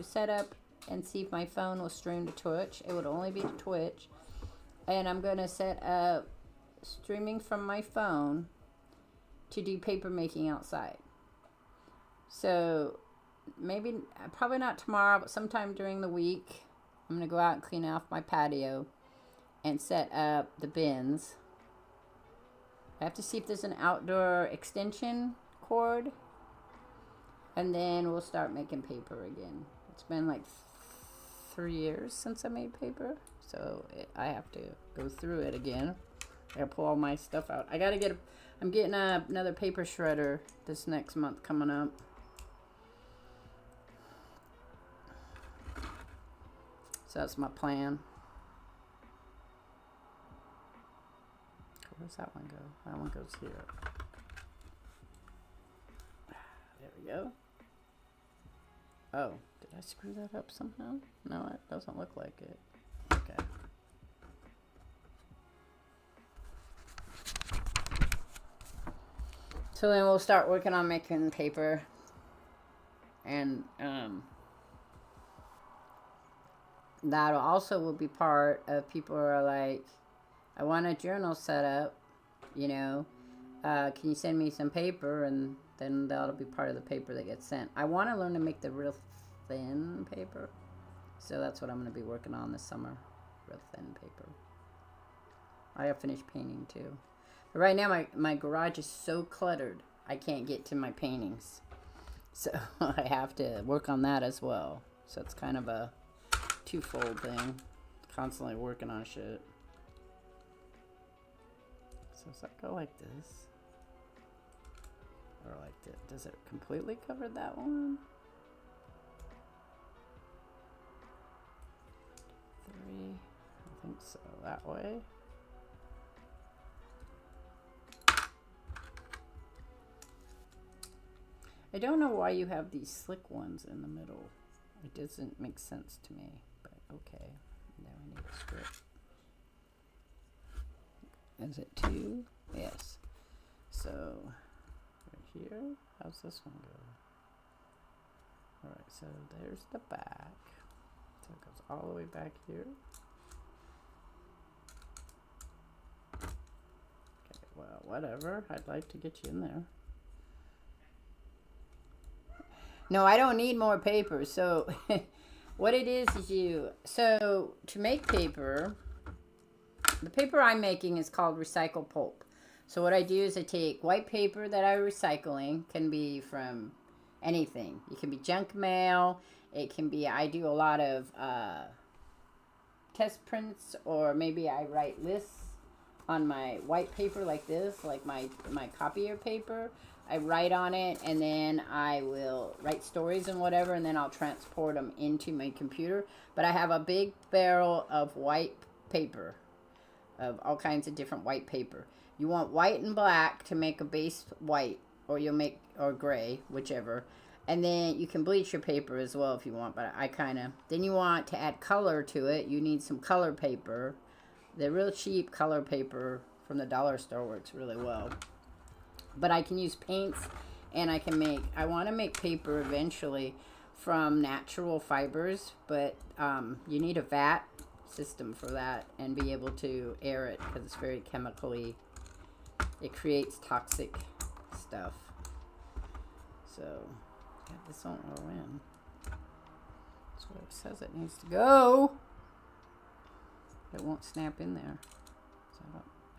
set up and see if my phone will stream to Twitch. It would only be to Twitch, and I'm gonna set up streaming from my phone to do paper making outside. So maybe probably not tomorrow, but sometime during the week, I'm gonna go out and clean off my patio and set up the bins. I have to see if there's an outdoor extension cord, and then we'll start making paper again. It's been like 3 years since I made paper, so I have to go through it again. I gotta pull all my stuff out. I'm getting another paper shredder this next month coming up. So that's my plan. Where's that one go? That one goes here. There we go. Oh, did I screw that up somehow? No, it doesn't look like it. Okay. So then we'll start working on making paper. And that also will be part of people who are like, I want a journal set up, you know, can you send me some paper? And then that'll be part of the paper that gets sent. I want to learn to make the real thin paper. So that's what I'm going to be working on this summer. Real thin paper. I have finished painting too. But right now my garage is so cluttered, I can't get to my paintings. So I have to work on that as well. So it's kind of a twofold thing. Constantly working on shit. So does that go like this? Or like this? Does it completely cover that one? 3, I think so, that way. I don't know why you have these slick ones in the middle. It doesn't make sense to me, but okay. Now we need a strip. Is it 2? Yes. So, right here, how's this one go? Alright, so there's the back. So it goes all the way back here. Okay, well, whatever. I'd like to get you in there. No, I don't need more paper. So, what it is so to make paper, the paper I'm making is called recycled pulp. So what I do is I take white paper that I'm recycling, can be from anything. It can be junk mail. It can be, I do a lot of test prints, or maybe I write lists on my white paper like this, like my copier paper. I write on it, and then I will write stories and whatever, and then I'll transport them into my computer. But I have a big barrel of white paper, of all kinds of different white paper. You want white and black to make a base white, or you'll make, or gray, whichever. And then you can bleach your paper as well if you want, but I kind of... Then you want to add color to it. You need some color paper. The real cheap color paper from the dollar store works really well. But I can use paints, and I can make... I want to make paper eventually from natural fibers, but you need a vat system for that and be able to air it because it's very chemically... It creates toxic stuff. So... God, this won't go in. That's what it says it needs to go. It won't snap in there. So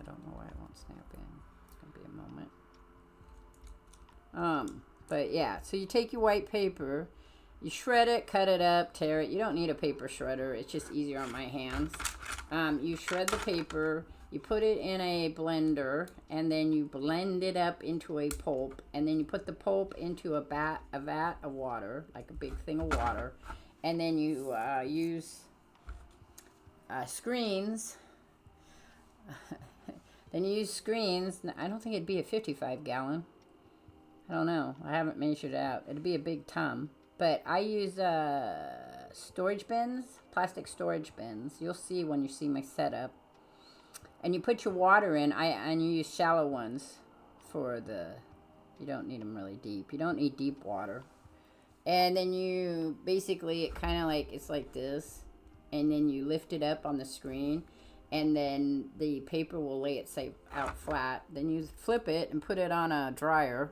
I don't know why it won't snap in. It's gonna be a moment. But yeah, so you take your white paper, you shred it, cut it up, tear it. You don't need a paper shredder. It's just easier on my hands. You shred the paper. You put it in a blender, and then you blend it up into a pulp, and then you put the pulp into a vat of water, like a big thing of water, and then you use screens. Then you use screens. I don't think it'd be a 55-gallon. I don't know. I haven't measured it out. It'd be a big tub. But I use storage bins, plastic storage bins. You'll see when you see my setup. And you put your water in, and you use shallow ones for the, you don't need them really deep. You don't need deep water. And then you, basically, it kind of like, it's like this. And then you lift it up on the screen, and then the paper will lay it out flat. Then you flip it and put it on a dryer,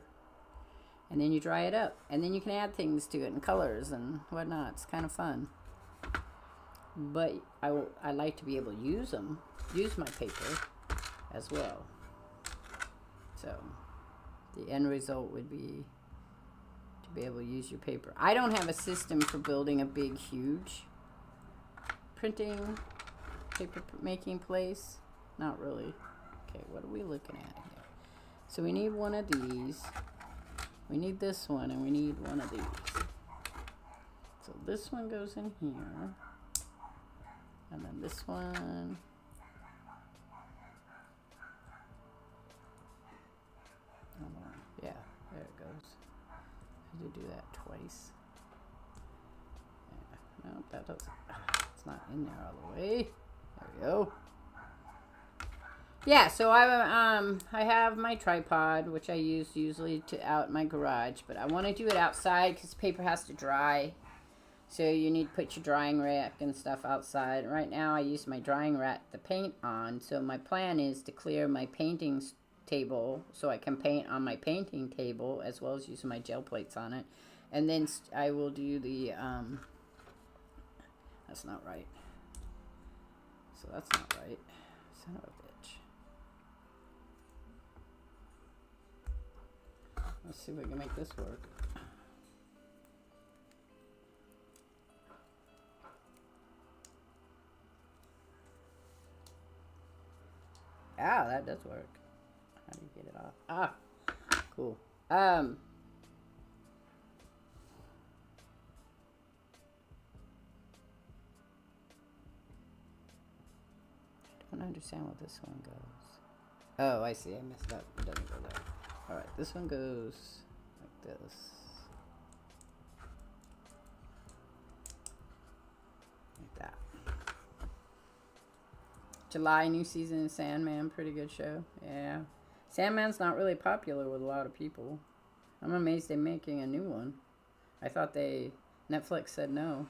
and then you dry it up. And then you can add things to it and colors and whatnot. It's kind of fun. But I like to be able to use my paper as well. So the end result would be to be able to use your paper. I don't have a system for building a big, huge printing, paper making place. Not really. Okay, what are we looking at here? So we need one of these. We need this one, and we need one of these. So this one goes in here. And then this one. Yeah, there it goes. I had to do that twice. Yeah, no, that doesn't. It's not in there all the way. There we go. Yeah, so I have my tripod, which I use usually out in my garage, but I want to do it outside because paper has to dry. So you need to put your drying rack and stuff outside. Right now I use my drying rack to paint on. So my plan is to clear my painting table so I can paint on my painting table as well as using my gel plates on it. And then I will do the, that's not right. So that's not right. Son of a bitch. Let's see if we can make this work. Ah, that does work. How do you get it off? Ah, cool. I don't understand what this one goes. Oh, I see. I messed up. It doesn't go there. All right, this one goes like this. Like that. July, new season of Sandman, pretty good show. Yeah. Sandman's not really popular with a lot of people. I'm amazed they're making a new one. I thought Netflix said no.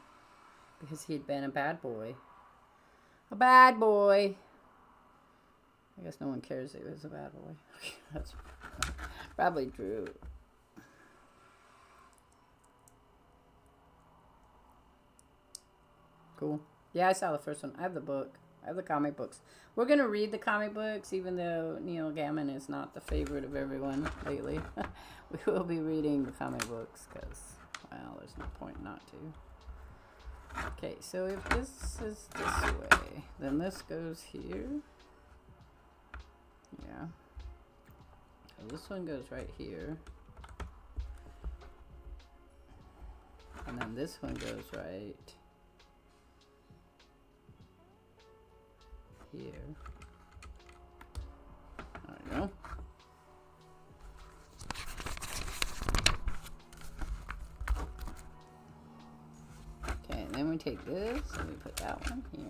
Because he'd been a bad boy. A bad boy. I guess no one cares he was a bad boy. That's probably true. Cool. Yeah, I saw the first one. I have the book. I have the comic books. We're going to read the comic books, even though Neil Gaiman is not the favorite of everyone lately. We will be reading the comic books because, well, there's no point not to. Okay, so if this is this way, then this goes here. Yeah. So this one goes right here. And then this one goes right here. There we go. me take this. Let me put that one here.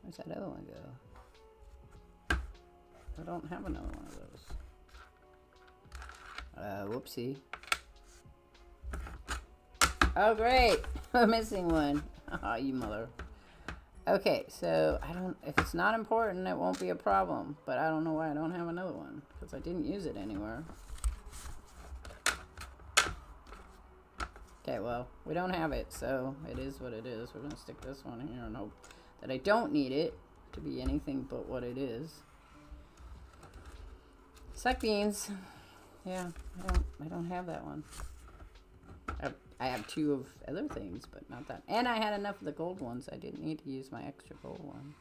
Where's that other one go? I don't have another one of those. Whoopsie. Oh, great. I'm missing one. Oh, you mother. Okay, so I don't, if it's not important, it won't be a problem. But I don't know why I don't have another one. Because I didn't use it anywhere. Okay, well, we don't have it, so it is what it is. We're going to stick this one here and hope that I don't need it to be anything but what it is. Suck beans. Yeah, I don't have that one. I have two of other things, but not that. And I had enough of the gold ones. I didn't need to use my extra gold one.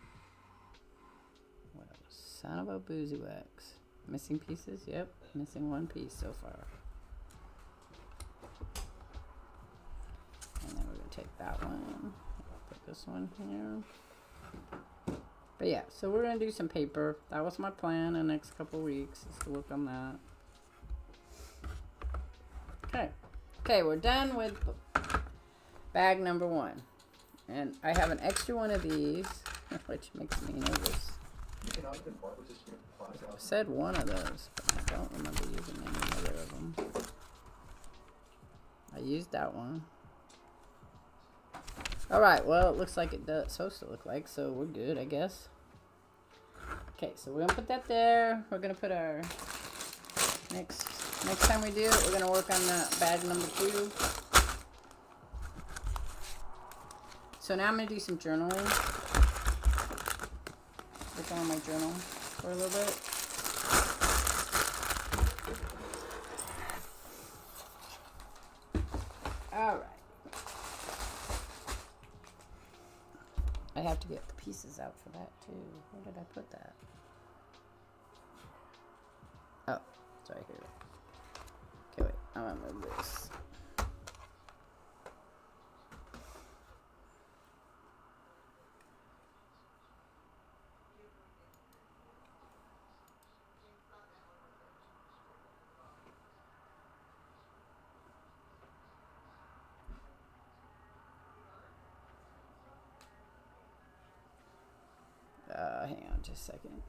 What else? Son of a boozy wax. Missing pieces? Yep, missing one piece so far. And then we're going to take that one. Put this one here. But yeah, so we're going to do some paper. That was my plan in the next couple weeks, is to work on that. Okay. Okay, we're done with bag number 1. And I have an extra one of these, which makes me nervous. I said one of those, but I don't remember using any other of them. I used that one. Alright, well, it looks like it's supposed to look like, so we're good, I guess. Okay, so we're going to put that there. We're going to put our next time we do it, we're going to work on bag number 2. So now I'm going to do some journaling. Look on my journal for a little bit. Alright. I have to get the pieces out for that too. Where did I put that? Oh, it's right here. Okay, wait. I'm gonna move this. Hang on just a second.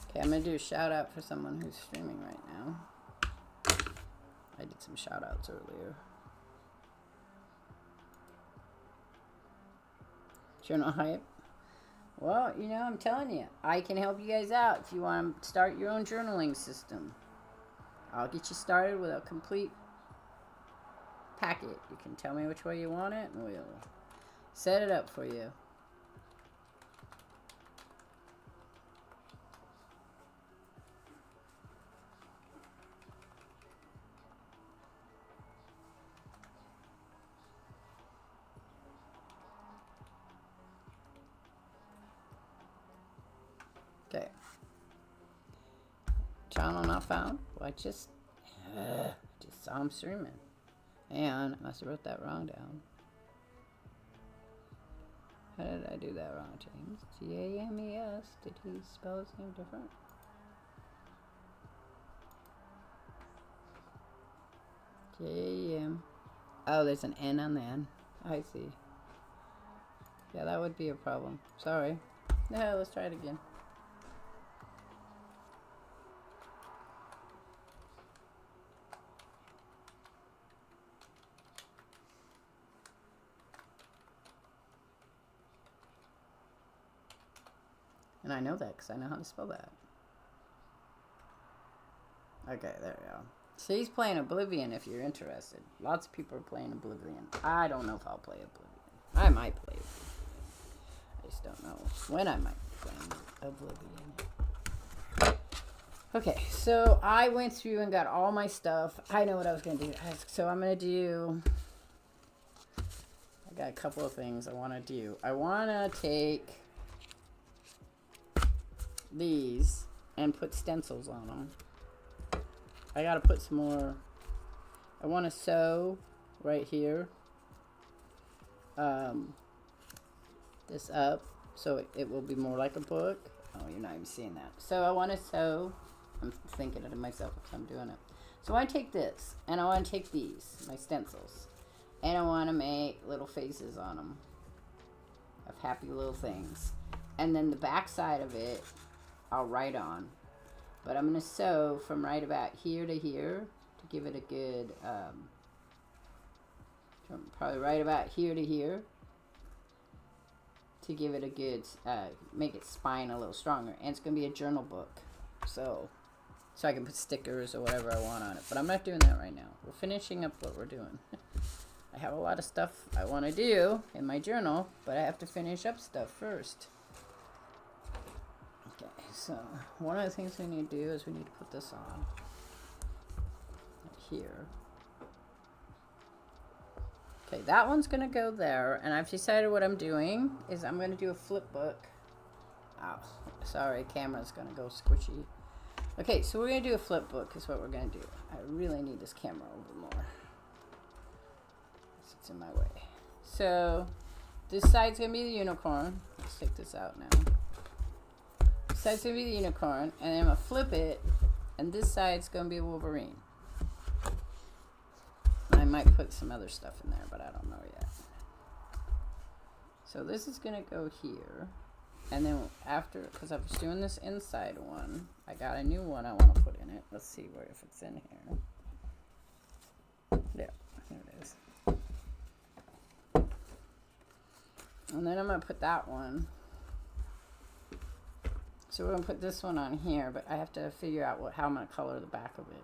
Okay, I'm going to do a shout out for someone who's streaming right now. I did some shout outs earlier. Journal hype. Well, you know, I'm telling you, I can help you guys out if you want to start your own journaling system. I'll get you started with a complete packet. You can tell me which way you want it, and we'll set it up for you. Okay. Channel not found. Well, I just saw him streaming. And I must have wrote that wrong down. How did I do that wrong, James? G-A-M-E-S. Did he spell his name different? J-A-M. Oh, there's an N on the end. I see. Yeah, that would be a problem. Sorry. No, let's try it again. And I know that because I know how to spell that. Okay, there we go. So he's playing Oblivion if you're interested. Lots of people are playing Oblivion. I don't know if I'll play Oblivion. I might play it. I just don't know when I might be playing Oblivion. Okay, so I went through and got all my stuff. I know what I was going to do. So I'm going to do I got a couple of things I want to do. I want to take these and put stencils on them. I got to put some more. I want to sew right here this up so it will be more like a book. Oh, you're not even seeing that. So I want to sew. I'm thinking it to myself as I'm doing it. So I want to take this, and I want to take these, my stencils, and I want to make little faces on them of happy little things. And then the back side of it, I'll write on. But I'm going to sew from right about here to here to give it a good, probably right about here to here to give it a good, make its spine a little stronger. And it's going to be a journal book. So I can put stickers or whatever I want on it. But I'm not doing that right now. We're finishing up what we're doing. I have a lot of stuff I want to do in my journal, but I have to finish up stuff first. Okay, so one of the things we need to do is we need to put this on right here. Okay, that one's going to go there, and I've decided what I'm doing is I'm going to do a flip book. Ow, sorry, camera's going to go squishy. Okay, so we're going to do a flip book is what we're going to do. I really need this camera over more. It's in my way. So, this side's going to be the unicorn. Let's take this out now. This side's going to be the unicorn, and then I'm going to flip it, and this side's going to be a Wolverine. I might put some other stuff in there, but I don't know yet. So this is going to go here. And then after, because I was doing this inside one, I got a new one I want to put in it. Let's see where if it's in here. Yeah, here it is. And then I'm going to put that one. So we're going to put this one on here, but I have to figure out how I'm going to color the back of it.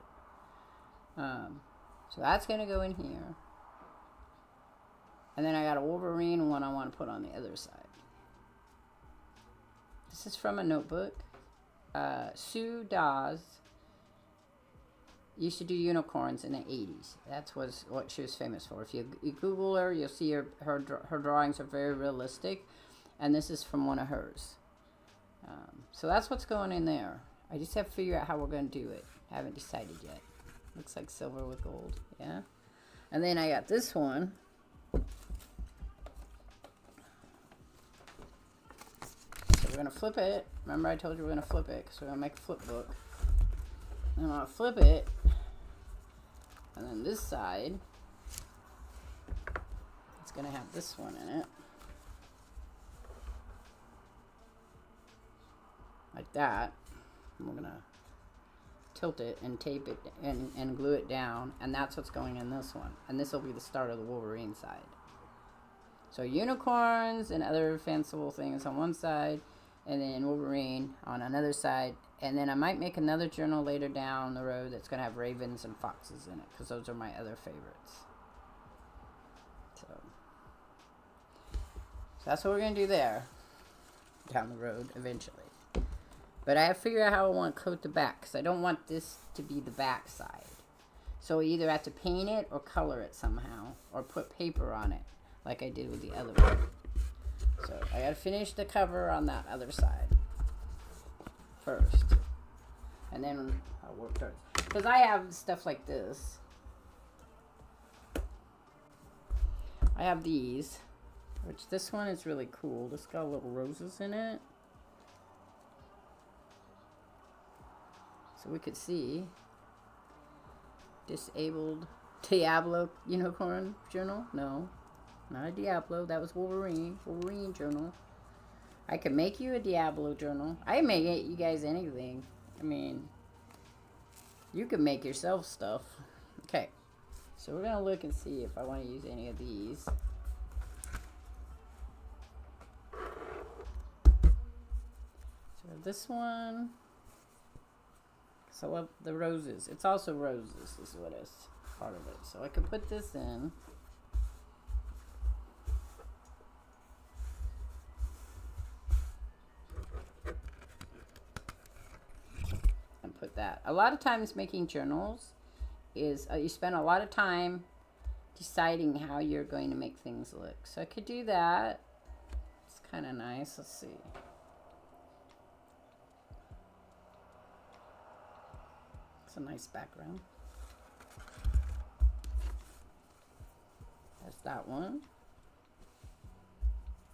So that's going to go in here. And then I got a Wolverine one I want to put on the other side. This is from a notebook. Sue Dawes used to do unicorns in the 80s. That was what she was famous for. If you Google her, you'll see her drawings are very realistic. And this is from one of hers. So that's what's going in there. I just have to figure out how we're going to do it. I haven't decided yet. Looks like silver with gold. Yeah. And then I got this one. We're going to flip it. Remember I told you we're going to flip it because we're going to make a flip book. And I'm going to flip it. And then this side, it's going to have this one in it. Like that. And we're going to tilt it and tape it and glue it down. And that's what's going in this one. And this will be the start of the Wolverine side. So unicorns and other fanciful things on one side. And then Wolverine on another side. And then I might make another journal later down the road that's going to have ravens and foxes in it. Because those are my other favorites. So that's what we're going to do there. Down the road eventually. But I have to figure out how I want to coat the back. Because I don't want this to be the back side. So I either have to paint it or color it somehow. Or put paper on it. Like I did with the other one. So I gotta finish the cover on that other side first. And then I'll work towards. Because I have stuff like this. I have these. Which this one is really cool. This got little roses in it. So we could see. Disabled Diablo unicorn journal? No. Not a Diablo. That was Wolverine. Wolverine journal. I could make you a Diablo journal. I make you guys anything. I mean, you can make yourself stuff. Okay. So we're going to look and see if I want to use any of these. So this one. So I love the roses. It's also roses is what is part of it. So I could put this in. Put that. A lot of times making journals is you spend a lot of time deciding how you're going to make things look. So I could do that. It's kind of nice. Let's see. It's a nice background. There's that one.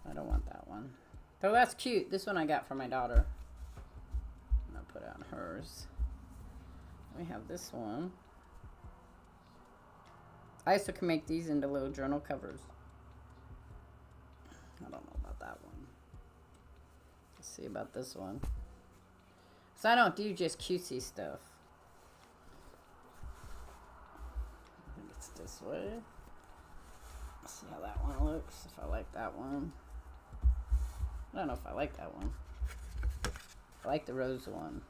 I don't want that one. Oh, that's cute. This one I got for my daughter. I'm gonna put it on hers. We have this one. I also can make these into little journal covers. I don't know about that one. Let's see about this one. So I don't do just cutesy stuff. I think it's this way. Let's see how that one looks. If I like that one. I don't know if I like that one. I like the rose one.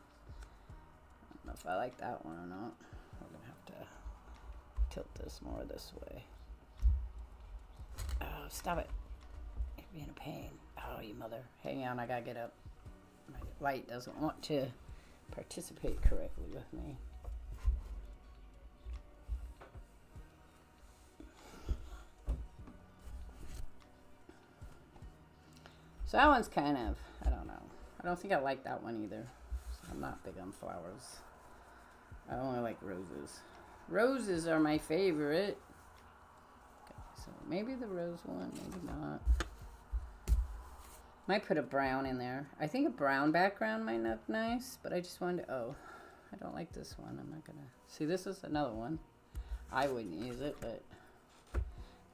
I don't know if I like that one or not. We're gonna have to tilt this more this way. Oh, stop it. You're being a pain. Oh, you mother. Hang on, I gotta get up. My light doesn't want to participate correctly with me. So that one's kind of, I don't know. I don't think I like that one either. So I'm not big on flowers. I only like roses. Roses are my favorite. Okay, so maybe the rose one, maybe not. Might put a brown in there. I think a brown background might look nice, but I just wanted to, oh, I don't like this one. I'm not gonna, see, this is another one. I wouldn't use it, but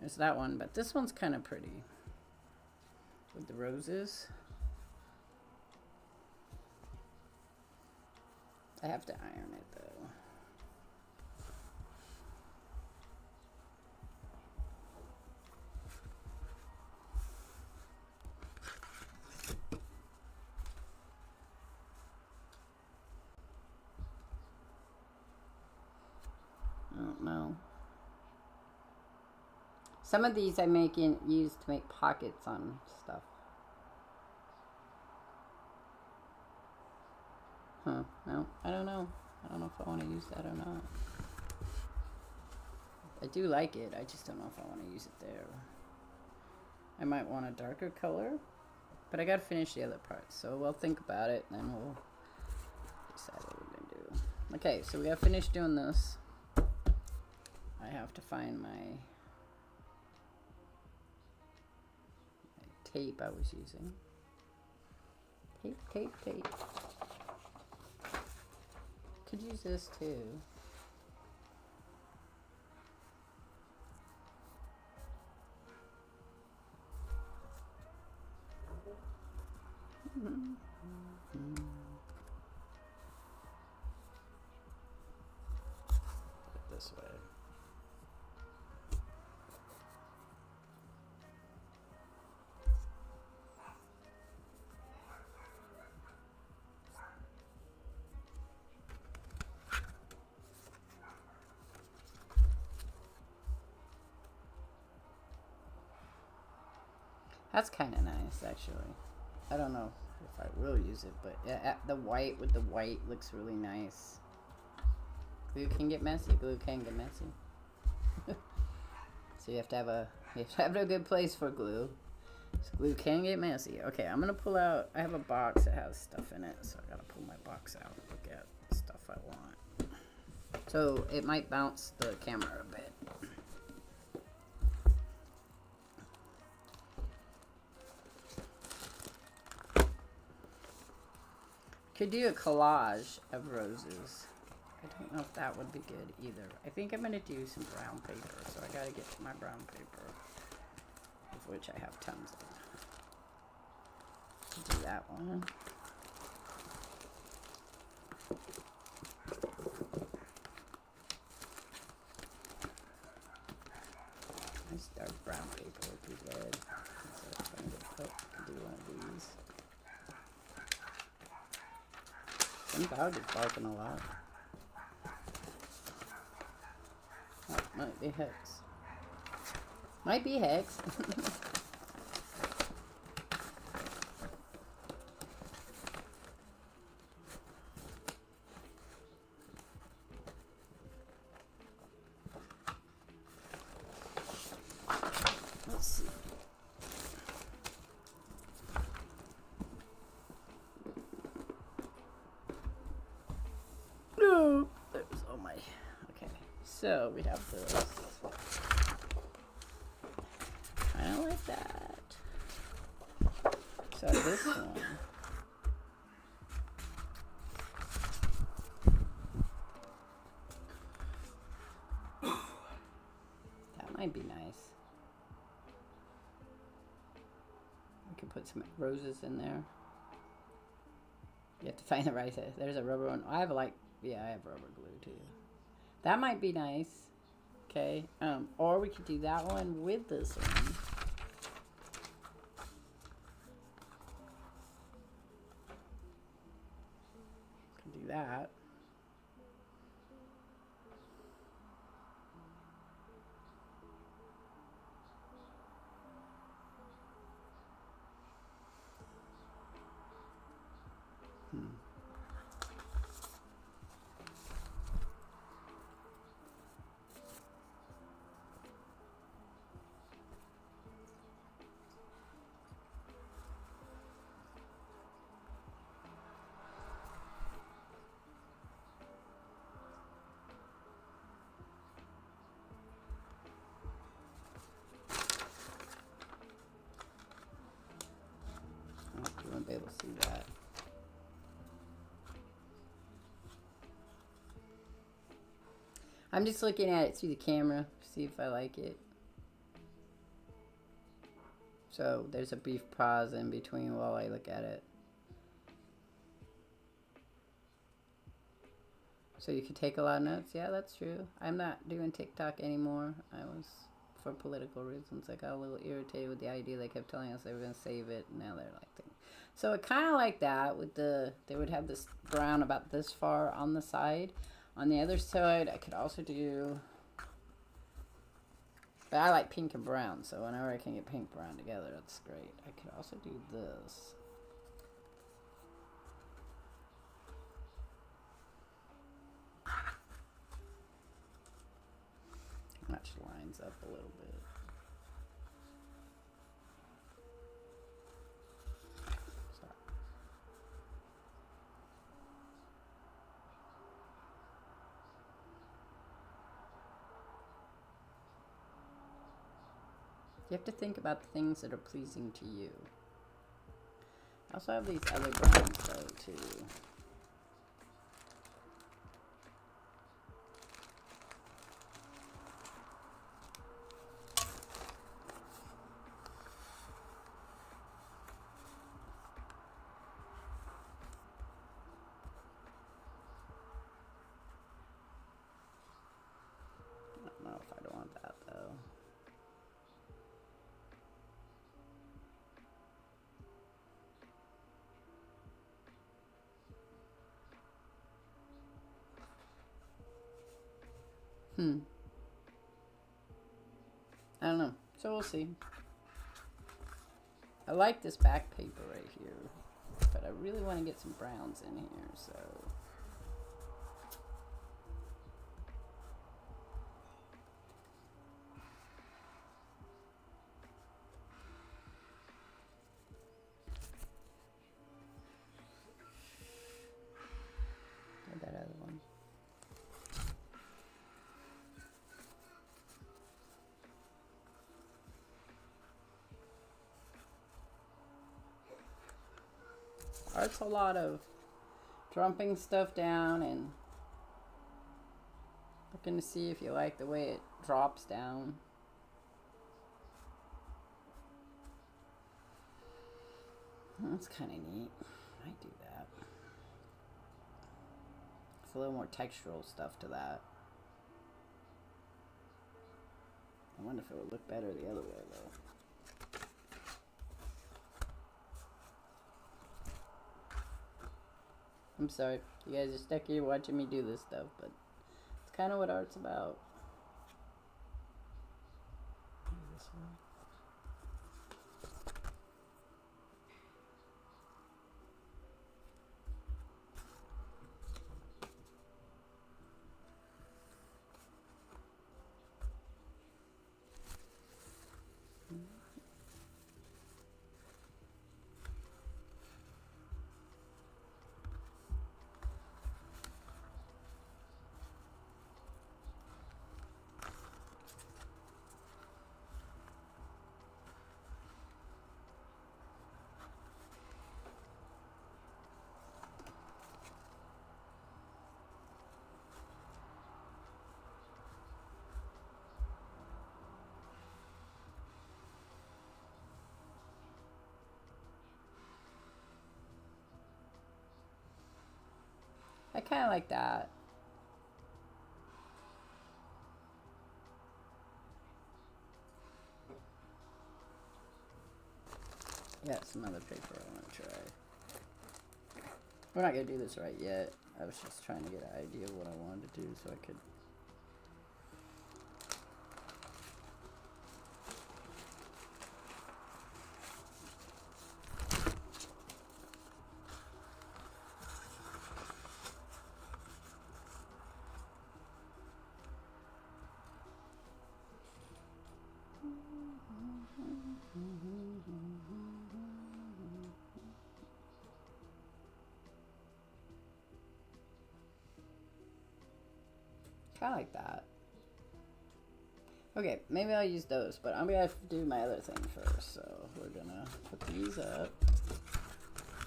there's that one. But this one's kind of pretty. With the roses. I have to iron it though. I don't know. Some of these I use to make pockets on stuff. No, I don't know. I don't know if I want to use that or not. I do like it. I just don't know if I want to use it there. I might want a darker color, but I got to finish the other parts. So we'll think about it, and then we'll decide what we're going to do. Okay, so we got to finish doing this. I have to find my tape I was using. Tape. Could use this too. This way. That's kind of nice, actually. I don't know if I will use it, but yeah, the white with the white looks really nice. Glue can get messy. Glue can get messy. So you have to have a good place for glue. So glue can get messy. Okay, I'm gonna pull out. I have a box that has stuff in it, so I gotta pull my box out and look at stuff I want. So it might bounce the camera a bit. Could do a collage of roses. I don't know if that would be good either. I think I'm going to do some brown paper, so I got to get to my brown paper, of which I have tons of. Do that one. Nice dark brown paper would be good. So if I can do one of these. Some dog is barking a lot. Oh, might be Hex. Might be Hex. So we have this. Kind of like that. So this one. That might be nice. We could put some roses in there. You have to find the right size. There's a rubber one. I have I have rubber glue too. That might be nice. Okay. Or we could do that one with this one. Could do that. You won't be able to see that. I'm just looking at it through the camera, see if I like it. So there's a brief pause in between while I look at it. So you could take a lot of notes. Yeah, that's true. I'm not doing TikTok anymore. I was, for political reasons, I got a little irritated with the idea they kept telling us they were going to save it. And now they're like, so it kind of like that with they would have this brown about this far on the side. On the other side, I could also do, but I like pink and brown. So whenever I can get pink brown together, that's great. I could also do this. Match lines up a little bit. Sorry. You have to think about the things that are pleasing to you. I also have these other browns though too. I don't know if I don't want that though. I don't know. So we'll see. I like this back paper right here, but I really want to get some browns in here, so. Or that other one. Art's a lot of drumping stuff down and looking to see if you like the way it drops down. That's kind of neat. Might do that. It's a little more textural stuff to that. I wonder if it would look better the other way though. I'm sorry, you guys are stuck here watching me do this stuff, but it's kind of what art's about. This one. kind of like that. Yeah, some other paper I want to try. We're not going to do this right yet. I was just trying to get an idea of what I wanted to do so I could... Kind of like that. Okay, maybe I'll use those, but I'm gonna have to do my other thing first. So we're gonna put these up.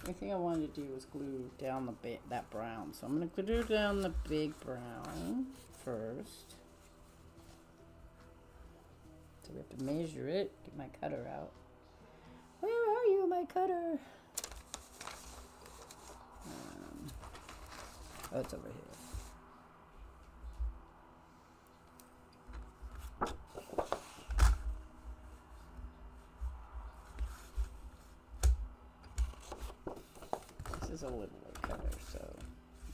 The thing I wanted to do was glue down that brown. So I'm gonna glue down the big brown first. So we have to measure it. Get my cutter out. Where are you, my cutter? Oh, it's over here. This is a little cutter, so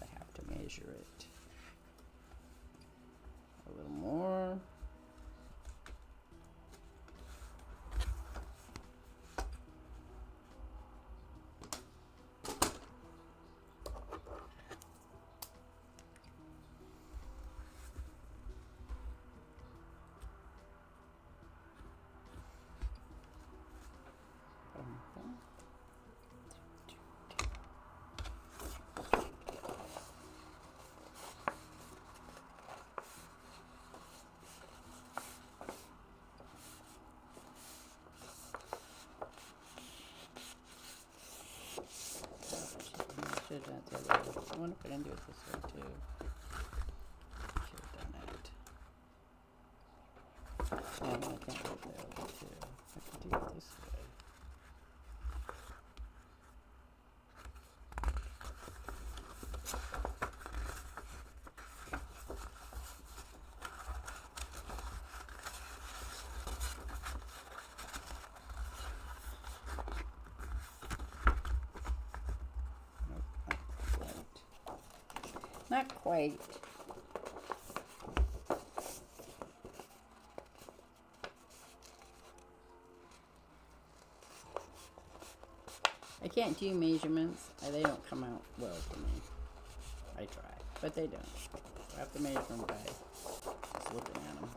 I have to measure it. A little more. I wonder if I didn't do it this way too. Should have done it. Oh, no, I can't do it that way too. I can do it this way. Not quite. I can't do measurements. They don't come out well for me. I try, but they don't. I have to measure them by just looking at them.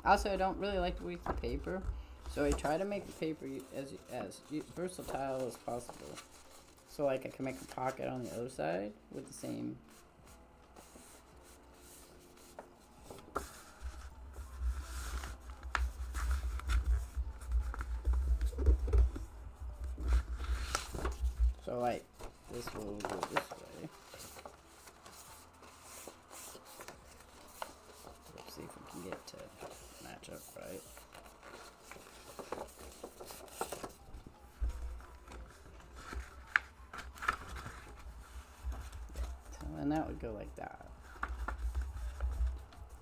Also, I don't really like to waste the paper, so I try to make the paper as versatile as possible. So like I can make a pocket on the other side with the same. So like this will go this way. Let's see if we can get to match up right. And that would go like that.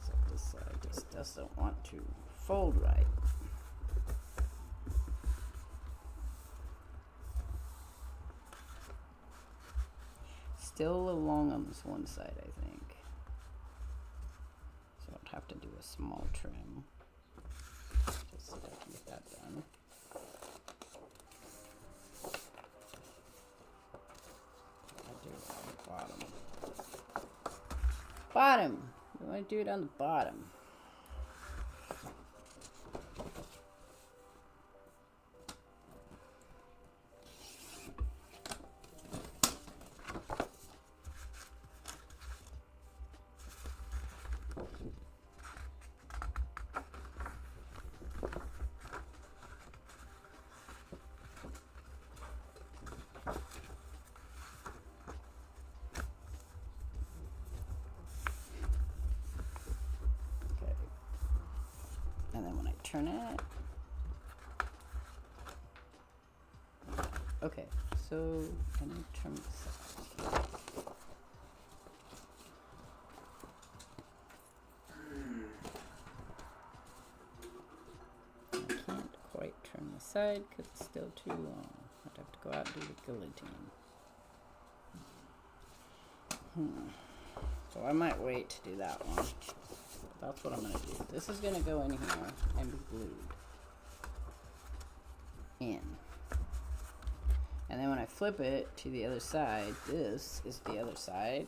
So this side just doesn't want to fold right. Still a little long on this one side, I think. So I'd have to do a small trim. Just so I can get that done. I'll do it on the bottom. Bottom! want to do it on the bottom. And then when I turn it, okay, so I need to turn this up. I can't quite turn the side because it's still too long. I'd have to go out and do the guillotine. So I might wait to do that one. That's what I'm going to do. This is going to go in here and be glued in. And then when I flip it to the other side, this is the other side.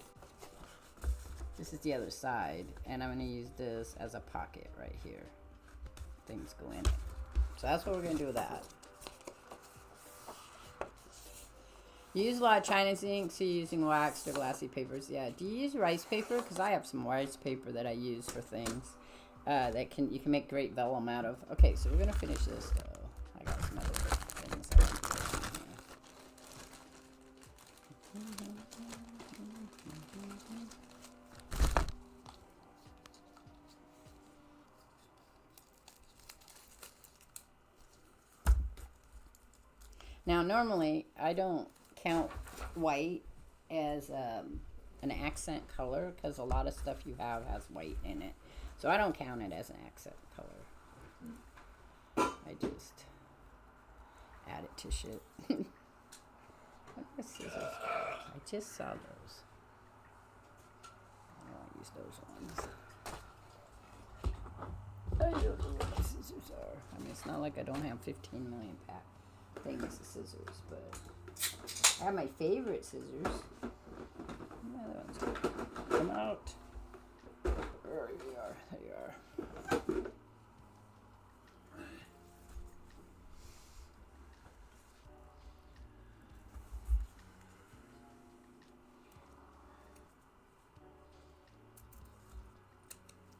This is the other side. And I'm going to use this as a pocket right here. Things go in it. So that's what we're going to do with that. You use a lot of China inks, so you're using waxed or glassy papers. Yeah, do you use rice paper? Because I have some rice paper that I use for things that you can make great vellum out of. Okay, so we're going to finish this, though. I got some other things I want to put in here. Now, normally, I don't count white as an accent color because a lot of stuff you have has white in it. So I don't count it as an accent color. I just add it to shit. What are the scissors? I just saw those. I don't want to use those ones. I don't know what the scissors are. I mean, it's not like I don't have 15 million things of scissors, but I have my favorite scissors. The other ones come out. There you are. There you are.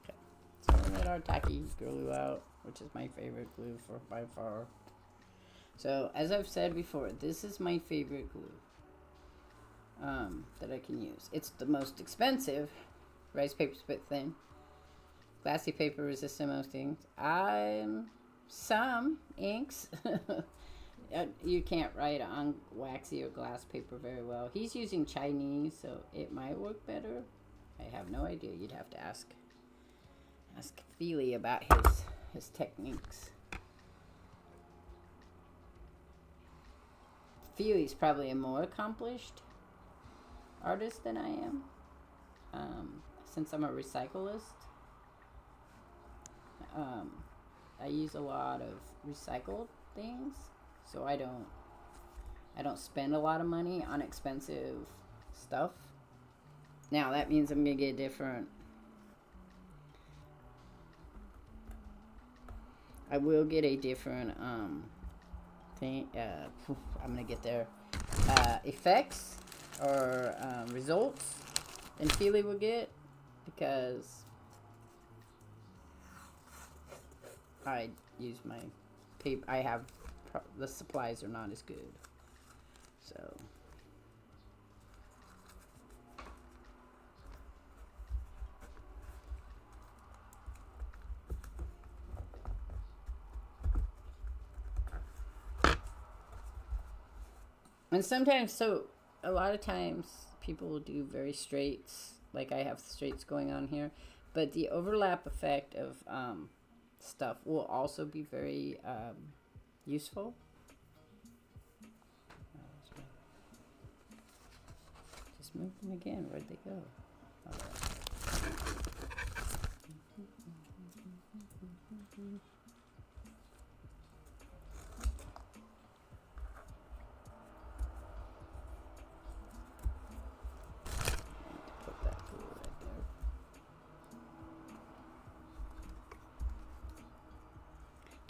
Okay. So we get our tacky glue out, which is my favorite glue by far. So, as I've said before, this is my favorite glue that I can use. It's the most expensive. Rice paper's a bit thin. Glassy paper resistant most things. Some inks. You can't write on waxy or glass paper very well. He's using Chinese, so it might work better. I have no idea. You'd have to ask Feely about his techniques. Feely's probably a more accomplished artist than I am, since I'm a recyclist. I use a lot of recycled things, so I don't spend a lot of money on expensive stuff. Now that means I'm gonna get different. I will get a different thing. I'm gonna get their effects or results than Feely will get, because I use my paper. I have the supplies are not as good, so. And sometimes, so a lot of times people will do very straights, like I have straights going on here, but the overlap effect of stuff will also be very useful. Just move them again. Where'd they go? Oh,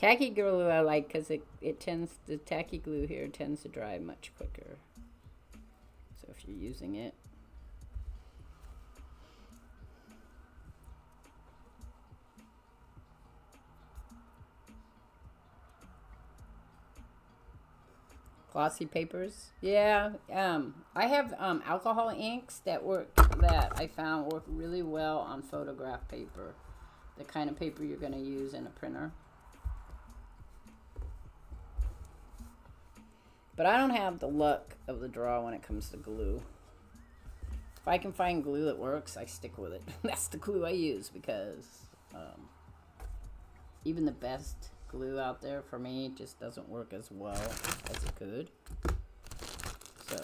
Tacky glue I like because it tends, the tacky glue here tends to dry much quicker. So if you're using it. Glossy papers. Yeah, I have alcohol inks that I found work really well on photograph paper. The kind of paper you're going to use in a printer. But I don't have the luck of the draw when it comes to glue. If I can find glue that works, I stick with it. That's the glue I use because even the best glue out there for me just doesn't work as well as it could. So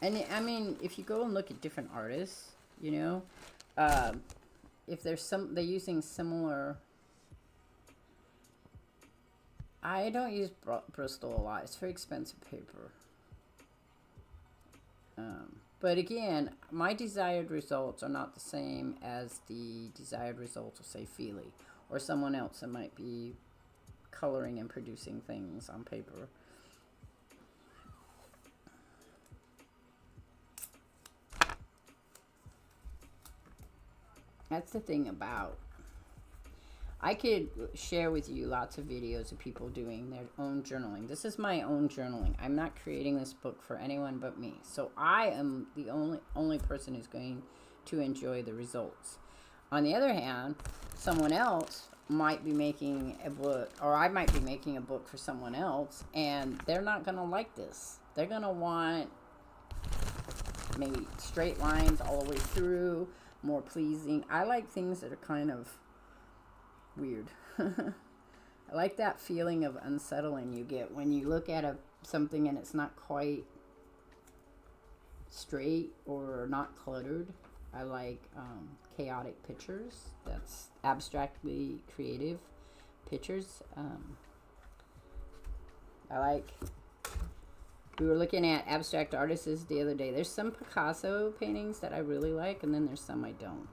and I mean, if you go and look at different artists, you know, if they're they're using similar. I don't use Bristol a lot. It's very expensive paper. But again, my desired results are not the same as the desired results of, say, Feely or someone else that might be coloring and producing things on paper. That's the thing about. I could share with you lots of videos of people doing their own journaling. This is my own journaling. I'm not creating this book for anyone but me. So I am the only person who's going to enjoy the results. On the other hand, someone else might be making a book, or I might be making a book for someone else, and they're not going to like this. They're going to want maybe straight lines all the way through, more pleasing. I like things that are kind of weird. I like that feeling of unsettling you get when you look at something and it's not quite straight or not cluttered. I like chaotic pictures. That's abstractly creative pictures. I like. We were looking at abstract artists the other day. There's some Picasso paintings that I really like, and then there's some I don't.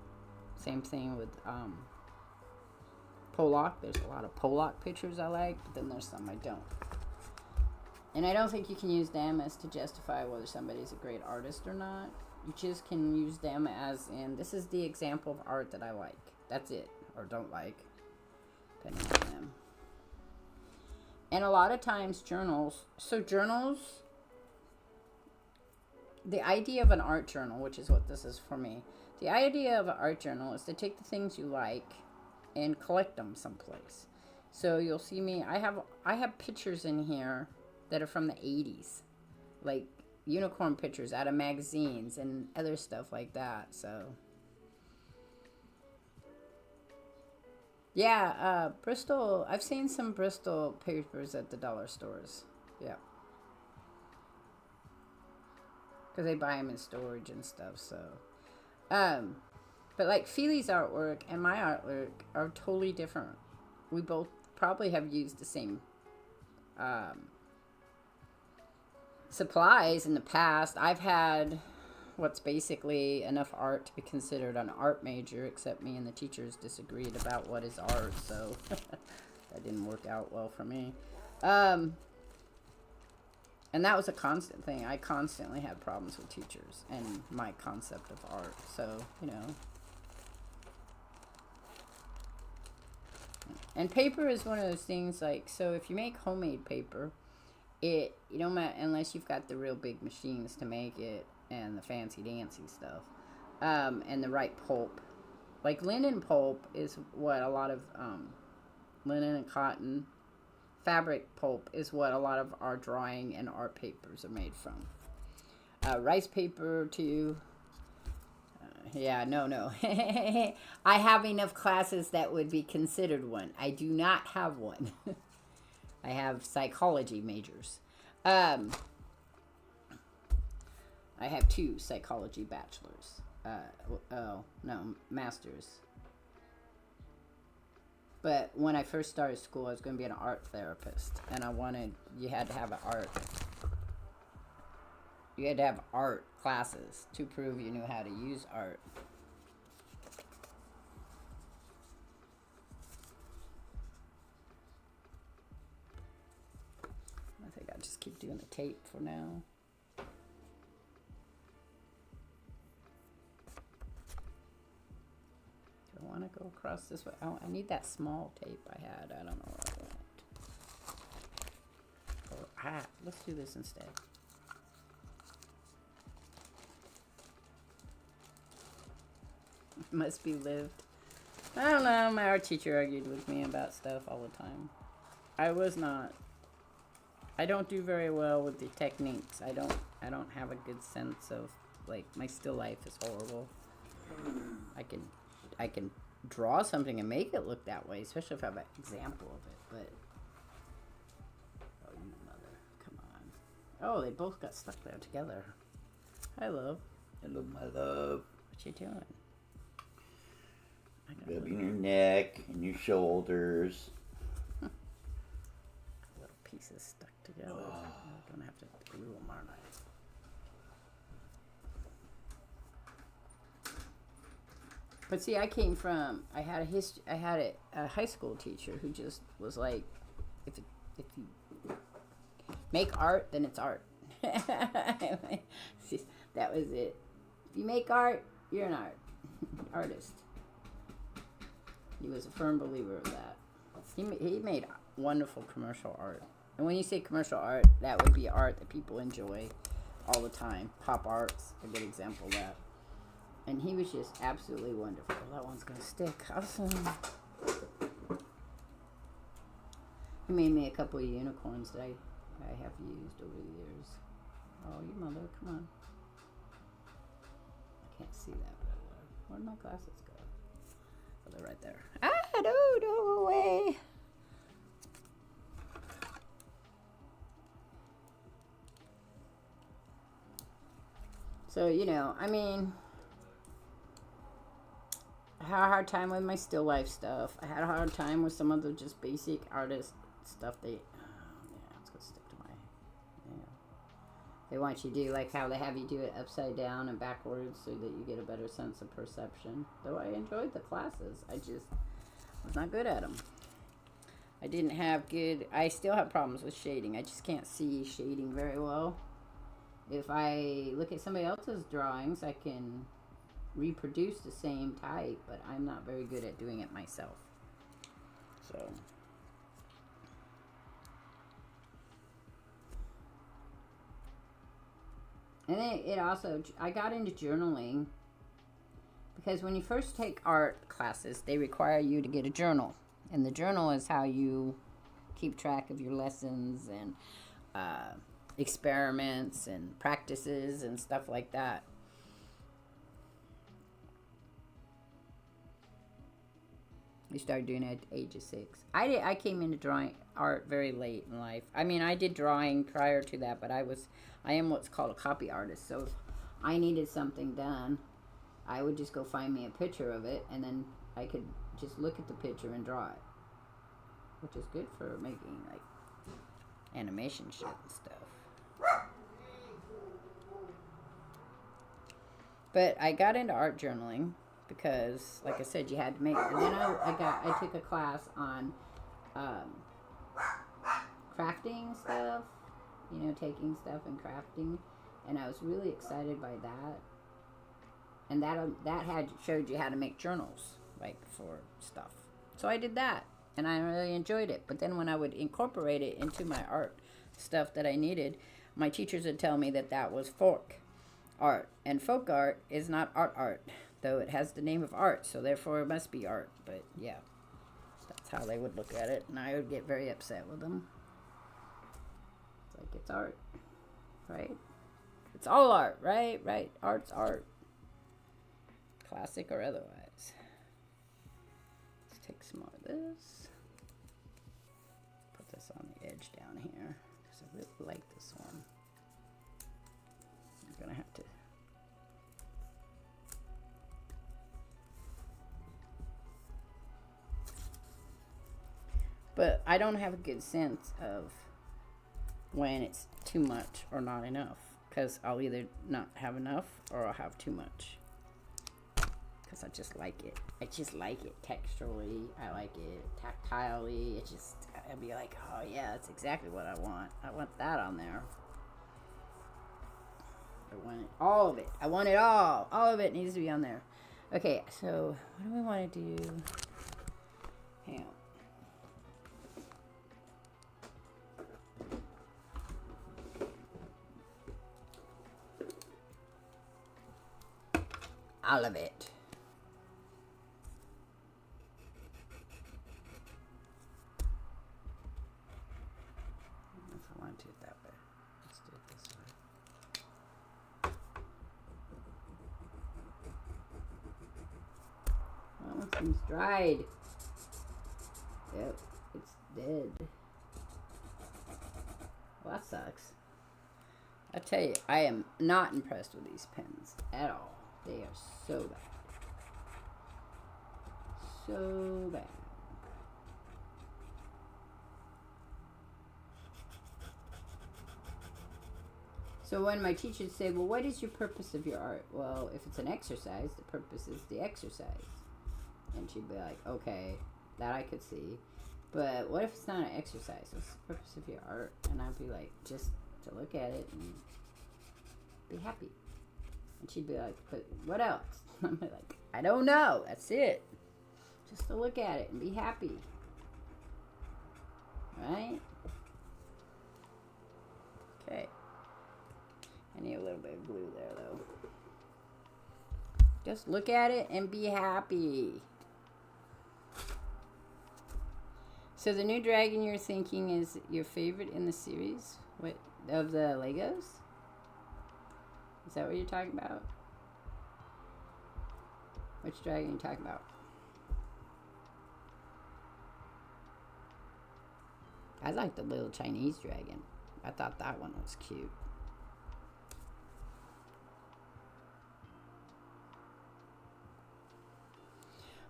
Same thing with Pollock. There's a lot of Pollock pictures I like, but then there's some I don't. And I don't think you can use them as to justify whether somebody's a great artist or not. You just can use them as in, this is the example of art that I like. That's it. Or don't like, depending on them. And a lot of times journals, the idea of an art journal, which is what this is for me, the idea of an art journal is to take the things you like and collect them someplace. So you'll see me, I have pictures in here that are from the 80s, like unicorn pictures out of magazines and other stuff like that. So yeah, Bristol, I've seen some Bristol papers at the dollar stores. Yeah, because they buy them in storage and stuff. So but like Feely's artwork and my artwork are totally different. We both probably have used the same supplies in the past. I've had what's basically enough art to be considered an art major, except me and the teachers disagreed about what is art, so that didn't work out well for me. And that was a constant thing. I constantly had problems with teachers and my concept of art, so, you know. And paper is one of those things, like, so if you make homemade paper, you don't matter, unless you've got the real big machines to make it and the fancy dancy stuff, and the right pulp. Like linen pulp is what a lot of linen and cotton fabric pulp is what a lot of our drawing and art papers are made from. Rice paper too. Yeah, no. I have enough classes that would be considered one. I do not have one. I have psychology majors. I have 2 psychology bachelors. Masters. But when I first started school, I was going to be an art therapist, and you had to have art classes to prove you knew how to use art. keep doing the tape for now. Do I want to go across this way? Oh, I need that small tape I had. I don't know where I went. Or, let's do this instead. Must be lived. I don't know. My art teacher argued with me about stuff all the time. I don't do very well with the techniques. I don't have a good sense of, like, my still life is horrible. I can draw something and make it look that way, especially if I have an example of it, but oh, you mother, come on. Oh, they both got stuck there together. Hi, love. Hello, my love. What you doing? Rubbing your neck and your shoulders. Little pieces stuck together. I'm gonna have to glue them, aren't I? But see, I came from, I had a high school teacher who just was like, if you make art, then it's art. That was it. If you make art, you're an artist. He was a firm believer of that. He made wonderful commercial art. And when you say commercial art, that would be art that people enjoy all the time. Pop art's a good example of that. And he was just absolutely wonderful. That one's going to stick. Awesome. He made me a couple of unicorns that I have used over the years. Oh, you mother, come on. I can't see that real well. Where'd my glasses go? Oh, they're right there. Ah, no, go away. So, you know, I mean, I had a hard time with my still life stuff. I had a hard time with some of the just basic artist stuff. It's gonna stick to my, they want you to do, like how they have you do it upside down and backwards so that you get a better sense of perception. Though I enjoyed the classes, I just was not good at them. I still have problems with shading. I just can't see shading very well. If I look at somebody else's drawings, I can reproduce the same type, but I'm not very good at doing it myself. So and then it also, I got into journaling because when you first take art classes, they require you to get a journal, and the journal is how you keep track of your lessons and experiments and practices and stuff like that. We started doing it at the age of 6. I came into drawing art very late in life. I mean, I did drawing prior to that, but I am what's called a copy artist. So if I needed something done, I would just go find me a picture of it, and then I could just look at the picture and draw it, which is good for making like animation shit and stuff. But I got into art journaling because, like I said, you had to make. And then I took a class on crafting stuff. You know, taking stuff and crafting, and I was really excited by that. And that showed you how to make journals, like for stuff. So I did that, and I really enjoyed it. But then when I would incorporate it into my art stuff that I needed, my teachers would tell me that was folk art, and folk art is not art, though it has the name of art, so therefore it must be art. But yeah, that's how they would look at it, and I would get very upset with them. It's like, it's art, right? It's all art, right? Right, art's art, classic or otherwise. Let's take some more of this, put this on the edge down here because I really like this one. I'm gonna have to. But I don't have a good sense of when it's too much or not enough, because I'll either not have enough or I'll have too much. Because I just like it. I just like it texturally. I like it tactilely. It just, I'd be like, oh yeah, that's exactly what I want. I want that on there. I want it, all of it. I want it all. All of it needs to be on there. Okay, so what do we want to do? Hang on. All of it. If I want to do it that way, let's do it this way. Oh, it seems dried. Yep, it's dead. Well, that sucks. I tell you, I am not impressed with these pens at all. They are so bad. So bad. So when my teachers say, well, what is your purpose of your art? Well, if it's an exercise, the purpose is the exercise. And she'd be like, okay, that I could see. But what if it's not an exercise? What's the purpose of your art? And I'd be like, just to look at it and be happy. And she'd be like, but what else? I'm like, I don't know. That's it. Just to look at it and be happy. Right? Okay. I need a little bit of glue there, though. Just look at it and be happy. So the new dragon you're thinking is your favorite in the series? What, of the Legos? Is that what you're talking about? Which dragon are you talking about? I like the little Chinese dragon. I thought that one was cute.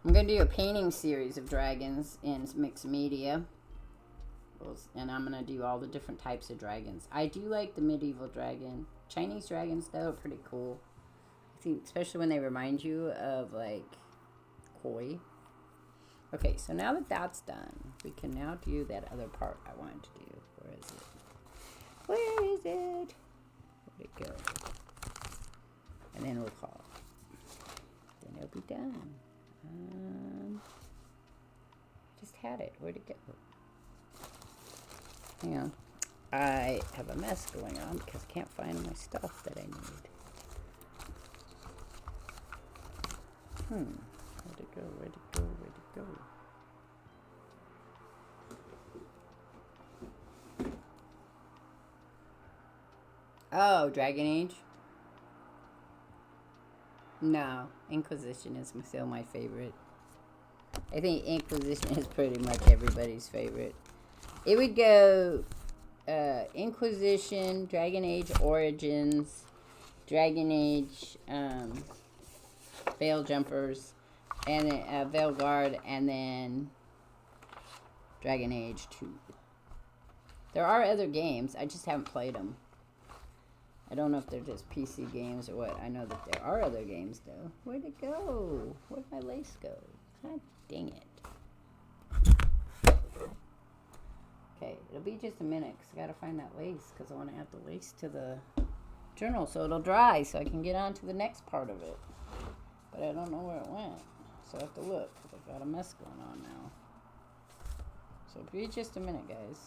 I'm going to do a painting series of dragons in mixed media. And I'm going to do all the different types of dragons. I do like the medieval dragon. Chinese dragons, though, are pretty cool. I think, especially when they remind you of, like, koi. Okay, so now that that's done, we can now do that other part I wanted to do. Where is it? Where is it? Where'd it go? And then we'll call it. Then it'll be done. Just had it. Where'd it go? Hang on. I have a mess going on because I can't find my stuff that I need. Where'd it go? Where'd it go? Where'd it go? Oh, Dragon Age? No, Inquisition is still my favorite. I think Inquisition is pretty much everybody's favorite. It would go Inquisition, Dragon Age Origins, Dragon Age Veil Jumpers, and then Veil Guard, and then Dragon Age 2. There are other games, I just haven't played them. I don't know if they're just PC games or what. I know that there are other games, though. Where'd it go? Where'd my lace go? God dang it. Okay, it'll be just a minute, because I got to find that lace, because I want to add the lace to the journal so it'll dry, so I can get on to the next part of it. But I don't know where it went, so I have to look, because I've got a mess going on now. So it'll be just a minute, guys.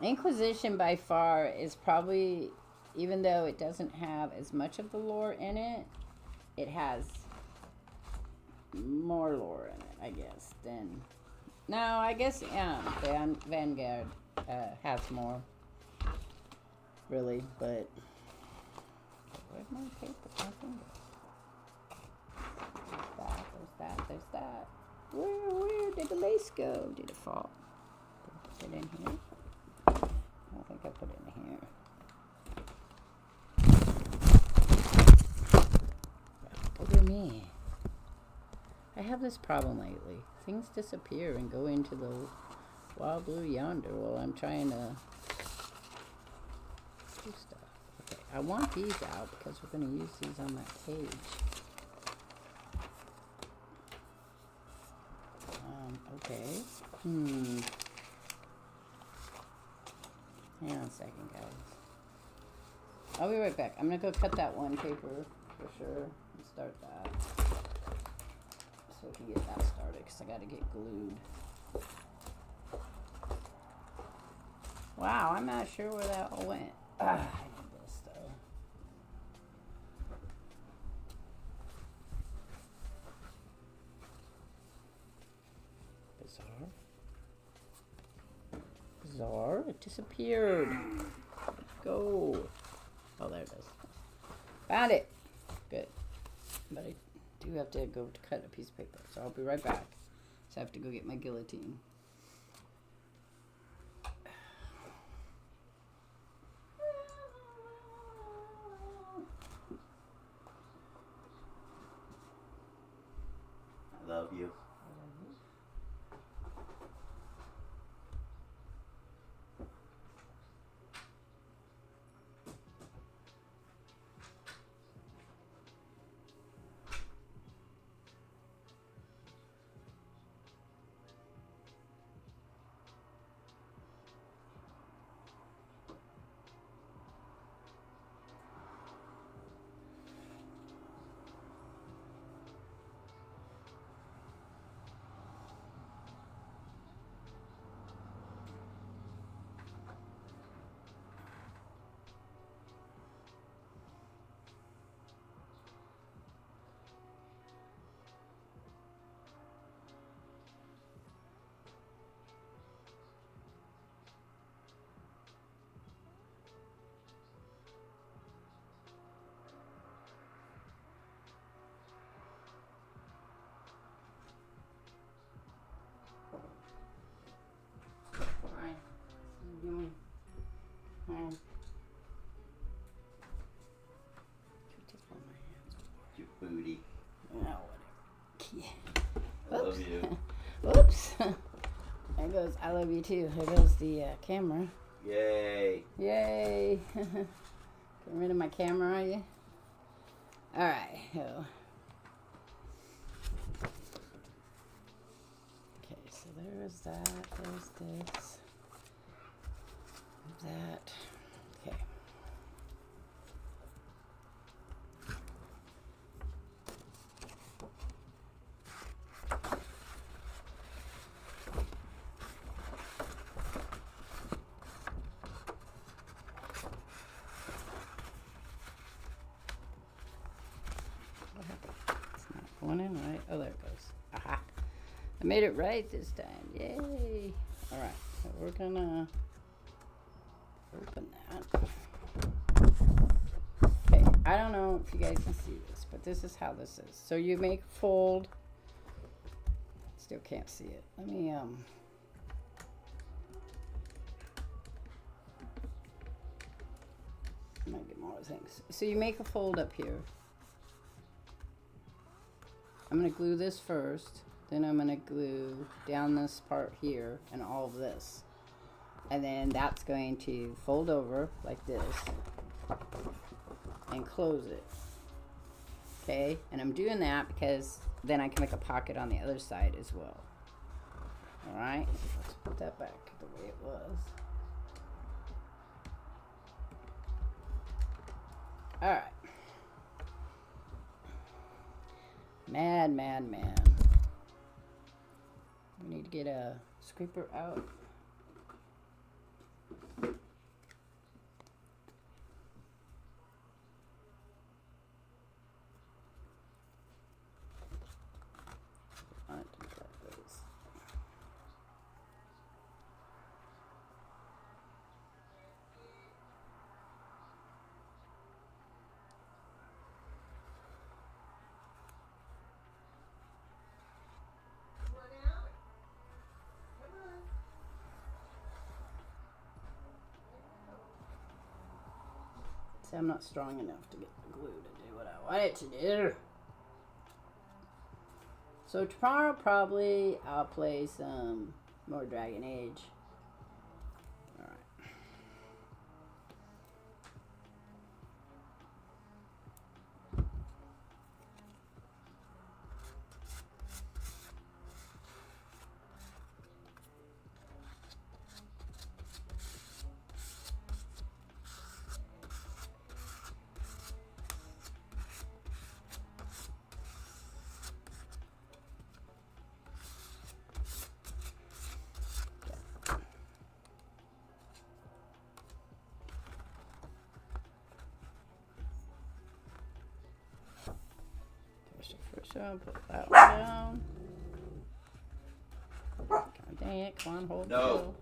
Inquisition by far is probably, even though it doesn't have as much of the lore in it, it has more lore in it, I guess, than... No, I guess, yeah, Vanguard has more, really, but... Where's my paper? My finger. There's that. Where did the lace go? Did it fall? Did I put it in here? I think I put it in here. Over me. I have this problem lately. Things disappear and go into the wild blue yonder while I'm trying to do stuff. Okay, I want these out because we're going to use these on that page. Okay. Hang on a second, guys. I'll be right back. I'm gonna go cut that one paper for sure and start that. So we can get that started, because I gotta get glued. Wow, I'm not sure where that all went. I need this though. Bizarre. It disappeared. Let's go. Oh, there it is. Found it. Good. But I do have to go to cut a piece of paper, so I'll be right back. So I have to go get my guillotine. I love you. Your booty. Oh, whatever. Yeah. I love you. Oops. There goes, I love you too. There goes the camera. Yay. Yay. Getting rid of my camera, are you? Alright. Oh. Okay, so there's that. There's this. That. Okay. Going in right. Oh, there it goes. Aha. I made it right this time. Yay. Alright, so we're gonna open that. Okay, I don't know if you guys can see this, but this is how this is. So you make a fold. Still can't see it. Let me, I might get more things. So you make a fold up here. I'm going to glue this first, then I'm going to glue down this part here and all of this. And then that's going to fold over like this and close it. Okay, and I'm doing that because then I can make a pocket on the other side as well. Alright, let's put that back the way it was. Alright. Man. We need to get a scraper out. See, I'm not strong enough to get the glue to do what I want it to do. So tomorrow probably I'll play some more Dragon Age. Alright. So put that one down. God dang it, come on, hold No. still.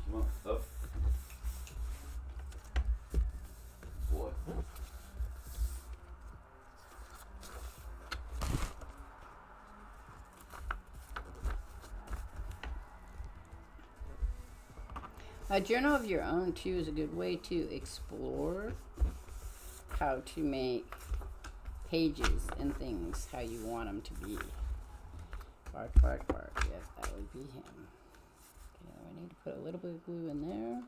Come on, up. Boy. A journal of your own, too, is a good way to explore how to make pages and things how you want them to be. Bark, bark, bark. Yep, that would be him. Okay, I need to put a little bit of glue in there.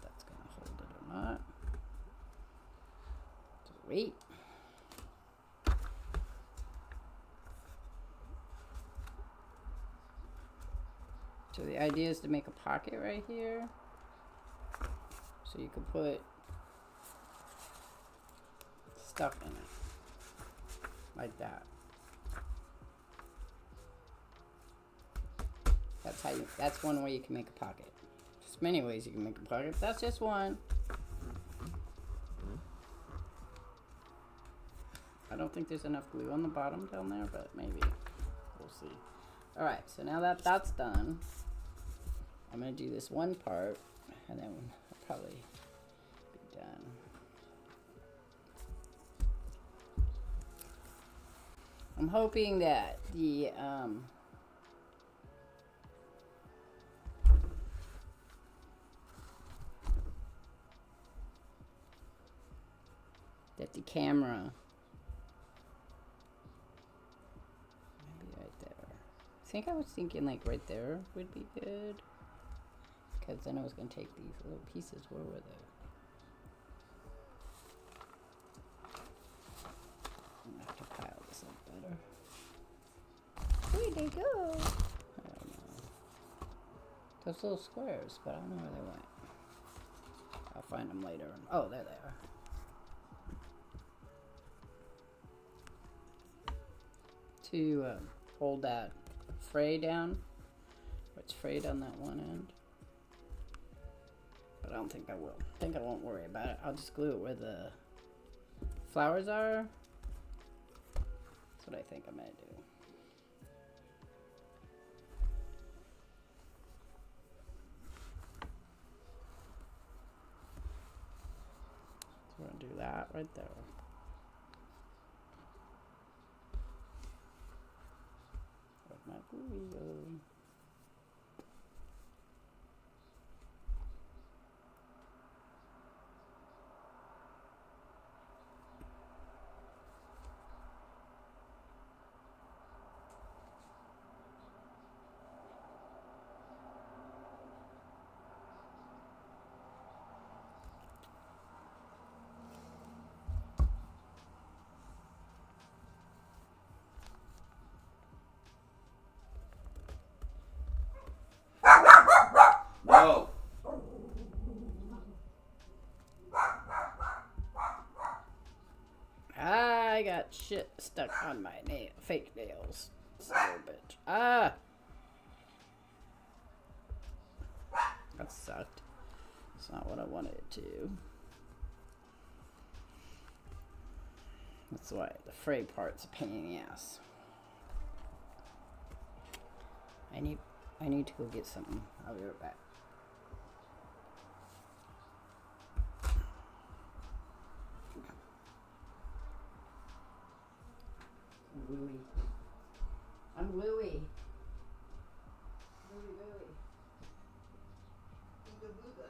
That's going to hold it or not. Just wait. So the idea is to make a pocket right here. So you can put stuff in it. Like that. That's one way you can make a pocket. There's many ways you can make a pocket. That's just one. I don't think there's enough glue on the bottom down there, but maybe. We'll see. Alright, so now that that's done, I'm going to do this one part, and then I'll probably be done. I'm hoping that the camera, maybe right there. I think I was thinking like right there would be good, because then I was going to take these little pieces. Where were they? I'm going to have to pile this up better. Where'd they go? I don't know. Those little squares, but I don't know where they went. I'll find them later. Oh, there they are. To hold that fray down. It's frayed on that one end. But I don't think I will. I think I won't worry about it. I'll just glue it where the flowers are. That's what I think I'm going to do. So we're going to do that right there. My glue. No. I got shit stuck on my fake nails. Son of a bitch. Ah! That sucked. That's not what I wanted it to. That's why the fray part's a pain in the ass. I need to go get something. I'll be right back. Louie. I'm Louie. Louie. Booga booga.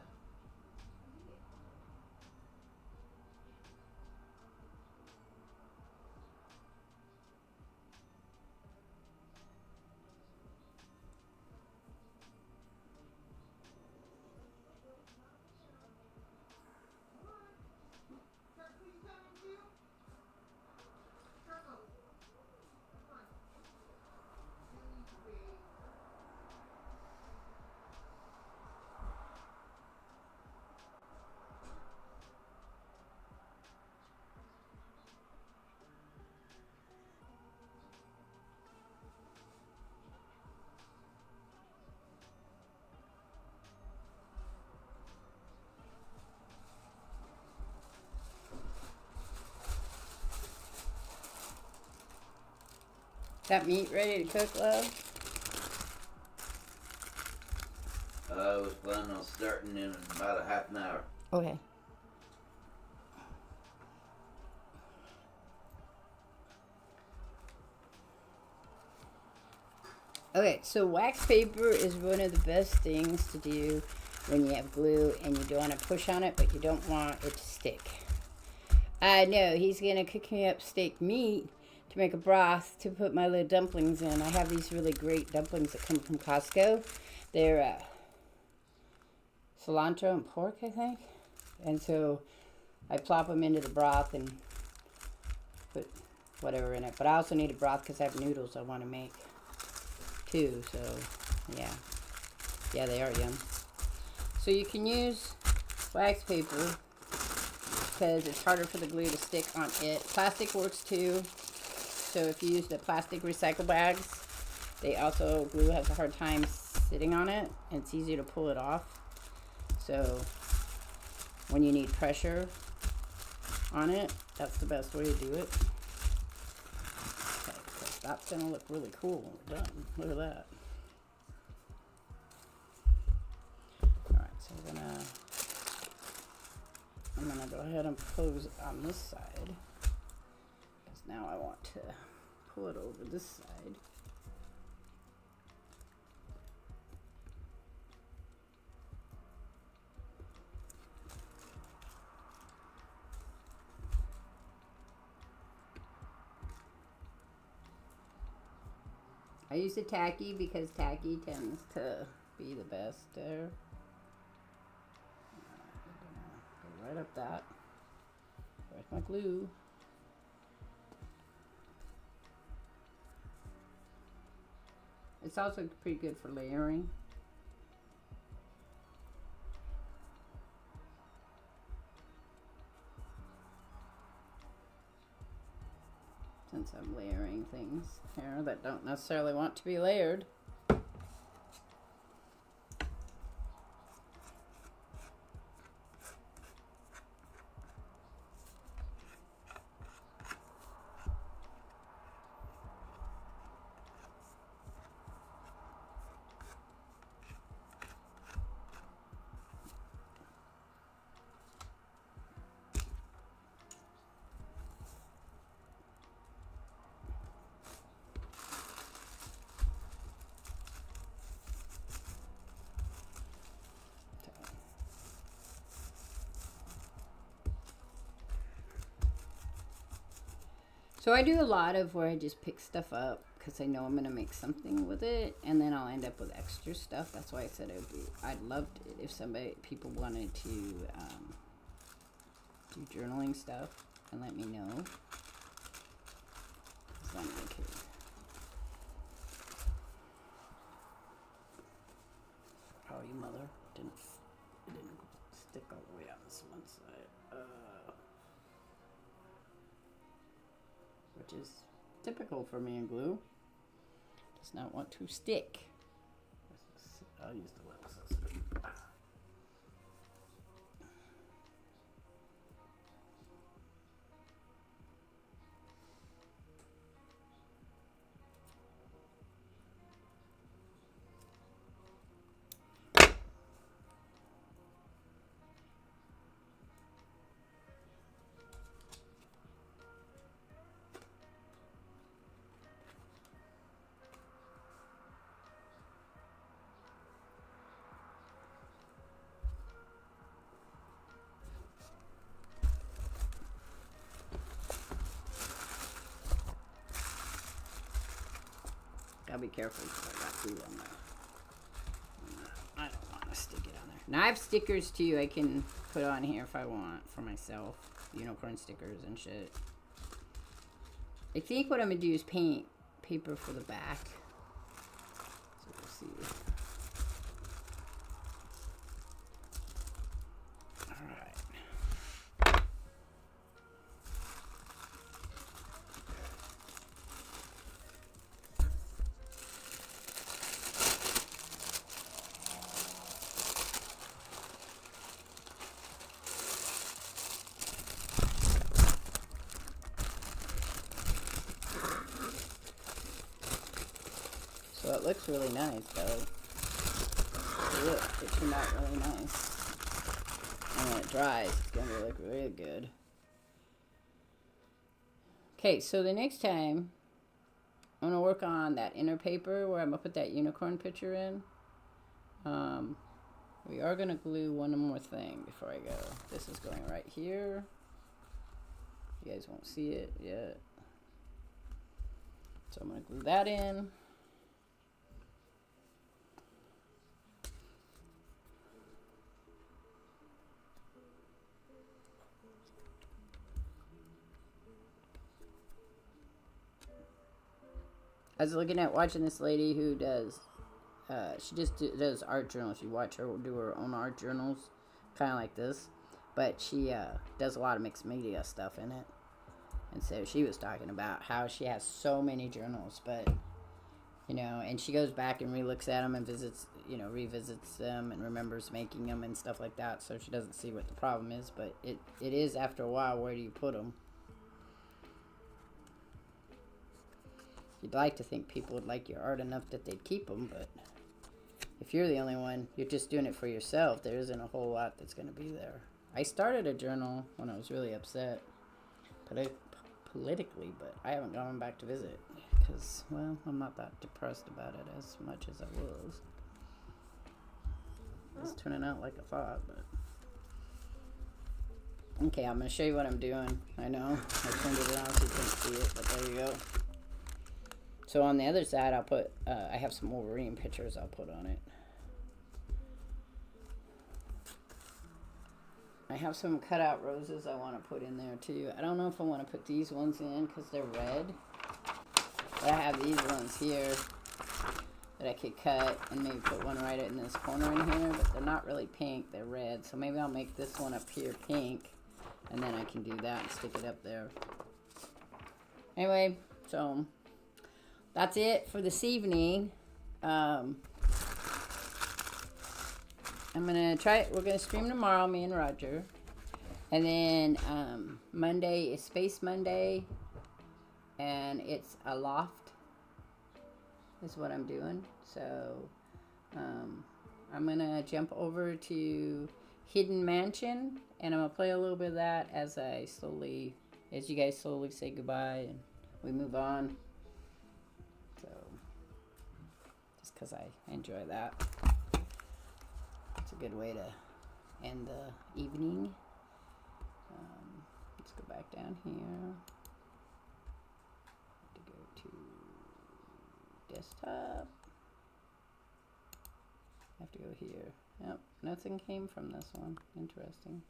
that meat ready to cook, love? I was planning on starting in about a half an hour. Okay. Okay, so wax paper is one of the best things to do when you have glue and you don't want to push on it, but you don't want it to stick. I know, he's going to cook me up steak meat to make a broth to put my little dumplings in. I have these really great dumplings that come from Costco. They're cilantro and pork, I think. And so I plop them into the broth and put whatever in it. But I also need a broth because I have noodles I want to make too. So, yeah. Yeah, they are yum. So you can use wax paper because it's harder for the glue to stick on it. Plastic works too. So if you use the plastic recycle bags, they also, glue has a hard time sitting on it, and it's easier to pull it off. So when you need pressure on it, that's the best way to do it. Okay, so that's gonna look really cool when we're done. Look at that. Alright, so I'm gonna go ahead and close it on this side. Because now I want to pull it over this side. I use a tacky because tacky tends to be the best there. Go right up that. Where's my glue? It's also pretty good for layering. Since I'm layering things here that don't necessarily want to be layered. So I do a lot of where I just pick stuff up because I know I'm going to make something with it, and then I'll end up with extra stuff. That's why I said I'd love it if people wanted to do journaling stuff and let me know. Then I could. Oh, you mother. It didn't stick all the way on this one side. Which is typical for me in glue. Does not want to stick. I'll use the little scissors. Gotta be careful because I got glue on there. I don't want to stick it on there. Now I have stickers too I can put on here if I want for myself. Unicorn stickers and shit. I think what I'm going to do is paint paper for the back. So we'll see. it looks really nice, though. Look, it turned out really nice. And when it dries, it's going to look really good. Okay, so the next time, I'm going to work on that inner paper where I'm going to put that unicorn picture in. We are going to glue one more thing before I go. This is going right here. You guys won't see it yet. So I'm going to glue that in. I was looking at watching this lady who does, she just does art journals. You watch her do her own art journals, kind of like this. But she does a lot of mixed media stuff in it. And so she was talking about how she has so many journals, but, you know, and she goes back and relooks at them and visits, you know, revisits them and remembers making them and stuff like that. So she doesn't see what the problem is, but it is after a while, where do you put them? You'd like to think people would like your art enough that they'd keep them, but if you're the only one, you're just doing it for yourself. There isn't a whole lot that's going to be there. I started a journal when I was really upset politically, but I haven't gone back to visit because, well, I'm not that depressed about it as much as I was. It's turning out like I thought, but... Okay, I'm going to show you what I'm doing. I know, I turned it around so you couldn't see it, but there you go. So on the other side, I'll put, I have some Wolverine pictures I'll put on it. I have some cutout roses I want to put in there too. I don't know if I want to put these ones in because they're red. But I have these ones here that I could cut and maybe put one right in this corner in here. But they're not really pink, they're red. So maybe I'll make this one up here pink. And then I can do that and stick it up there. Anyway, so... that's it for this evening. I'm going to try it. We're going to stream tomorrow, me and Roger. And then Monday is Space Monday. And it's Alot is what I'm doing. So I'm going to jump over to Hidden Mansion. And I'm going to play a little bit of that as you guys slowly say goodbye and we move on. Just because I enjoy that. It's a good way to end the evening. Let's go back down here. To go to desktop. I have to go here. Yep, nothing came from this one. Interesting.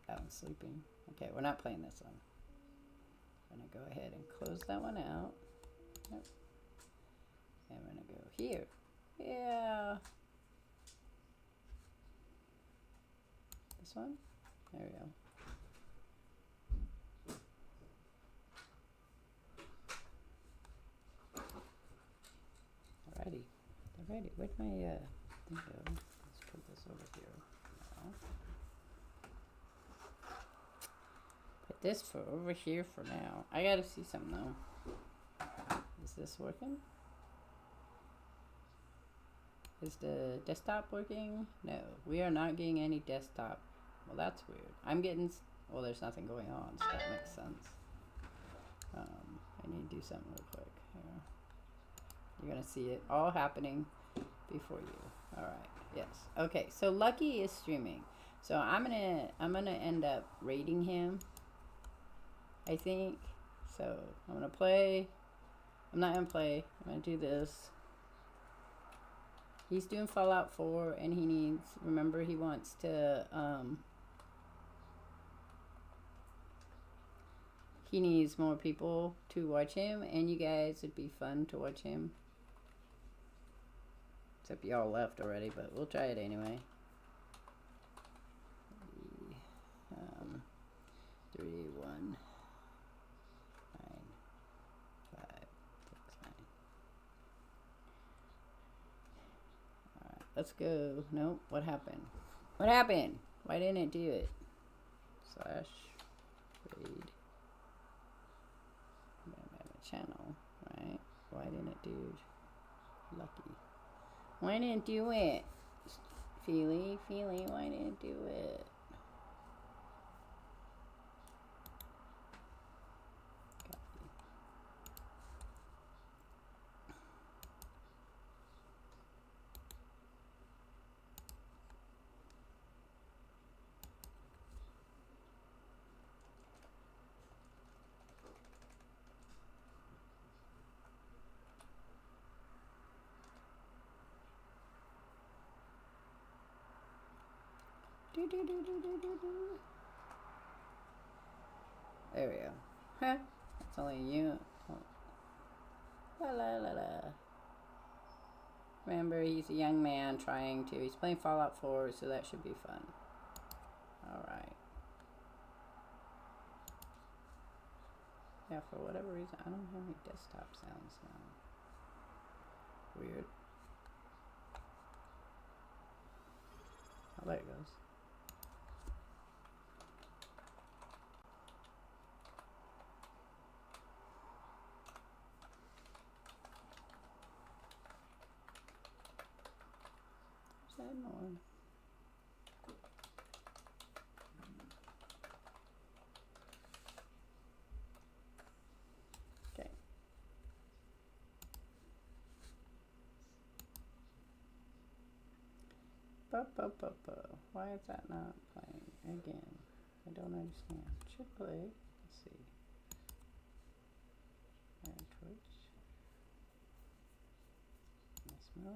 I'm sleeping. Okay, we're not playing this one. I'm going to go ahead and close that one out. Yep. And we're going to go here. Yeah. This one? There we go. Alrighty. Alrighty. Where'd my thing go? Let's put this over here. Now. Put this for over here for now. I gotta see something though. Is this working? Is the desktop working? No, we are not getting any desktop. Well, that's weird. I'm getting, well, there's nothing going on, so that makes sense. I need to do something real quick here. You're gonna see it all happening before you. All right, yes. Okay, so Lucky is streaming. So I'm gonna end up rating him, I think. So I'm gonna play. I'm not gonna play. I'm gonna do this. He's doing Fallout 4, and he needs, remember, he wants to, he needs more people to watch him, and you guys, it'd be fun to watch him. Except y'all left already, but we'll try it anyway. 3, 1, 9, 5, 6, 9. Alright, let's go. Nope, what happened? What happened? Why didn't it do it? / raid. Channel, right? Why didn't it do Lucky. Why didn't do it? Feely, why didn't do it? There we go. Huh? That's only you. Oh. La la la la. Remember, he's a young man trying to. He's playing Fallout 4, so that should be fun. Alright. Yeah, for whatever reason, I don't have any desktop sounds now. Weird. Oh, there it goes. That one. Okay. Why is that not playing again? I don't understand. It should play. Let's see. And Twitch. Yes, no.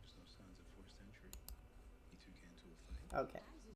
There's no signs of forced entry. You two get into a fight. Okay.